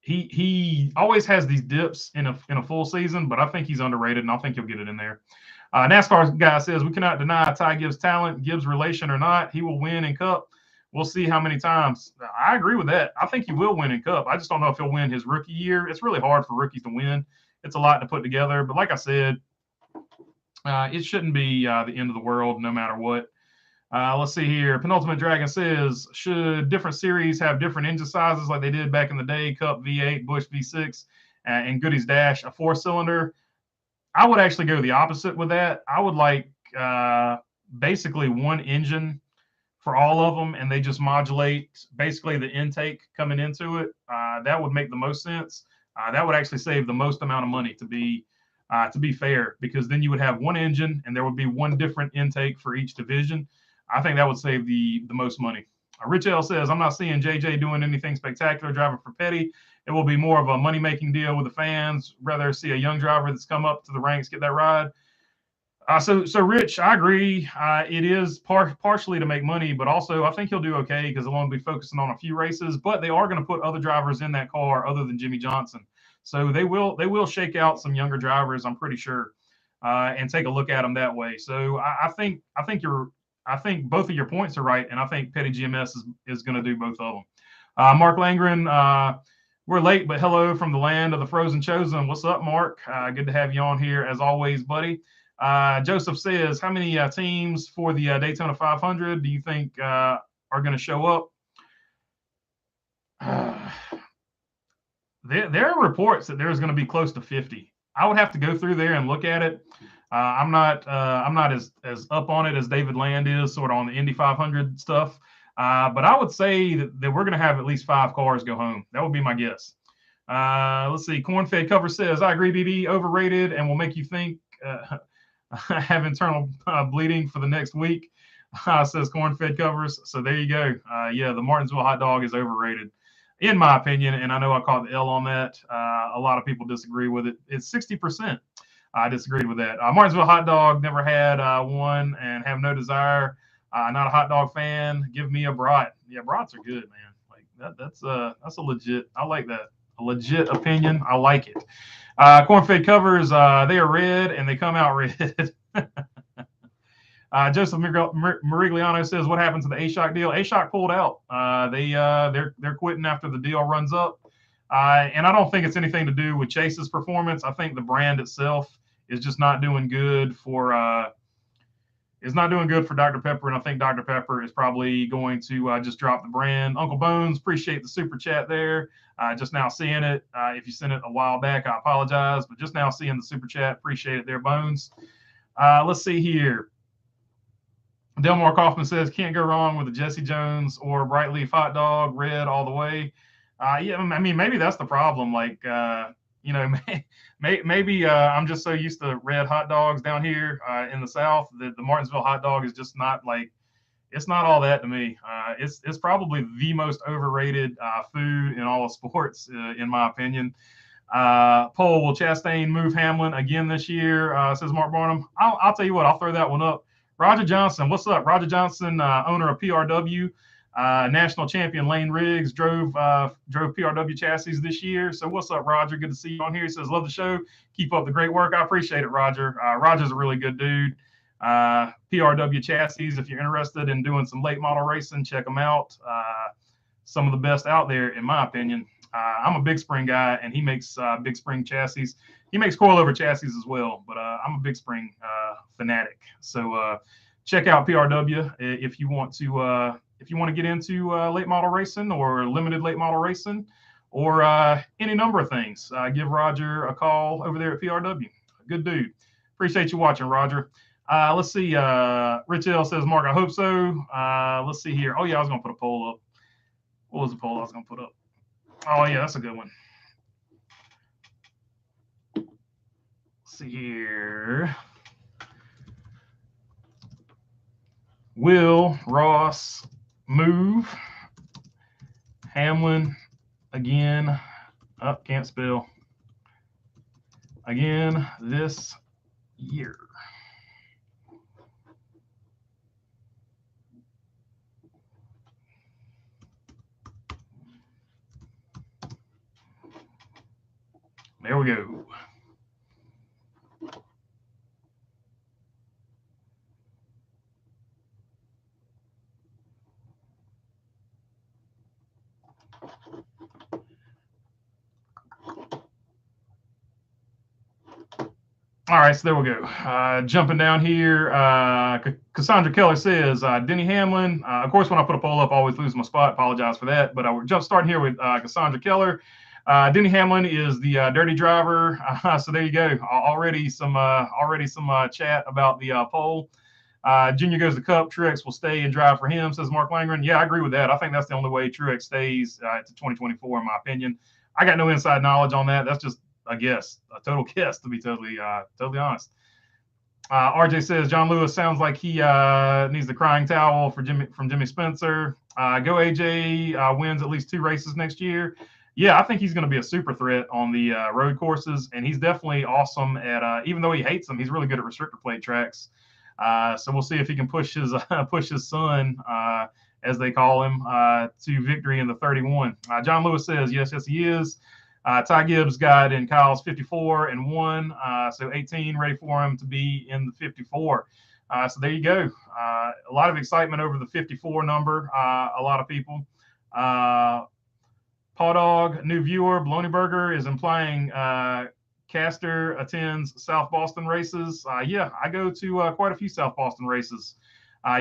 He always has these dips in a full season, but I think he's underrated, and I think he'll get it in there. NASCAR guy says, we cannot deny Ty Gibbs' talent, Gibbs' relation or not. He will win in Cup. We'll see how many times. I agree with that. I think he will win in Cup. I just don't know if he'll win his rookie year. It's really hard for rookies to win. It's a lot to put together. But like I said, it shouldn't be the end of the world no matter what. Let's see here. Penultimate Dragon says, should different series have different engine sizes like they did back in the day? Cup V8, Busch V6, and Goody's Dash, a 4-cylinder. I would actually go the opposite with that. I would like basically one engine for all of them, and they just modulate basically the intake coming into it. That would make the most sense. That would actually save the most amount of money, to be fair, because then you would have one engine and there would be one different intake for each division. I think that would save the most money. Rich L says, I'm not seeing JJ doing anything spectacular driving for Petty. It will be more of a money-making deal with the fans. Rather see a young driver that's come up to the ranks get that ride. So Rich, I agree. It is partially to make money, but also I think he'll do okay because he'll only be focusing on a few races. But they are going to put other drivers in that car other than Jimmy Johnson. So they will shake out some younger drivers, I'm pretty sure, and take a look at them that way. So I think both of your points are right, and I think Petty GMS is going to do both of them. Mark Langren, we're late, but hello from the land of the frozen chosen. What's up, Mark? Good to have you on here as always, buddy. Joseph says, how many teams for the Daytona 500 do you think are going to show up? There are reports that there's going to be close to 50. I would have to go through there and look at it. I'm not as up on it as David Land is, sort of on the Indy 500 stuff. But I would say that we're going to have at least 5 cars go home. That would be my guess. Let's see. Cornfed Cover says, I agree, BB, overrated and will make you think have internal bleeding for the next week, says Cornfed Covers. So there you go. Yeah, the Martinsville hot dog is overrated, in my opinion. And I know I caught the L on that. A lot of people disagree with it. It's 60%. I disagreed with that. Martinsville hot dog, never had one and have no desire. Not a hot dog fan. Give me a brat. Yeah, brats are good, man. Like that's a legit. I like that. A legit opinion. I like it. Cornfed Covers, they are red and they come out red. Joseph Marigliano says, what happened to the A-Shock deal? A-Shock pulled out. They're quitting after the deal runs up. And I don't think it's anything to do with Chase's performance. I think the brand itself is just not doing good for Dr. Pepper, and I think Dr. Pepper is probably going to just drop the brand. Uncle Bones, appreciate the super chat there. Just now seeing it. If you sent it a while back, I apologize, but just now seeing the super chat, appreciate it there, Bones. Let's see here. Delmar Kaufman says, can't go wrong with a Jesse Jones or Bright Leaf hot dog, red all the way. Yeah, I mean, maybe that's the problem. Like, maybe I'm just so used to red hot dogs down here in the South that the Martinsville hot dog is just not like, it's not all that to me. It's probably the most overrated food in all of sports, in my opinion. Poll, will Chastain move Hamlin again this year? Says Mark Barnum. I'll tell you what, I'll throw that one up. Roger Johnson, what's up? Roger Johnson, owner of PRW. National champion Lane Riggs drove PRW chassis this year. So what's up, Roger? Good to see you on here. He says, love the show. Keep up the great work. I appreciate it, Roger. Roger's a really good dude. PRW chassis, if you're interested in doing some late model racing, check them out. Some of the best out there, in my opinion. I'm a big spring guy, and he makes big spring chassis. He makes coilover chassis as well, but I'm a big spring fanatic. So check out PRW if you want to get into late model racing or limited late model racing or any number of things. Give Roger a call over there at PRW. Good dude. Appreciate you watching, Roger. Let's see. Rich L says, Mark, I hope so. Let's see here. Oh, yeah, I was going to put a poll up. What was the poll I was going to put up? Oh, yeah, that's a good one. Let's see here. Will Ross move Hamlin again? Oh, can't spell. Again this year. There we go. All right, so there we go. Jumping down here, Cassandra Keller says, Denny Hamlin. Of course, when I put a poll up, I always lose my spot. Apologize for that. But we're just starting here with Cassandra Keller. Denny Hamlin is the dirty driver. So there you go. Already some chat about the poll. Junior goes to Cup. Truex will stay and drive for him, says Mark Langren. Yeah, I agree with that. I think that's the only way Truex stays to 2024, in my opinion. I got no inside knowledge on that. That's just a guess, a total guess, to be totally honest. RJ says John Lewis sounds like he needs the crying towel from Jimmy Spencer. Go AJ wins at least 2 races next year. Yeah, I think he's going to be a super threat on the road courses, and he's definitely awesome at. Even though he hates them, he's really good at restrictor plate tracks. So we'll see if he can push his son, as they call him, to victory in the 31. John Lewis says yes, he is. Ty Gibbs got in Kyle's 54 and won, so 18 ready for him to be in the 54. So there you go. A lot of excitement over the 54 number. A lot of people. Paw Dog, new viewer, Bologna Burger is implying Caster attends South Boston races. Yeah, I go to quite a few South Boston races.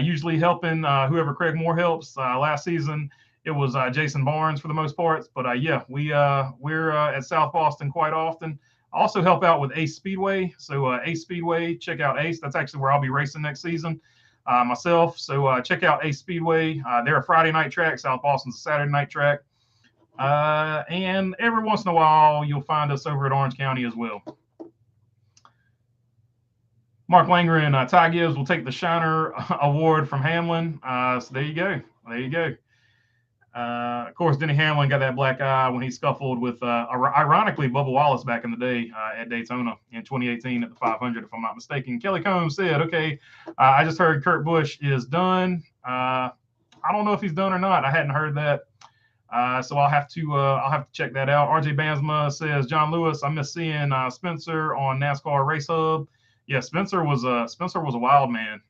Usually helping whoever Craig Moore helps. Last season, it was Jason Barnes for the most parts, but yeah, we're at South Boston quite often. I also help out with Ace Speedway. So Ace Speedway, check out Ace. That's actually where I'll be racing next season myself. So check out Ace Speedway. They're a Friday night track. South Boston's a Saturday night track. And every once in a while, you'll find us over at Orange County as well. Mark Langren, Ty Gibbs will take the Shiner Award from Hamlin. So there you go. There you go. Of course, Denny Hamlin got that black eye when he scuffled with, ironically, Bubba Wallace back in the day at Daytona in 2018 at the 500, if I'm not mistaken. Kelly Combs said, okay, I just heard Kurt Busch is done. I don't know if he's done or not. I hadn't heard that. So I'll have to check that out. RJ Bansma says, John Lewis, I miss seeing Spencer on NASCAR Race Hub. Yeah, Spencer was a wild man.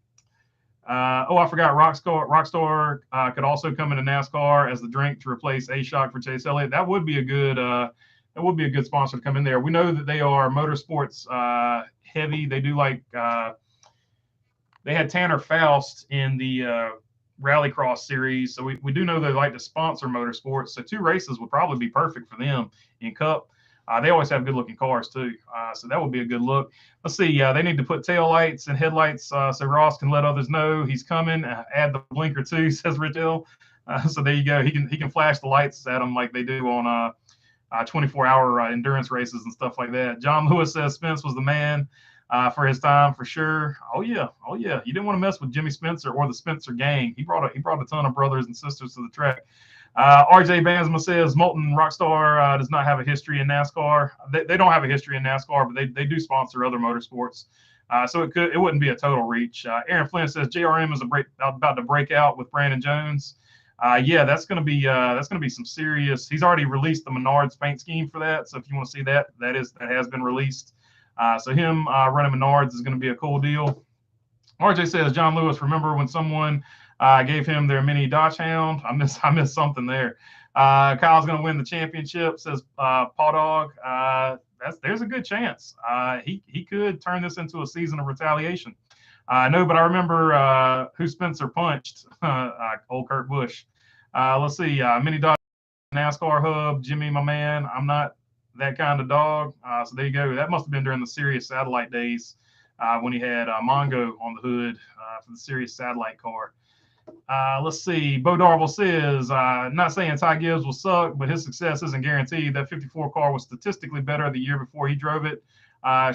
I forgot Rockstar could also come into NASCAR as the drink to replace A-Shock for Chase Elliott. That would be a good sponsor to come in there. We know that they are motorsports heavy. They do like they had Tanner Faust in the Rallycross series, so we do know they like to sponsor motorsports. So 2 races would probably be perfect for them in Cup. They always have good-looking cars, too, so that would be a good look. Let's see. They need to put tail lights and headlights so Ross can let others know he's coming. Add the blinker, too, says Rich L. So there you go. He can flash the lights at them like they do on 24-hour endurance races and stuff like that. John Lewis says Spence was the man for his time, for sure. Oh, yeah. You didn't want to mess with Jimmy Spencer or the Spencer gang. He brought a ton of brothers and sisters to the track. RJ Bansma says Molten Rockstar does not have a history in NASCAR. They don't have a history in NASCAR, but they do sponsor other motorsports. So it wouldn't be a total reach. Aaron Flynn says JRM is about to break out with Brandon Jones. Yeah, that's gonna be some serious. He's already released the Menards paint scheme for that. So if you want to see that, that has been released. So him running Menards is going to be a cool deal. RJ says, John Lewis, remember when someone gave him their mini Dodge Hound? I missed something there. Kyle's going to win the championship, says Paw Dog. There's a good chance. He could turn this into a season of retaliation. No, but I remember who Spencer punched, old Kurt Busch. Let's see, mini Dodge NASCAR hub, Jimmy, my man. I'm not that kind of dog. So there you go. That must have been during the Sirius satellite days when he had Mongo on the hood for the Sirius satellite car. Let's see. Bo Darville says, not saying Ty Gibbs will suck, but his success isn't guaranteed. That 54 car was statistically better the year before he drove it.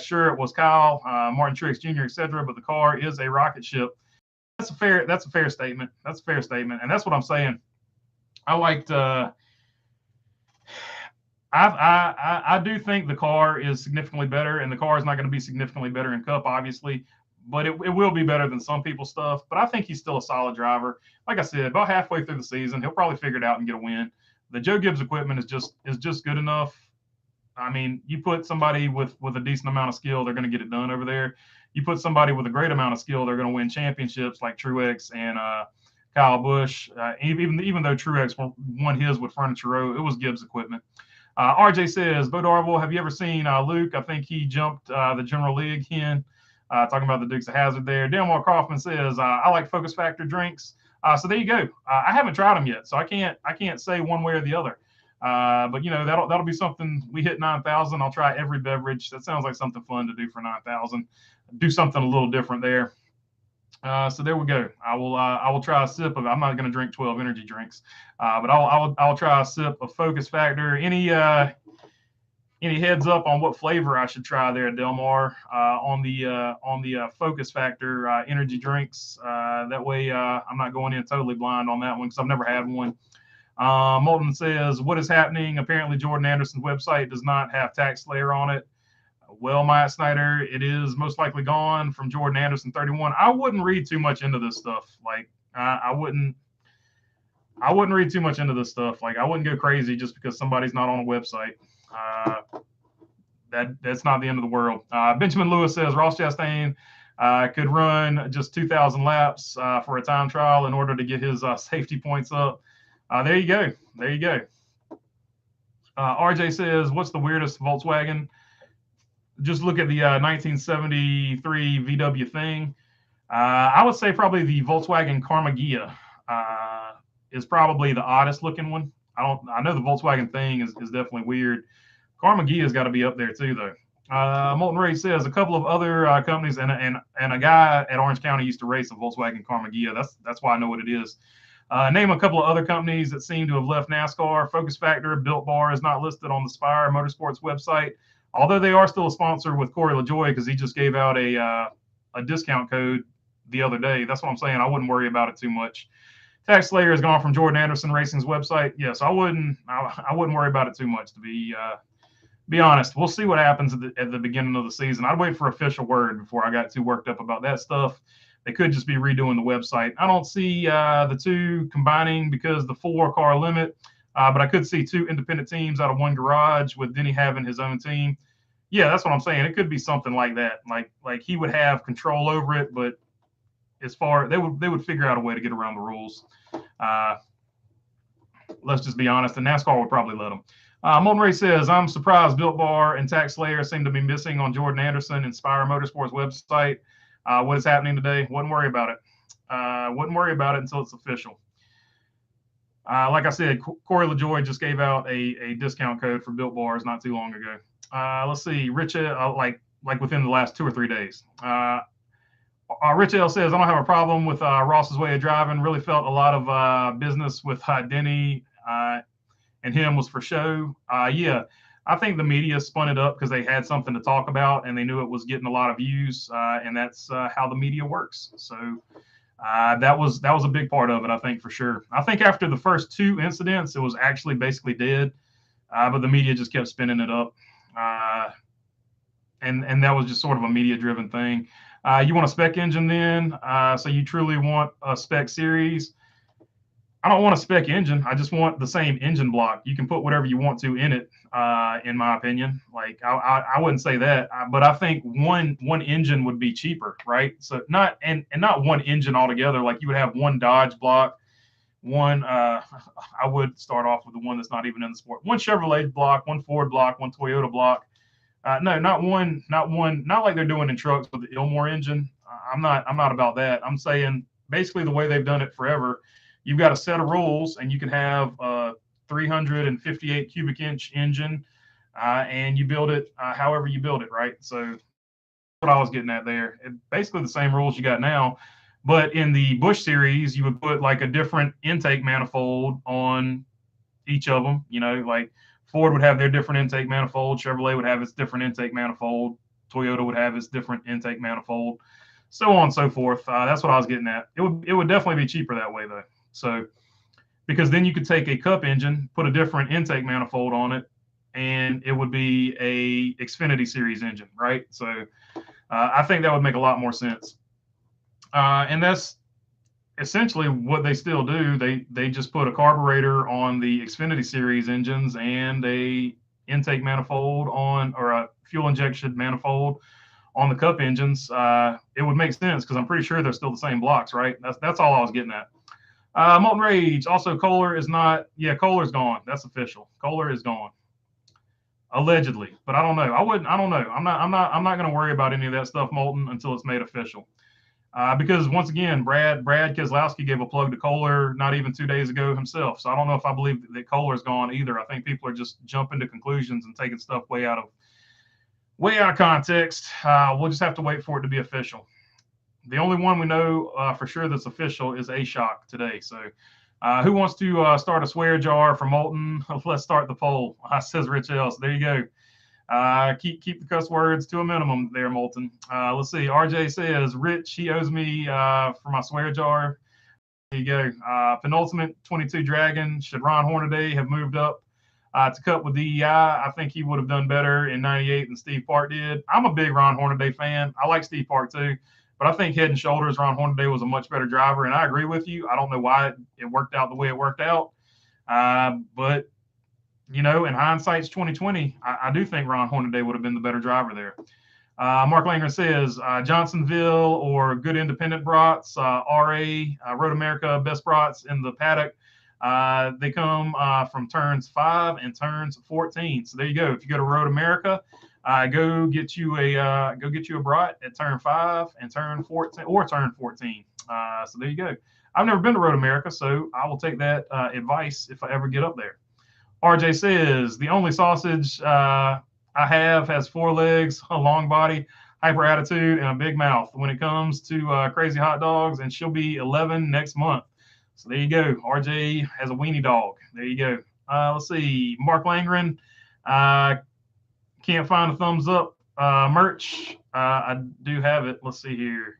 Sure, it was Kyle, Martin Truex Jr., etc., but the car is a rocket ship. That's a fair statement. That's a fair statement, and that's what I'm saying. I liked. I do think the car is significantly better, and the car is not going to be significantly better in Cup, obviously, but it will be better than some people's stuff. But I think he's still a solid driver. Like I said, about halfway through the season, he'll probably figure it out and get a win. The Joe Gibbs equipment is just good enough. I mean, you put somebody with a decent amount of skill, they're going to get it done over there. You put somebody with a great amount of skill, they're going to win championships like Truex and Kyle Busch. Even though Truex won his with Furniture Row, it was Gibbs equipment. RJ says, Bo Darville, have you ever seen Luke? I think he jumped the General League in, talking about the Dukes of Hazzard there. Delmar Kaufman says, I like Focus Factor drinks. So there you go. I haven't tried them yet, so I can't say one way or the other. But that'll be something. We hit 9,000. I'll try every beverage. That sounds like something fun to do for 9,000. Do something a little different there. So there we go. I will try a sip of. I'm not going to drink 12 energy drinks, but I'll try a sip of Focus Factor. Any heads up on what flavor I should try there, Delmar, on the Focus Factor energy drinks? That way I'm not going in totally blind on that one because I've never had one. Moulton says, what is happening? Apparently Jordan Anderson's website does not have Tax Slayer on it. Well, Myatt Snyder, it is most likely gone from Jordan Anderson 31. I wouldn't read too much into this stuff. Like I wouldn't read too much into this stuff. Like I wouldn't go crazy just because somebody's not on a website. That's not the end of the world. Benjamin Lewis says Ross Chastain could run just 2,000 laps for a time trial in order to get his safety points up. There you go. RJ says, what's the weirdest Volkswagen? Just look at the 1973 VW thing. I would say probably the Volkswagen Karma Ghia is probably the oddest looking one. I know the Volkswagen thing is definitely weird. Karma Ghia's got to be up there too, though. Molten Ray says a couple of other companies and a guy at Orange County used to race a Volkswagen Karma Ghia. That's why I know what it is. Name a couple of other companies that seem to have left NASCAR. Focus Factor, Built Bar is not listed on the Spire Motorsports website, although they are still a sponsor with Corey LaJoie because he just gave out a discount code the other day. That's what I'm saying. I wouldn't worry about it too much. Tax Slayer has gone from Jordan Anderson Racing's website. Yes, I wouldn't worry about it too much, to be honest. We'll see what happens at the beginning of the season. I'd wait for official word before I got too worked up about that stuff. They could just be redoing the website. I don't see the two combining because the 4-car limit, but I could see 2 independent teams out of one garage with Denny having his own team. Yeah, that's what I'm saying. It could be something like that. Like he would have control over it, but as far they would figure out a way to get around the rules. Let's just be honest, and NASCAR would probably let them. Monterey says, I'm surprised Built Bar and Tax Slayer seem to be missing on Jordan Anderson and Spire Motorsports website. What is happening today? Wouldn't worry about it. Wouldn't worry about it until it's official. Like I said, Corey LaJoie just gave out a discount code for Built Bars not too long ago. Let's see, Rich, like within the last 2 or 3 days. Rich L says, I don't have a problem with Ross's way of driving. Really felt a lot of business with Denny and him was for show. Yeah, I think the media spun it up because they had something to talk about and they knew it was getting a lot of views, and that's how the media works. So that was a big part of it, I think, for sure. I think after the first 2 incidents, it was actually basically dead, but the media just kept spinning it up, and that was just sort of a media-driven thing. You want a spec engine then? So you truly want a spec series? I don't want a spec engine. I just want the same engine block. You can put whatever you want to in it, in my opinion. Like I wouldn't say that, but I think one engine would be cheaper, right? So not one engine altogether. Like you would have one Dodge block, one. I would start off with the one that's not even in the sport. One Chevrolet block, one Ford block, one Toyota block. No, not like they're doing in trucks with the Ilmore engine. I'm not about that. I'm saying basically the way they've done it forever. You've got a set of rules, and you can have a 358 cubic inch engine, and you build it however you build it, right? So what I was getting at there. Basically the same rules you got now, but in the Bush series, you would put like a different intake manifold on each of them. Like Ford would have their different intake manifold, Chevrolet would have its different intake manifold, Toyota would have its different intake manifold, so on and so forth. That's what I was getting at. It would definitely be cheaper that way though. So because then you could take a cup engine, put a different intake manifold on it, and it would be a Xfinity series engine, right? So I think that would make a lot more sense. And that's essentially what they still do. They just put a carburetor on the Xfinity series engines and a intake manifold on, or a fuel injection manifold on the cup engines. It would make sense because I'm pretty sure they're still the same blocks, right? That's all I was getting at. Molten Rage. Also, Kohler is not. Yeah, Kohler's gone. That's official. Kohler is gone, allegedly. But I don't know. I don't know. I'm not going to worry about any of that stuff, Molten, until it's made official. Because once again, Brad Keselowski gave a plug to Kohler not even 2 days ago himself. So I don't know if I believe that Kohler's gone either. I think people are just jumping to conclusions and taking stuff way out of context. We'll just have to wait for it to be official. The only one we know for sure that's official is A-Shock today. So who wants to start a swear jar for Molten? Let's start the poll, says Rich L. So there you go. Keep the cuss words to a minimum there, Molten. Let's see. RJ says, Rich, he owes me for my swear jar. There you go. Penultimate 22 Dragon. Should Ron Hornaday have moved up to cut with DEI? I think he would have done better in 98 than Steve Park did. I'm a big Ron Hornaday fan. I like Steve Park too. But I think head and shoulders, Ron Hornaday was a much better driver. And I agree with you. I don't know why it worked out the way it worked out. But in hindsight's 2020, I do think Ron Hornaday would have been the better driver there. Mark Langer says Johnsonville or good independent brats, RA, Road America, best brats in the paddock. They come from turns 5 and turns 14. So there you go. If you go to Road America, go get you a brat at turn 5 and turn 14 or turn 14. So there you go. I've never been to Road America, so I will take that advice if I ever get up there. RJ says, the only sausage I have has 4 legs, a long body, hyper attitude, and a big mouth when it comes to crazy hot dogs, and she'll be 11 next month. So there you go. RJ has a weenie dog. There you go. Let's see. Mark Langren, can't find a thumbs up merch. I do have it. Let's see here.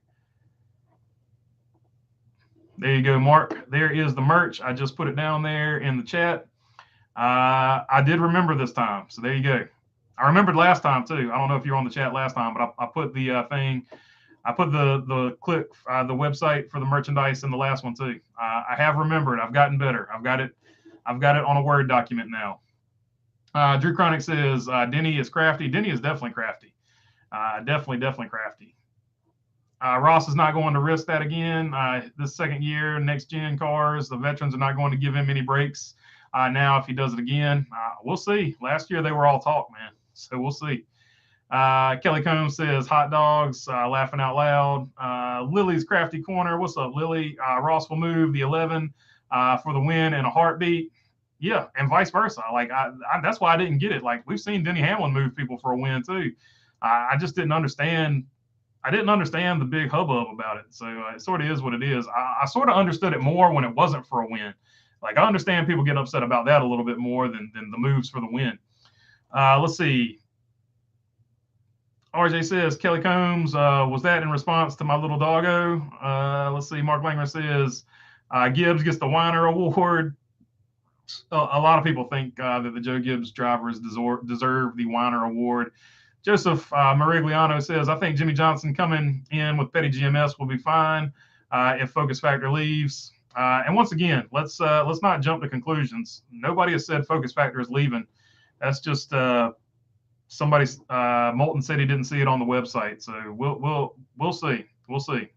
There you go, Mark. There is the merch. I just put it down there in the chat. I did remember this time, so there you go. I remembered last time too. I don't know if you were on the chat last time, but I put the thing. I put the click, the website for the merchandise in the last one too. I have remembered. I've gotten better. I've got it on a Word document now. Drew Chronic says Denny is crafty. Denny is definitely crafty. Definitely crafty. Ross is not going to risk that again. This second year, next gen cars, the veterans are not going to give him any breaks. Now, if he does it again, we'll see. Last year, they were all talk, man. So we'll see. Kelly Combs says, hot dogs, laughing out loud. Lily's Crafty Corner. What's up, Lily? Ross will move the 11 for the win in a heartbeat. Yeah, and vice versa. Like, that's why I didn't get it. Like, we've seen Denny Hamlin move people for a win, too. I just didn't understand. I didn't understand the big hubbub about it. So it sort of is what it is. I sort of understood it more when it wasn't for a win. Like, I understand people get upset about that a little bit more than the moves for the win. Let's see. RJ says, Kelly Combs, was that in response to my little doggo? Let's see. Mark Langer says, Gibbs gets the Weiner Award. A lot of people think that the Joe Gibbs drivers deserve the Weiner Award. Joseph Marigliano says, I think Jimmy Johnson coming in with petty GMS will be fine if Focus Factor leaves. And once again, let's not jump to conclusions. Nobody has said Focus Factor is leaving. That's just somebody. Moulton said he didn't see it on the website, so we'll see. We'll see.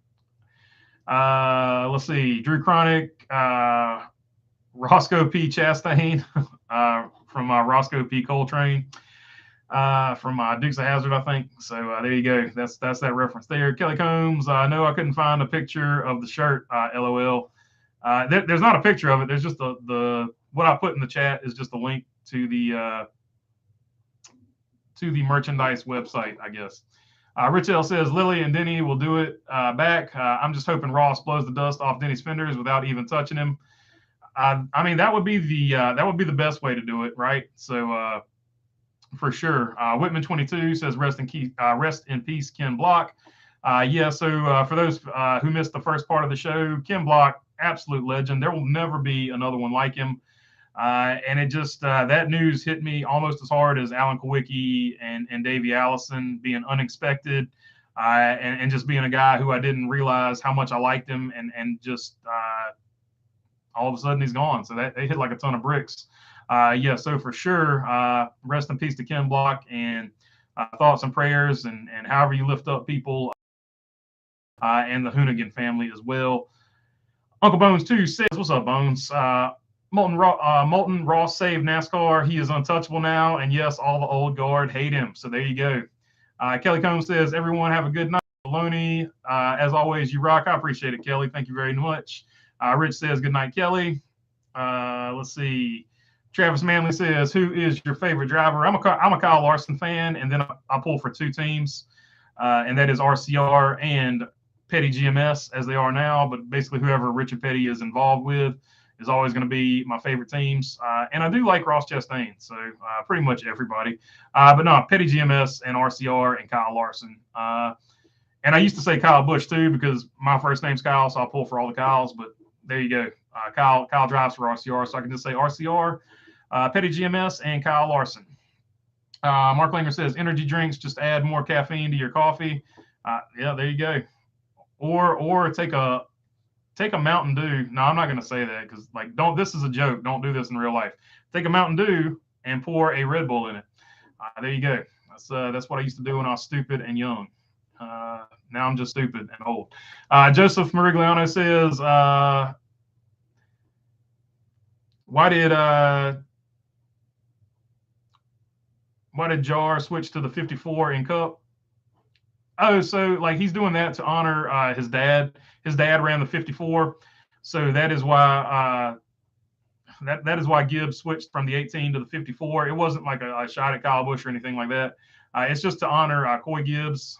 Let's see. Drew Chronic, Roscoe P. Chastain from Roscoe P. Coltrane. From Dukes of Hazzard, I think. So there you go. That's that reference there. Kelly Combs. No, I couldn't find a picture of the shirt. LOL. There's not a picture of it. There's just the what I put in the chat is just a link to the merchandise website, I guess. Rich L says Lily and Denny will do it back. I'm just hoping Ross blows the dust off Denny's fenders without even touching him. I mean, that would be the best way to do it, right? So for sure. Whitman 22 says rest in peace, Ken Block. Yeah. So for those who missed the first part of the show, Ken Block, absolute legend. There will never be another one like him. And it just that news hit me almost as hard as Alan Kowicki and Davey Allison being unexpected, and just being a guy who I didn't realize how much I liked him, and just all of a sudden he's gone. So that they hit like a ton of bricks. Yeah, so for sure, rest in peace to Ken Block, and thoughts and prayers, and however you lift up people, and the Hoonigan family as well. Uncle Bones too says, "What's up, Bones? Moulton Ross saved NASCAR. He is untouchable now, and yes, all the old guard hate him." So there you go. Kelly Combs says, "Everyone have a good night." Maloney, as always, you rock. I appreciate it, Kelly. Thank you very much. Rich says, "Good night, Kelly." Let's see. Travis Manley says, "Who is your favorite driver?" I'm a Kyle Larson fan, and then I pull for two teams, and that is RCR and Petty GMS as they are now. But basically, whoever Richard Petty is involved with is always going to be my favorite teams. And I do like Ross Chastain, so pretty much everybody. But no, Petty GMS and RCR and Kyle Larson. And I used to say Kyle Busch too, because my first name's Kyle, so I'll pull for all the Kyles. But there you go. Kyle drives for RCR, so I can just say RCR, Petty GMS, and Kyle Larson. Mark Langer says energy drinks just add more caffeine to your coffee. Yeah, there you go. Or take a Mountain Dew. No, I'm not going to say that, because don't. This is a joke. Don't do this in real life. Take a Mountain Dew and pour a Red Bull in it. There you go. That's what I used to do when I was stupid and young. Now I'm just stupid and old. Joseph Marigliano says, why did Jar switch to the 54 in Cup? Oh, so he's doing that to honor his dad. His dad ran the 54, so that is why that is why Gibbs switched from the 18 to the 54. It wasn't like a shot at Kyle Busch or anything like that. It's just to honor Coy Gibbs.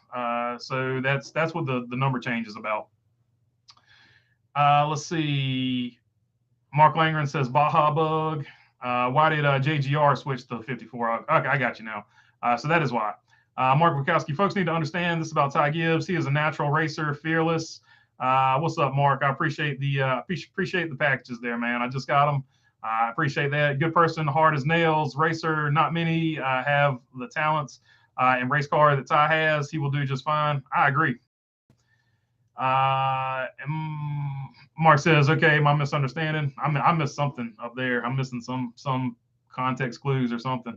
So that's what the number change is about. Let's see. Mark Langren says Baja Bug. Why did JGR switch to 54? Okay, I got you now. So that is why. Mark Wachowski, folks need to understand this about Ty Gibbs. He is a natural racer, fearless. What's up, Mark? I appreciate the packages there, man. I just got them. I appreciate that. Good person, hard as nails, racer. Not many have the talents and race car that Ty has. He will do just fine. I agree. Mark says, okay, my misunderstanding. I missed something up there. I'm missing some context clues or something.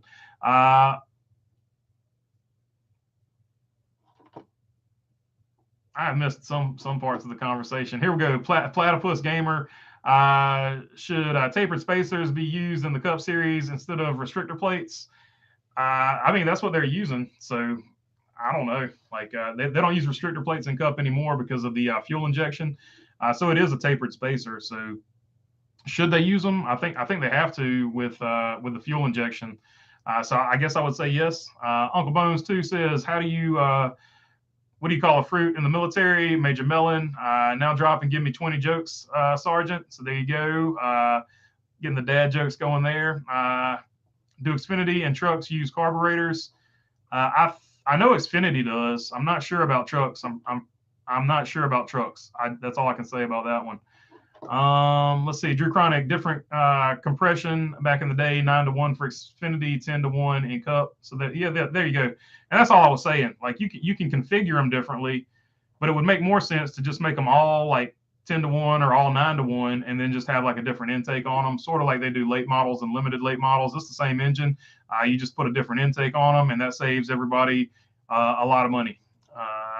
I missed some parts of the conversation. Here we go. Platypus Gamer. Should tapered spacers be used in the Cup Series instead of restrictor plates? I mean, that's what they're using. So I don't know. They don't use restrictor plates in Cup anymore because of the fuel injection. So it is a tapered spacer. So should they use them? I think they have to with the fuel injection. So I guess I would say yes. Uncle Bones too says, how do you what do you call a fruit in the military? Major Melon. Now drop and give me 20 jokes, Sergeant. So there you go. Getting the dad jokes going there. Do Xfinity and trucks use carburetors? I know Xfinity does. I'm not sure about trucks. I'm not sure about trucks. That's all I can say about that one. Let's see. Drew Chronic, different compression back in the day, 9-to-1 for Xfinity, 10-to-1 in Cup. So that there you go. And that's all I was saying. You can configure them differently, but it would make more sense to just make them all 10-to-1 or all 9-to-1, and then just have like a different intake on them, sort of like they do late models and limited late models. It's the same engine. You just put a different intake on them, and that saves everybody a lot of money.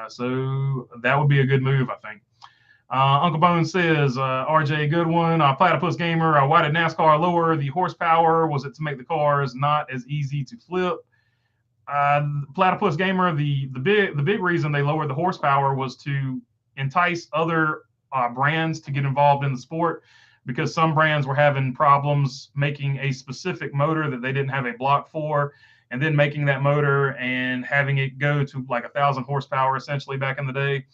So that would be a good move, I think. Uncle Bones says, RJ, good one. Platypus Gamer, why did NASCAR lower the horsepower? Was it to make the cars not as easy to flip? Platypus Gamer, the big reason they lowered the horsepower was to entice other brands to get involved in the sport, because some brands were having problems making a specific motor that they didn't have a block for, and then making that motor and having it go to like 1,000 horsepower essentially back in the day.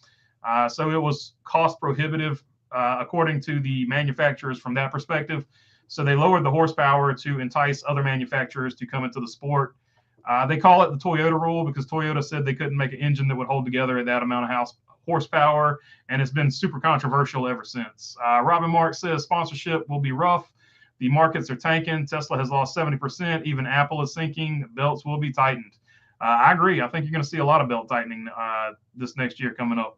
So it was cost prohibitive, according to the manufacturers from that perspective. So they lowered the horsepower to entice other manufacturers to come into the sport. They call it the Toyota rule because Toyota said they couldn't make an engine that would hold together at that amount of horsepower, and it's been super controversial ever since. Robin Mark says sponsorship will be rough. The markets are tanking. Tesla has lost 70%. Even Apple is sinking. Belts will be tightened. I agree. I think you're going to see a lot of belt tightening this next year coming up.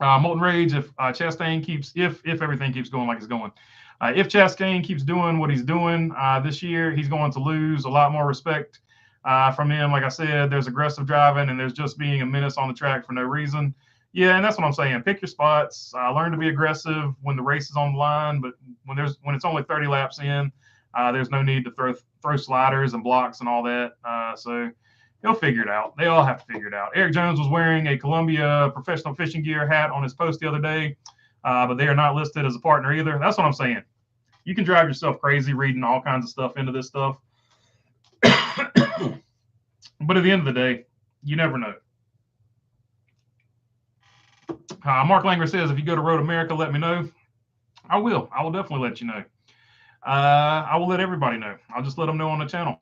Molten Rage, if Chastain keeps, if everything keeps going like it's going, if Chastain keeps doing what he's doing this year, he's going to lose a lot more respect from him. Like I said, there's aggressive driving and there's just being a menace on the track for no reason. Yeah, and that's what I'm saying. Pick your spots. Learn to be aggressive when the race is on the line, but when it's only 30 laps in, there's no need to throw sliders and blocks and all that. So he'll figure it out. They all have to figure it out. Eric Jones was wearing a Columbia professional fishing gear hat on his post the other day, but they are not listed as a partner either. That's what I'm saying. You can drive yourself crazy reading all kinds of stuff into this stuff. But at the end of the day, you never know. Mark Langer says, if you go to Road America, let me know. I will. I will definitely let you know. I will let everybody know. I'll just let them know on the channel.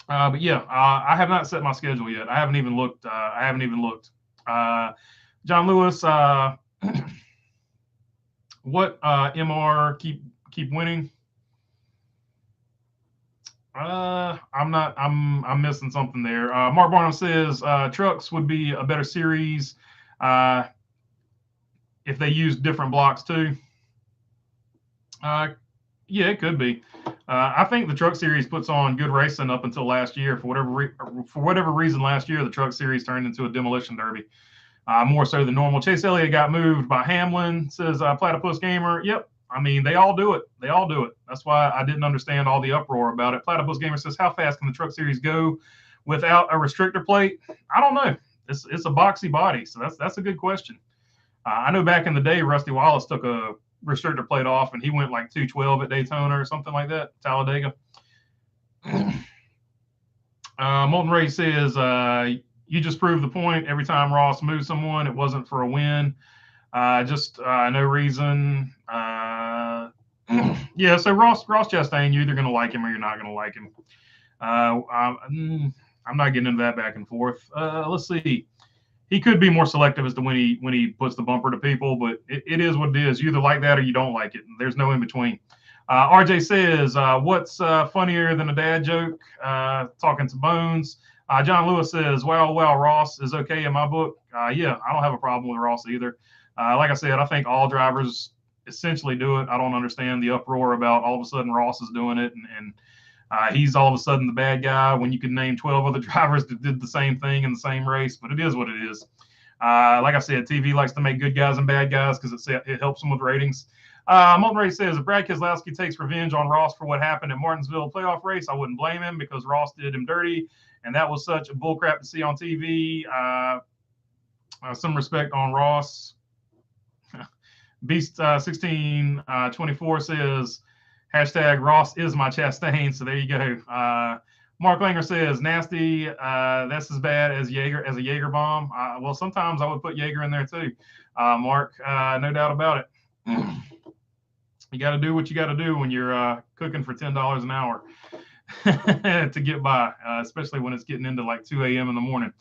But yeah, I have not set my schedule yet. I haven't even looked. John Lewis, what MR keep winning? I'm missing something there. Mark Barnum says trucks would be a better series if they use different blocks too. Yeah, it could be. I think the Truck Series puts on good racing up until last year. For whatever reason, last year the Truck Series turned into a demolition derby, more so than normal. Chase Elliott got moved by Hamlin, says Platypus Gamer. Yep, I mean they all do it. They all do it. That's why I didn't understand all the uproar about it. Platypus Gamer says, how fast can the Truck Series go without a restrictor plate? I don't know. It's a boxy body, so that's a good question. I know back in the day, Rusty Wallace took a restrictor plate off and he went like 212 at Daytona or something like that, Talladega. Molten Ray says, you just proved the point. Every time Ross moved someone, it wasn't for a win. Just no reason. Yeah, so Ross Chastain, you're either going to like him or you're not going to like him. I'm not getting into that back and forth. Let's see. He could be more selective as to when he puts the bumper to people, but it is what it is. You either like that or you don't like it. There's no in between. RJ says, what's funnier than a dad joke? Talking to Bones. John Lewis says, well, Ross is okay in my book. Yeah, I don't have a problem with Ross either. Like I said, I think all drivers essentially do it. I don't understand the uproar about all of a sudden Ross is doing it and he's all of a sudden the bad guy when you can name 12 other drivers that did the same thing in the same race, but it is what it is. Like I said, TV likes to make good guys and bad guys because it helps them with ratings. Molten Ray says, if Brad Keselowski takes revenge on Ross for what happened at Martinsville playoff race, I wouldn't blame him because Ross did him dirty, and that was such a bullcrap to see on TV. Some respect on Ross. Beast 1624 says, hashtag Ross is my Chastain. So there you go. Mark Langer says, nasty. That's as bad as a Jaeger bomb. Well, sometimes I would put Jaeger in there too. Mark, no doubt about it. You got to do what you got to do when you're cooking for $10 an hour to get by, especially when it's getting into like 2 a.m. in the morning.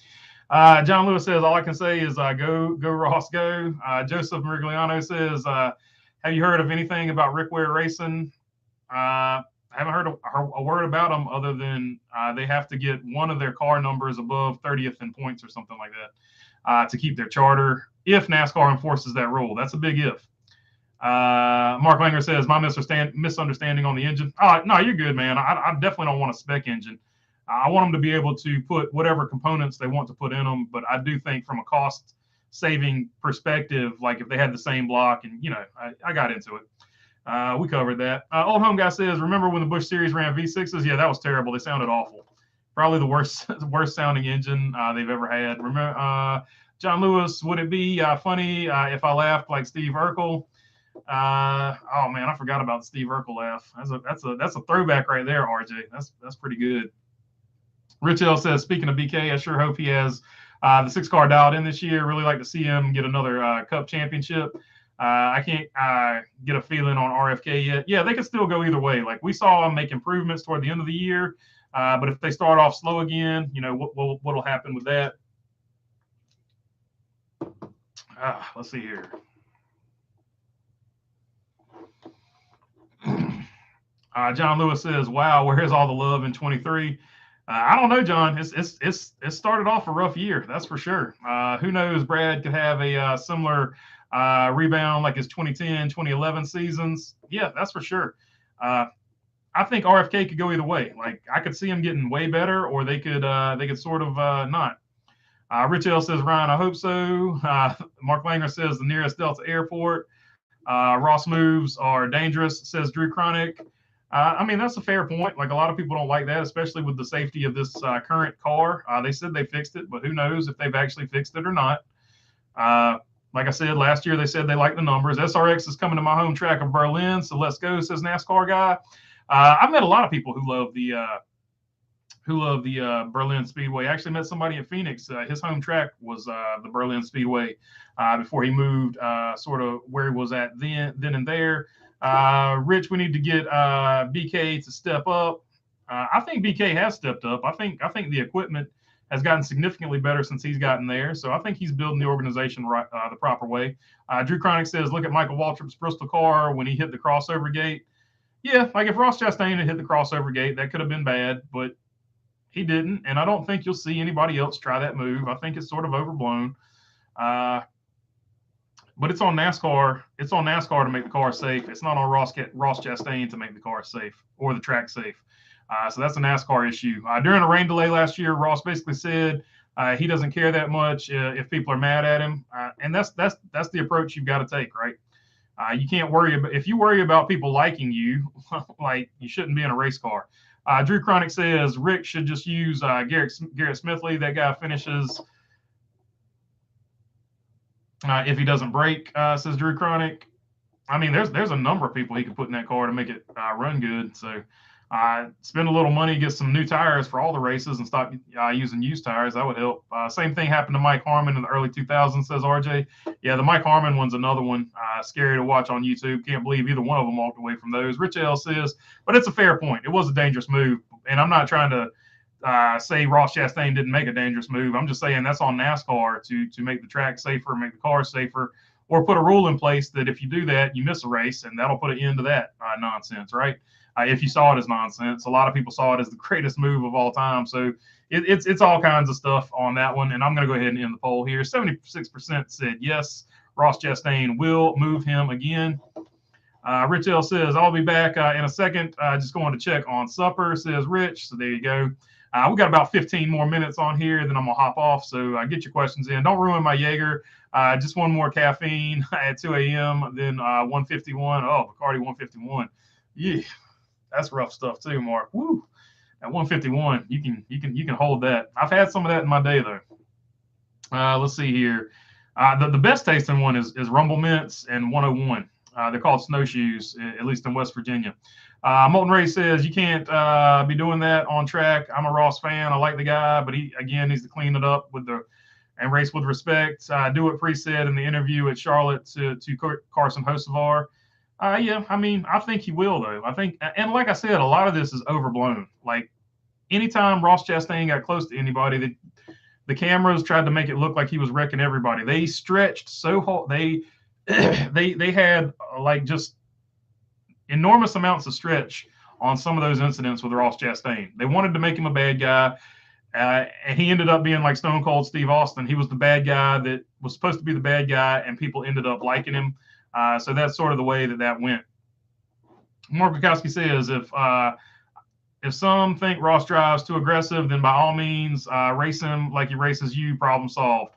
John Lewis says, all I can say is go Ross, go. Joseph Merigliano says, have you heard of anything about Rick Ware Racing? I haven't heard a word about them other than they have to get one of their car numbers above 30th in points or something like that to keep their charter if NASCAR enforces that rule. That's a big if. Mark Langer says, my misunderstanding on the engine. No, you're good, man. I definitely don't want a spec engine. I want them to be able to put whatever components they want to put in them. But I do think from a cost saving perspective, like if they had the same block, and I got into it. We covered that. Old Home Guy says, remember when the Busch Series ran V6s? Yeah, that was terrible. They sounded awful. Probably the worst sounding engine they've ever had. Remember, John Lewis, would it be funny if I laughed like Steve Urkel? Oh man, I forgot about the Steve Urkel laugh. That's a throwback right there, RJ. That's pretty good. Rich L says, speaking of BK, I sure hope he has the 6-car dialed in this year. Really like to see him get another Cup championship. I can't get a feeling on RFK yet. Yeah, they could still go either way. Like we saw them make improvements toward the end of the year, but if they start off slow again, what'll happen with that? Let's see here. John Lewis says, "Wow, where's all the love in 23?" I don't know, John. It's started off a rough year, that's for sure. Who knows? Brad could have a similar rebound like his 2010, 2011 seasons. Yeah, that's for sure. I think RFK could go either way. Like I could see him getting way better, or they could sort of not. Rich L says, Ryan, I hope so. Mark Langer says the nearest Delta airport. Ross moves are dangerous, says Drew Chronic. I mean, that's a fair point. Like a lot of people don't like that, especially with the safety of this current car. They said they fixed it, but who knows if they've actually fixed it or not. Like I said, last year they said they like the numbers. SRX is coming to my home track of Berlin, so let's go, says NASCAR guy. I've met a lot of people who love the Berlin Speedway. I actually met somebody in Phoenix. His home track was the Berlin Speedway before he moved sort of where he was at then and there. Rich, we need to get BK to step up. I think BK has stepped up. I think the equipment has gotten significantly better since he's gotten there. So I think he's building the organization right the proper way. Drew Chronic says, look at Michael Waltrip's Bristol car when he hit the crossover gate. Yeah, like if Ross Chastain had hit the crossover gate, that could have been bad, but he didn't. And I don't think you'll see anybody else try that move. I think it's sort of overblown. But it's on NASCAR. It's on NASCAR to make the car safe. It's not on Ross Chastain to make the car safe or the track safe. So that's a NASCAR issue. During a rain delay last year, Ross basically said he doesn't care that much if people are mad at him, and that's the approach you've got to take, right? You can't worry about if you worry about people liking you, like you shouldn't be in a race car. Drew Chronic says Rick should just use Garrett Smithley. That guy finishes if he doesn't break, says Drew Chronic. I mean, there's a number of people he could put in that car to make it run good. So spend a little money, get some new tires for all the races, and stop using used tires. That would help. Same thing happened to Mike Harmon in the early 2000s, says RJ. Yeah, the Mike Harmon one's another one. Scary to watch on YouTube. Can't believe either one of them walked away from those. Rich L says, but it's a fair point. It was a dangerous move, and I'm not trying to say Ross Chastain didn't make a dangerous move. I'm just saying that's on NASCAR to make the track safer, make the car safer, or put a rule in place that if you do that, you miss a race, and that'll put an end to that nonsense, right? If you saw it as nonsense, a lot of people saw it as the greatest move of all time. So it's all kinds of stuff on that one. And I'm going to go ahead and end the poll here. 76% said yes, Ross Chastain will move him again. Rich L says, I'll be back in a second. Just going to check on supper, says Rich. So there you go. We got about 15 more minutes on here, then I'm going to hop off. So get your questions in. Don't ruin my Jaeger. Just one more caffeine at 2 a.m., then 151. Oh, Bacardi 151. Yeah, that's rough stuff too, Mark. Woo. At 151, you can hold that. I've had some of that in my day though. Let's see here. The best tasting one is Rumble Mints and 101. They're called snowshoes, at least in West Virginia. Molten Ray says you can't be doing that on track. I'm a Ross fan. I like the guy, but he again needs to clean it up and race with respect. Do what Priest said in the interview at Charlotte to Carson Hocevar. Yeah, I mean, I think he will though. I think, and like I said, a lot of this is overblown. Like anytime Ross Chastain got close to anybody, the cameras tried to make it look like he was wrecking everybody. They stretched so hard. They had like just enormous amounts of stretch on some of those incidents with Ross Chastain. They wanted to make him a bad guy, and he ended up being like Stone Cold Steve Austin. He was the bad guy that was supposed to be the bad guy, and people ended up liking him. So that's sort of the way that went. Mark Bukowski says if some think Ross drives too aggressive, then by all means race him like he races you. Problem solved.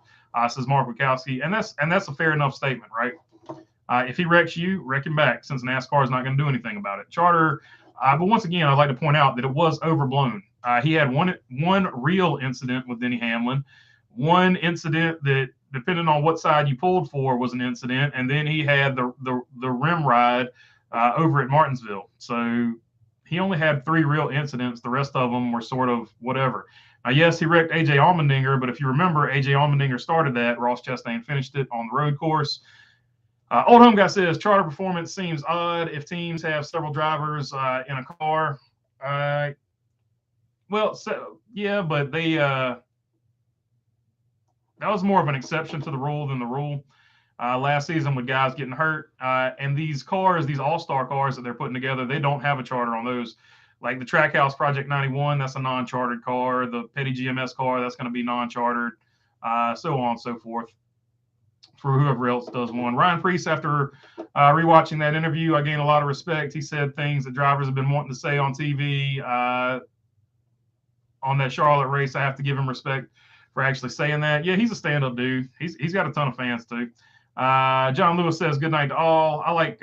Says Mark Bukowski, and that's a fair enough statement, right? If he wrecks you, wreck him back, since NASCAR is not going to do anything about it. Charter, but once again, I'd like to point out that it was overblown. He had one real incident with Denny Hamlin, one incident that, depending on what side you pulled for, was an incident, and then he had the rim ride over at Martinsville. So he only had 3 real incidents. The rest of them were sort of whatever. Yes, he wrecked AJ Allmendinger, but if you remember, AJ Allmendinger started that. Ross Chastain finished it on the road course. Old Home Guy says charter performance seems odd if teams have several drivers in a car. Well, so yeah, but they that was more of an exception to the rule than the rule. Last season with guys getting hurt, and these cars, these all-star cars that they're putting together, they don't have a charter on those. Like the Trackhouse Project 91, that's a non-chartered car. The Petty GMS car, that's going to be non-chartered, so on and so forth. For whoever else does one. Ryan Preece, after rewatching that interview, I gained a lot of respect. He said things that drivers have been wanting to say on TV on that Charlotte race. I have to give him respect for actually saying that. Yeah, he's a stand-up dude. He's got a ton of fans too. John Lewis says, good night to all. I like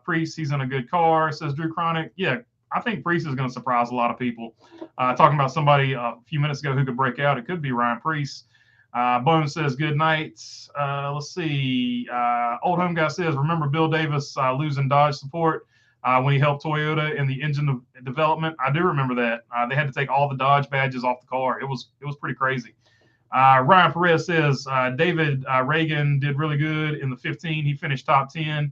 Preece. He's in a good car, says Drew Chronic. Yeah, I think Preece is going to surprise a lot of people. Talking about somebody a few minutes ago who could break out, it could be Ryan Preece. Bones says, good night. Let's see. Old Home Guy says, remember Bill Davis losing Dodge support when he helped Toyota in the engine development? I do remember that. They had to take all the Dodge badges off the car. It was pretty crazy. Ryan Perez says, David Reagan did really good in the 15. He finished top 10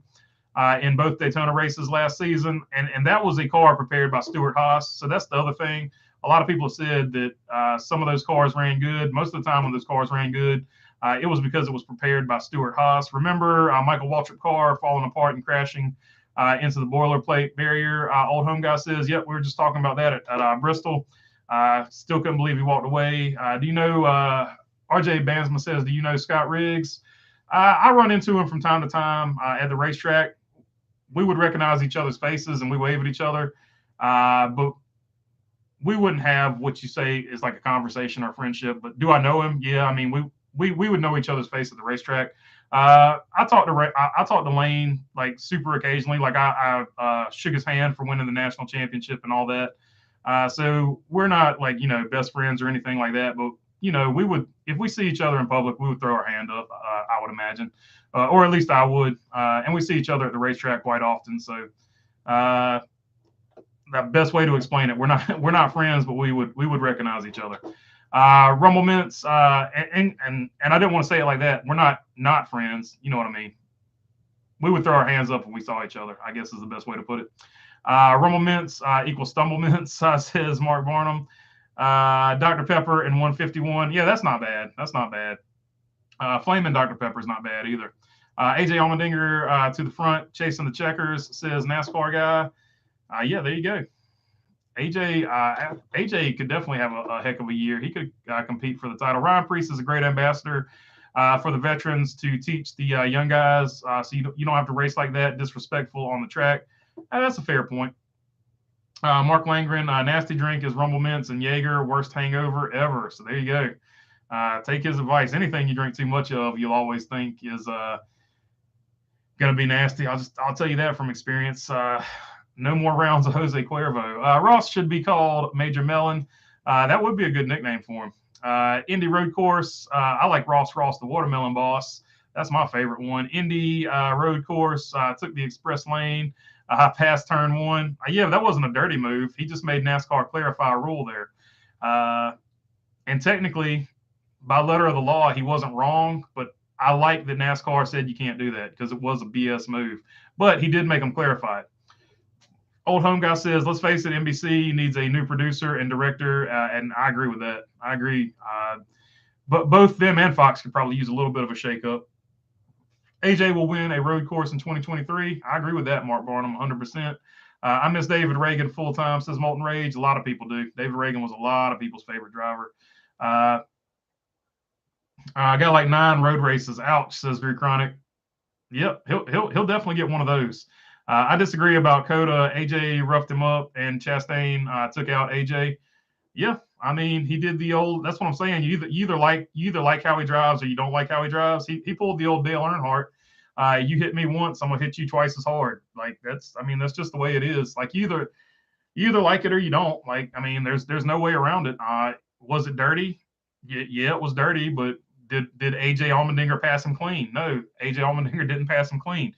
in both Daytona races last season. And that was a car prepared by Stuart Haas. So that's the other thing. A lot of people have said that some of those cars ran good. Most of the time when those cars ran good, it was because it was prepared by Stuart Haas. Remember Michael Waltrip car falling apart and crashing into the boilerplate barrier? Old Home Guy says, yep, we were just talking about that at Bristol. Still couldn't believe he walked away. Do you know, RJ Bansma says, do you know Scott Riggs? I run into him from time to time at the racetrack. We would recognize each other's faces and we wave at each other. But we wouldn't have what you say is like a conversation or friendship. But do I know him? Yeah, I mean, we would know each other's face at the racetrack. I talked to Lane like super occasionally. Like I shook his hand for winning the national championship and all that. So we're not like, best friends or anything like that. But, we would, if we see each other in public, we would throw our hand up, I would imagine, or at least I would. And we see each other at the racetrack quite often. So the best way to explain it, we're not friends, but we would recognize each other. Rumble Mints, and I didn't want to say it like that. We're not friends. You know what I mean? We would throw our hands up when we saw each other, I guess is the best way to put it. Rumble Mints equals Stumble Mints, says Mark Barnum. Dr. Pepper and 151. Yeah, that's not bad. That's not bad. Flaming Dr. Pepper is not bad either. AJ Allmendinger to the front, chasing the checkers, says NASCAR guy. Yeah, there you go. AJ could definitely have a heck of a year. He could compete for the title. Ryan Preece is a great ambassador for the veterans to teach the young guys, so you don't have to race like that, disrespectful on the track. That's a fair point. Mark Langren, nasty drink is Rumble Mints and Jaeger, worst hangover ever. So there you go. Take his advice. Anything you drink too much of, you'll always think is going to be nasty. I'll tell you that from experience. No more rounds of Jose Cuervo. Ross should be called Major Melon. That would be a good nickname for him. Indy Road Course. I like Ross, the Watermelon Boss. That's my favorite one. Indy Road Course. Took the express lane. Past turn 1. Yeah, that wasn't a dirty move. He just made NASCAR clarify a rule there. And technically, by letter of the law, he wasn't wrong. But I like that NASCAR said you can't do that because it was a BS move. But he did make them clarify it. Old Home Guy says, let's face it, NBC needs a new producer and director. And I agree with that. I agree. But both them and Fox could probably use a little bit of a shakeup. AJ will win a road course in 2023. I agree with that, Mark Barnum, 100%. I miss David Reagan full time, says Molten Rage. A lot of people do. David Reagan was a lot of people's favorite driver. I got like 9 road races. Ouch, says Drew Chronic. Yep, he'll definitely get one of those. I disagree about Coda. AJ roughed him up, and Chastain took out AJ. Yeah, I mean, he did the old. That's what I'm saying. You either like how he drives or you don't like how he drives. He pulled the old Dale Earnhardt. You hit me once, I'm gonna hit you twice as hard. Like that's just the way it is. Like you either like it or you don't. Like I mean, there's no way around it. Was it dirty? Yeah, it was dirty. But did AJ Allmendinger pass him clean? No, AJ Allmendinger didn't pass him clean.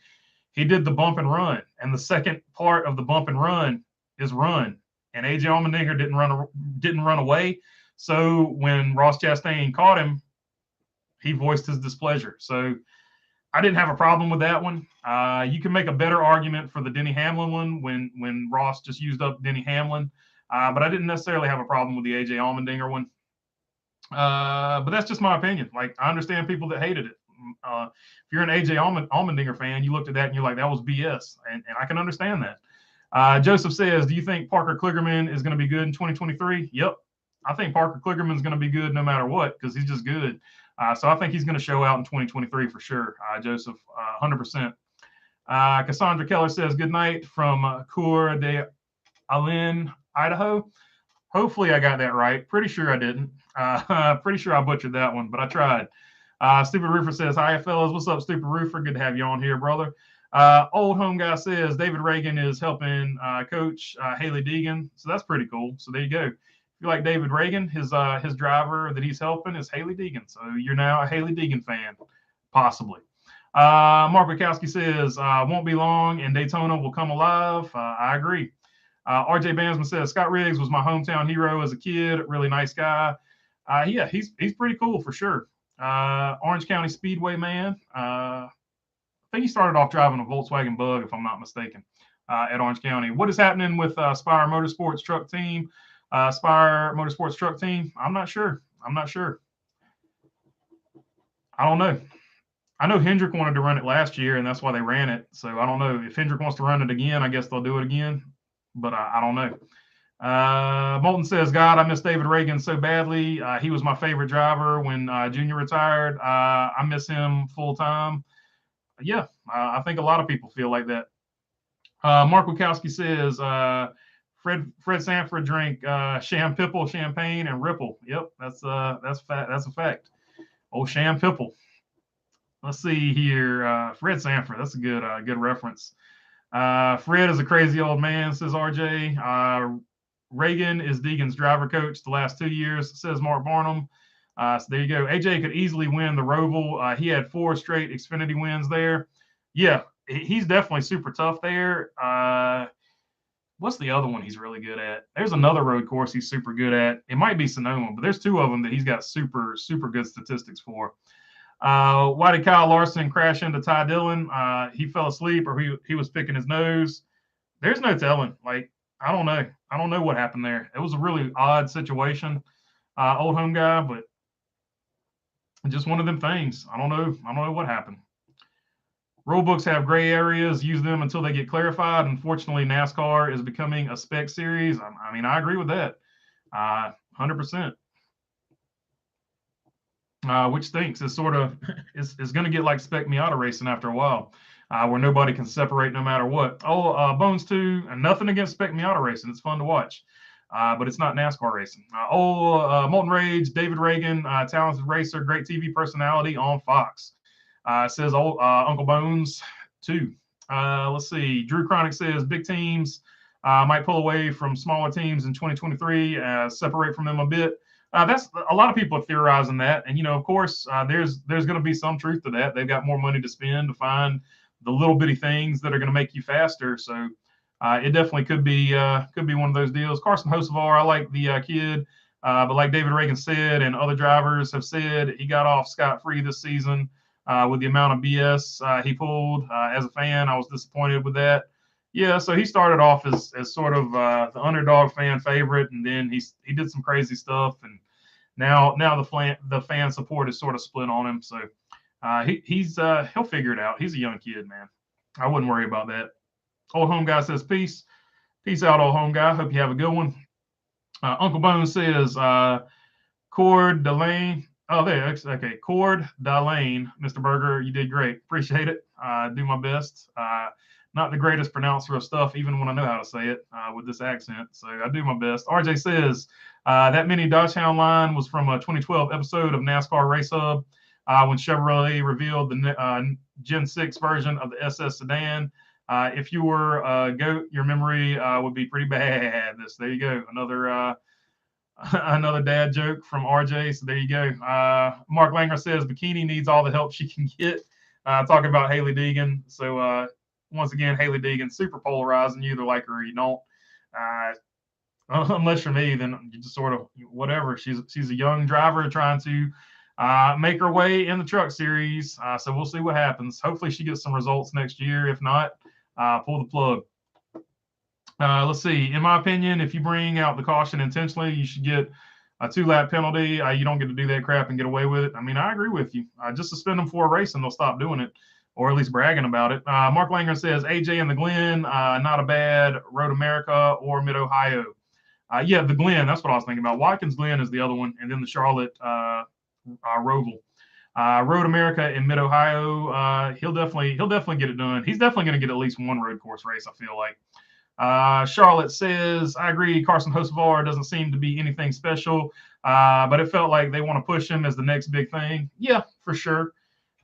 He did the bump and run, and the second part of the bump and run is run. And AJ Allmendinger didn't run away. So when Ross Chastain caught him, he voiced his displeasure. So I didn't have a problem with that one. You can make a better argument for the Denny Hamlin one when Ross just used up Denny Hamlin, but I didn't necessarily have a problem with the AJ Allmendinger one. But that's just my opinion. Like I understand people that hated it. If you're an AJ Allmendinger fan, you looked at that and you're like, that was BS, and I can understand that. Joseph says, do you think Parker Kligerman is going to be good in 2023? Yep. I think Parker Kligerman is going to be good no matter what because he's just good. So I think he's going to show out in 2023 for sure, Joseph, 100%. Cassandra Keller says, good night from Coeur d'Alene, Idaho. Hopefully I got that right. Pretty sure I didn't. Pretty sure I butchered that one, but I tried. Stupid Roofer says, hi, fellas. What's up, Stupid Roofer? Good to have you on here, brother. Old Home Guy says, David Reagan is helping coach Haley Deegan. So that's pretty cool. So there you go. If you like David Reagan, his driver that he's helping is Haley Deegan. So you're now a Haley Deegan fan, possibly. Mark Bukowski says, won't be long and Daytona will come alive. I agree. RJ Bansman says, Scott Riggs was my hometown hero as a kid. Really nice guy. Yeah, he's pretty cool for sure. Orange County Speedway man. I think he started off driving a Volkswagen Bug, if I'm not mistaken, at Orange County. What is happening with Spire Motorsports truck team? Spire Motorsports truck team? I'm not sure. I don't know. I know Hendrick wanted to run it last year, and that's why they ran it. So I don't know. If Hendrick wants to run it again, I guess they'll do it again. But I don't know. Moulton says, God, I miss David Reagan so badly. He was my favorite driver when Junior retired. I miss him full time. Yeah, I think a lot of people feel like that. Mark Wachowski says, Fred Sanford drank Sham Pipple, champagne, and Ripple. Yep, that's a fact. Oh, Sham Pipple. Let's see here. Fred Sanford. That's a good reference. Fred is a crazy old man, says RJ. Reagan is Deegan's driver coach the last 2 years, says Mark Barnum. So there you go. AJ could easily win the Roval. He had 4 straight Xfinity wins there. Yeah, he's definitely super tough there. What's the other one he's really good at? There's another road course he's super good at. It might be Sonoma, but there's 2 of them that he's got super, super good statistics for. Why did Kyle Larson crash into Ty Dillon? He fell asleep or he was picking his nose. There's no telling. Like, I don't know. I don't know what happened there. It was a really odd situation, Old Home Guy, but just one of them things. I don't know what happened. Rule books have gray areas. Use them until they get clarified. Unfortunately, NASCAR is becoming a spec series. I mean, I agree with that. 100%. Which stinks. It's sort of it's going to get like spec Miata racing after a while, where nobody can separate no matter what. Bones 2, and nothing against spec Miata racing. It's fun to watch, but it's not NASCAR racing. Molten Rage, David Reagan, talented racer, great TV personality on Fox. Says Uncle Bones 2. Let's see. Drew Chronic says big teams might pull away from smaller teams in 2023, separate from them a bit. That's a lot of people are theorizing that, and of course, there's going to be some truth to that. They've got more money to spend to find the little bitty things that are going to make you faster. So it definitely could be one of those deals. Carson Hocevar, I like the kid, but like David Reagan said, and other drivers have said, he got off scot-free this season with the amount of BS he pulled. As a fan, I was disappointed with that. Yeah, so he started off as sort of the underdog fan favorite, and then he did some crazy stuff, and now the fan support is sort of split on him. So he'll figure it out. He's a young kid, man. I wouldn't worry about that. Old Home Guy says peace out, Old Home Guy. Hope you have a good one. Uncle Bones says Coeur d'Alene. Oh, there. Okay, Coeur d'Alene, Mr. Berger, you did great. Appreciate it. do my best. Not the greatest pronouncer of stuff, even when I know how to say it with this accent. So I do my best. RJ says that mini Dachshund line was from a 2012 episode of NASCAR Race Hub when Chevrolet revealed the Gen 6 version of the SS sedan. If you were a goat, your memory would be pretty bad. There you go. Another dad joke from RJ. So there you go. Mark Langer says bikini needs all the help she can get. Talking about Haley Deegan. So once again, Haley Deegan super polarizing. You either like her or you don't. Unless you're me, then you just sort of whatever. She's a young driver trying to make her way in the truck series. So we'll see what happens. Hopefully she gets some results next year. If not, pull the plug. Let's see. In my opinion, if you bring out the caution intentionally, you should get a 2-lap penalty. You don't get to do that crap and get away with it. I mean, I agree with you. Just suspend them for a race and they'll stop doing it, or at least bragging about it. Mark Langer says AJ and the Glen, not a bad Road America or Mid Ohio. Yeah, the Glen. That's what I was thinking about. Watkins Glen is the other one, and then the Charlotte Roval. Road America in Mid Ohio. He'll definitely get it done. He's definitely going to get at least one road course race, I feel like. Charlotte says, I agree. Carson Hocevar doesn't seem to be anything special, but it felt like they want to push him as the next big thing. Yeah, for sure.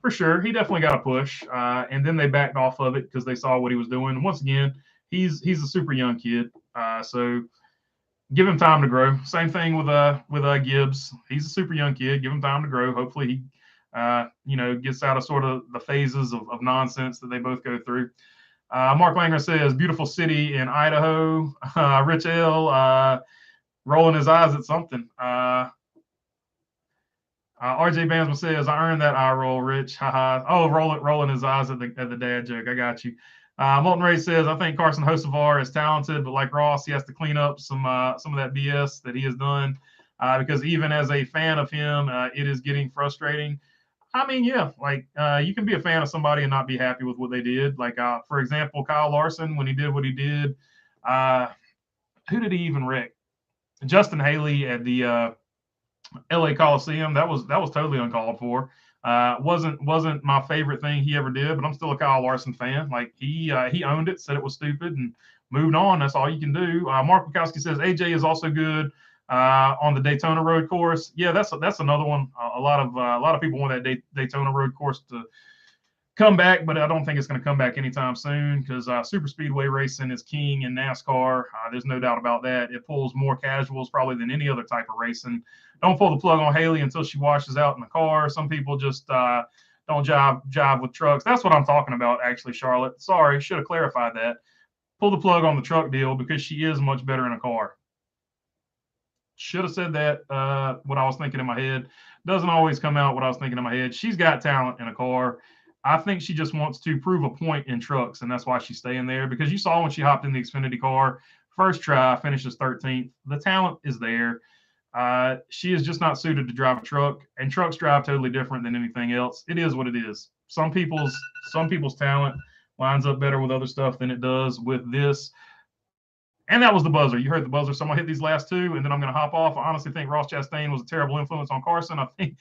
For sure. He definitely got a push. And then they backed off of it because they saw what he was doing. And once again, he's a super young kid. So give him time to grow. Same thing with Gibbs. He's a super young kid. Give him time to grow. Hopefully he gets out of sort of the phases of nonsense that they both go through. Mark Langer says, beautiful city in Idaho. Rich L rolling his eyes at something. RJ Bansman says, I earned that eye roll, Rich. Haha. Oh, rolling his eyes at the dad joke. I got you. Molten Ray says, I think Carson Hocevar is talented, but like Ross, he has to clean up some of that BS that he has done. Because even as a fan of him, it is getting frustrating. I mean, yeah, like you can be a fan of somebody and not be happy with what they did. Like, for example, Kyle Larson, when he did what he did, who did he even wreck? Justin Haley at the LA Coliseum. That was totally uncalled for. Wasn't my favorite thing he ever did, but I'm still a Kyle Larson fan. Like he owned it, said it was stupid, and moved on. That's all you can do. Mark Bukowski says AJ is also good on the Daytona Road Course. Yeah, that's another one. A lot of people want that Daytona Road Course to come back, but I don't think it's going to come back anytime soon because super speedway racing is king in NASCAR. There's no doubt about that. It pulls more casuals probably than any other type of racing. Don't pull the plug on Haley until she washes out in the car. Some people just don't jive with trucks. That's what I'm talking about, actually, Charlotte. Sorry, should have clarified that. Pull the plug on the truck deal because she is much better in a car. Should have said that, what I was thinking in my head. Doesn't always come out what I was thinking in my head. She's got talent in a car. I think she just wants to prove a point in trucks, and that's why she's staying there. Because you saw when she hopped in the Xfinity car, first try, finishes 13th. The talent is there. She is just not suited to drive a truck, and trucks drive totally different than anything else. It is what it is. Some people's talent lines up better with other stuff than it does with this. And that was the buzzer. You heard the buzzer. So I'm gonna hit these last two, and then I'm gonna hop off. I honestly think Ross Chastain was a terrible influence on Carson. I think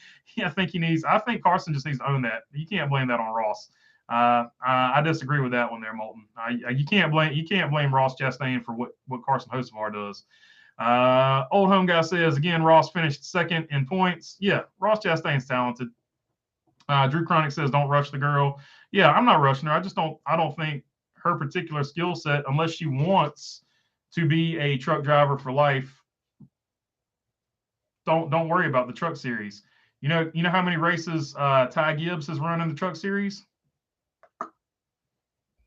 Carson just needs to own that. You can't blame that on Ross. I disagree with that one there, Moulton. You can't blame Ross Chastain for what Carson Hocevar does. Old Home Guy says again, Ross finished second in points. Yeah, Ross Chastain's talented. Drew Chronic says don't rush the girl. Yeah, I'm not rushing her. I don't think her particular skill set, unless she wants to be a truck driver for life, don't worry about the truck series. You know how many races Ty Gibbs has run in the truck series?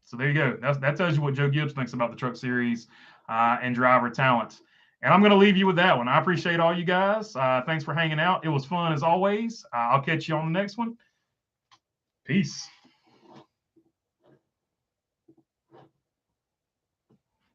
So there you go. That tells you what Joe Gibbs thinks about the truck series and driver talent. And I'm going to leave you with that one. I appreciate all you guys. Thanks for hanging out. It was fun as always. I'll catch you on the next one. Peace.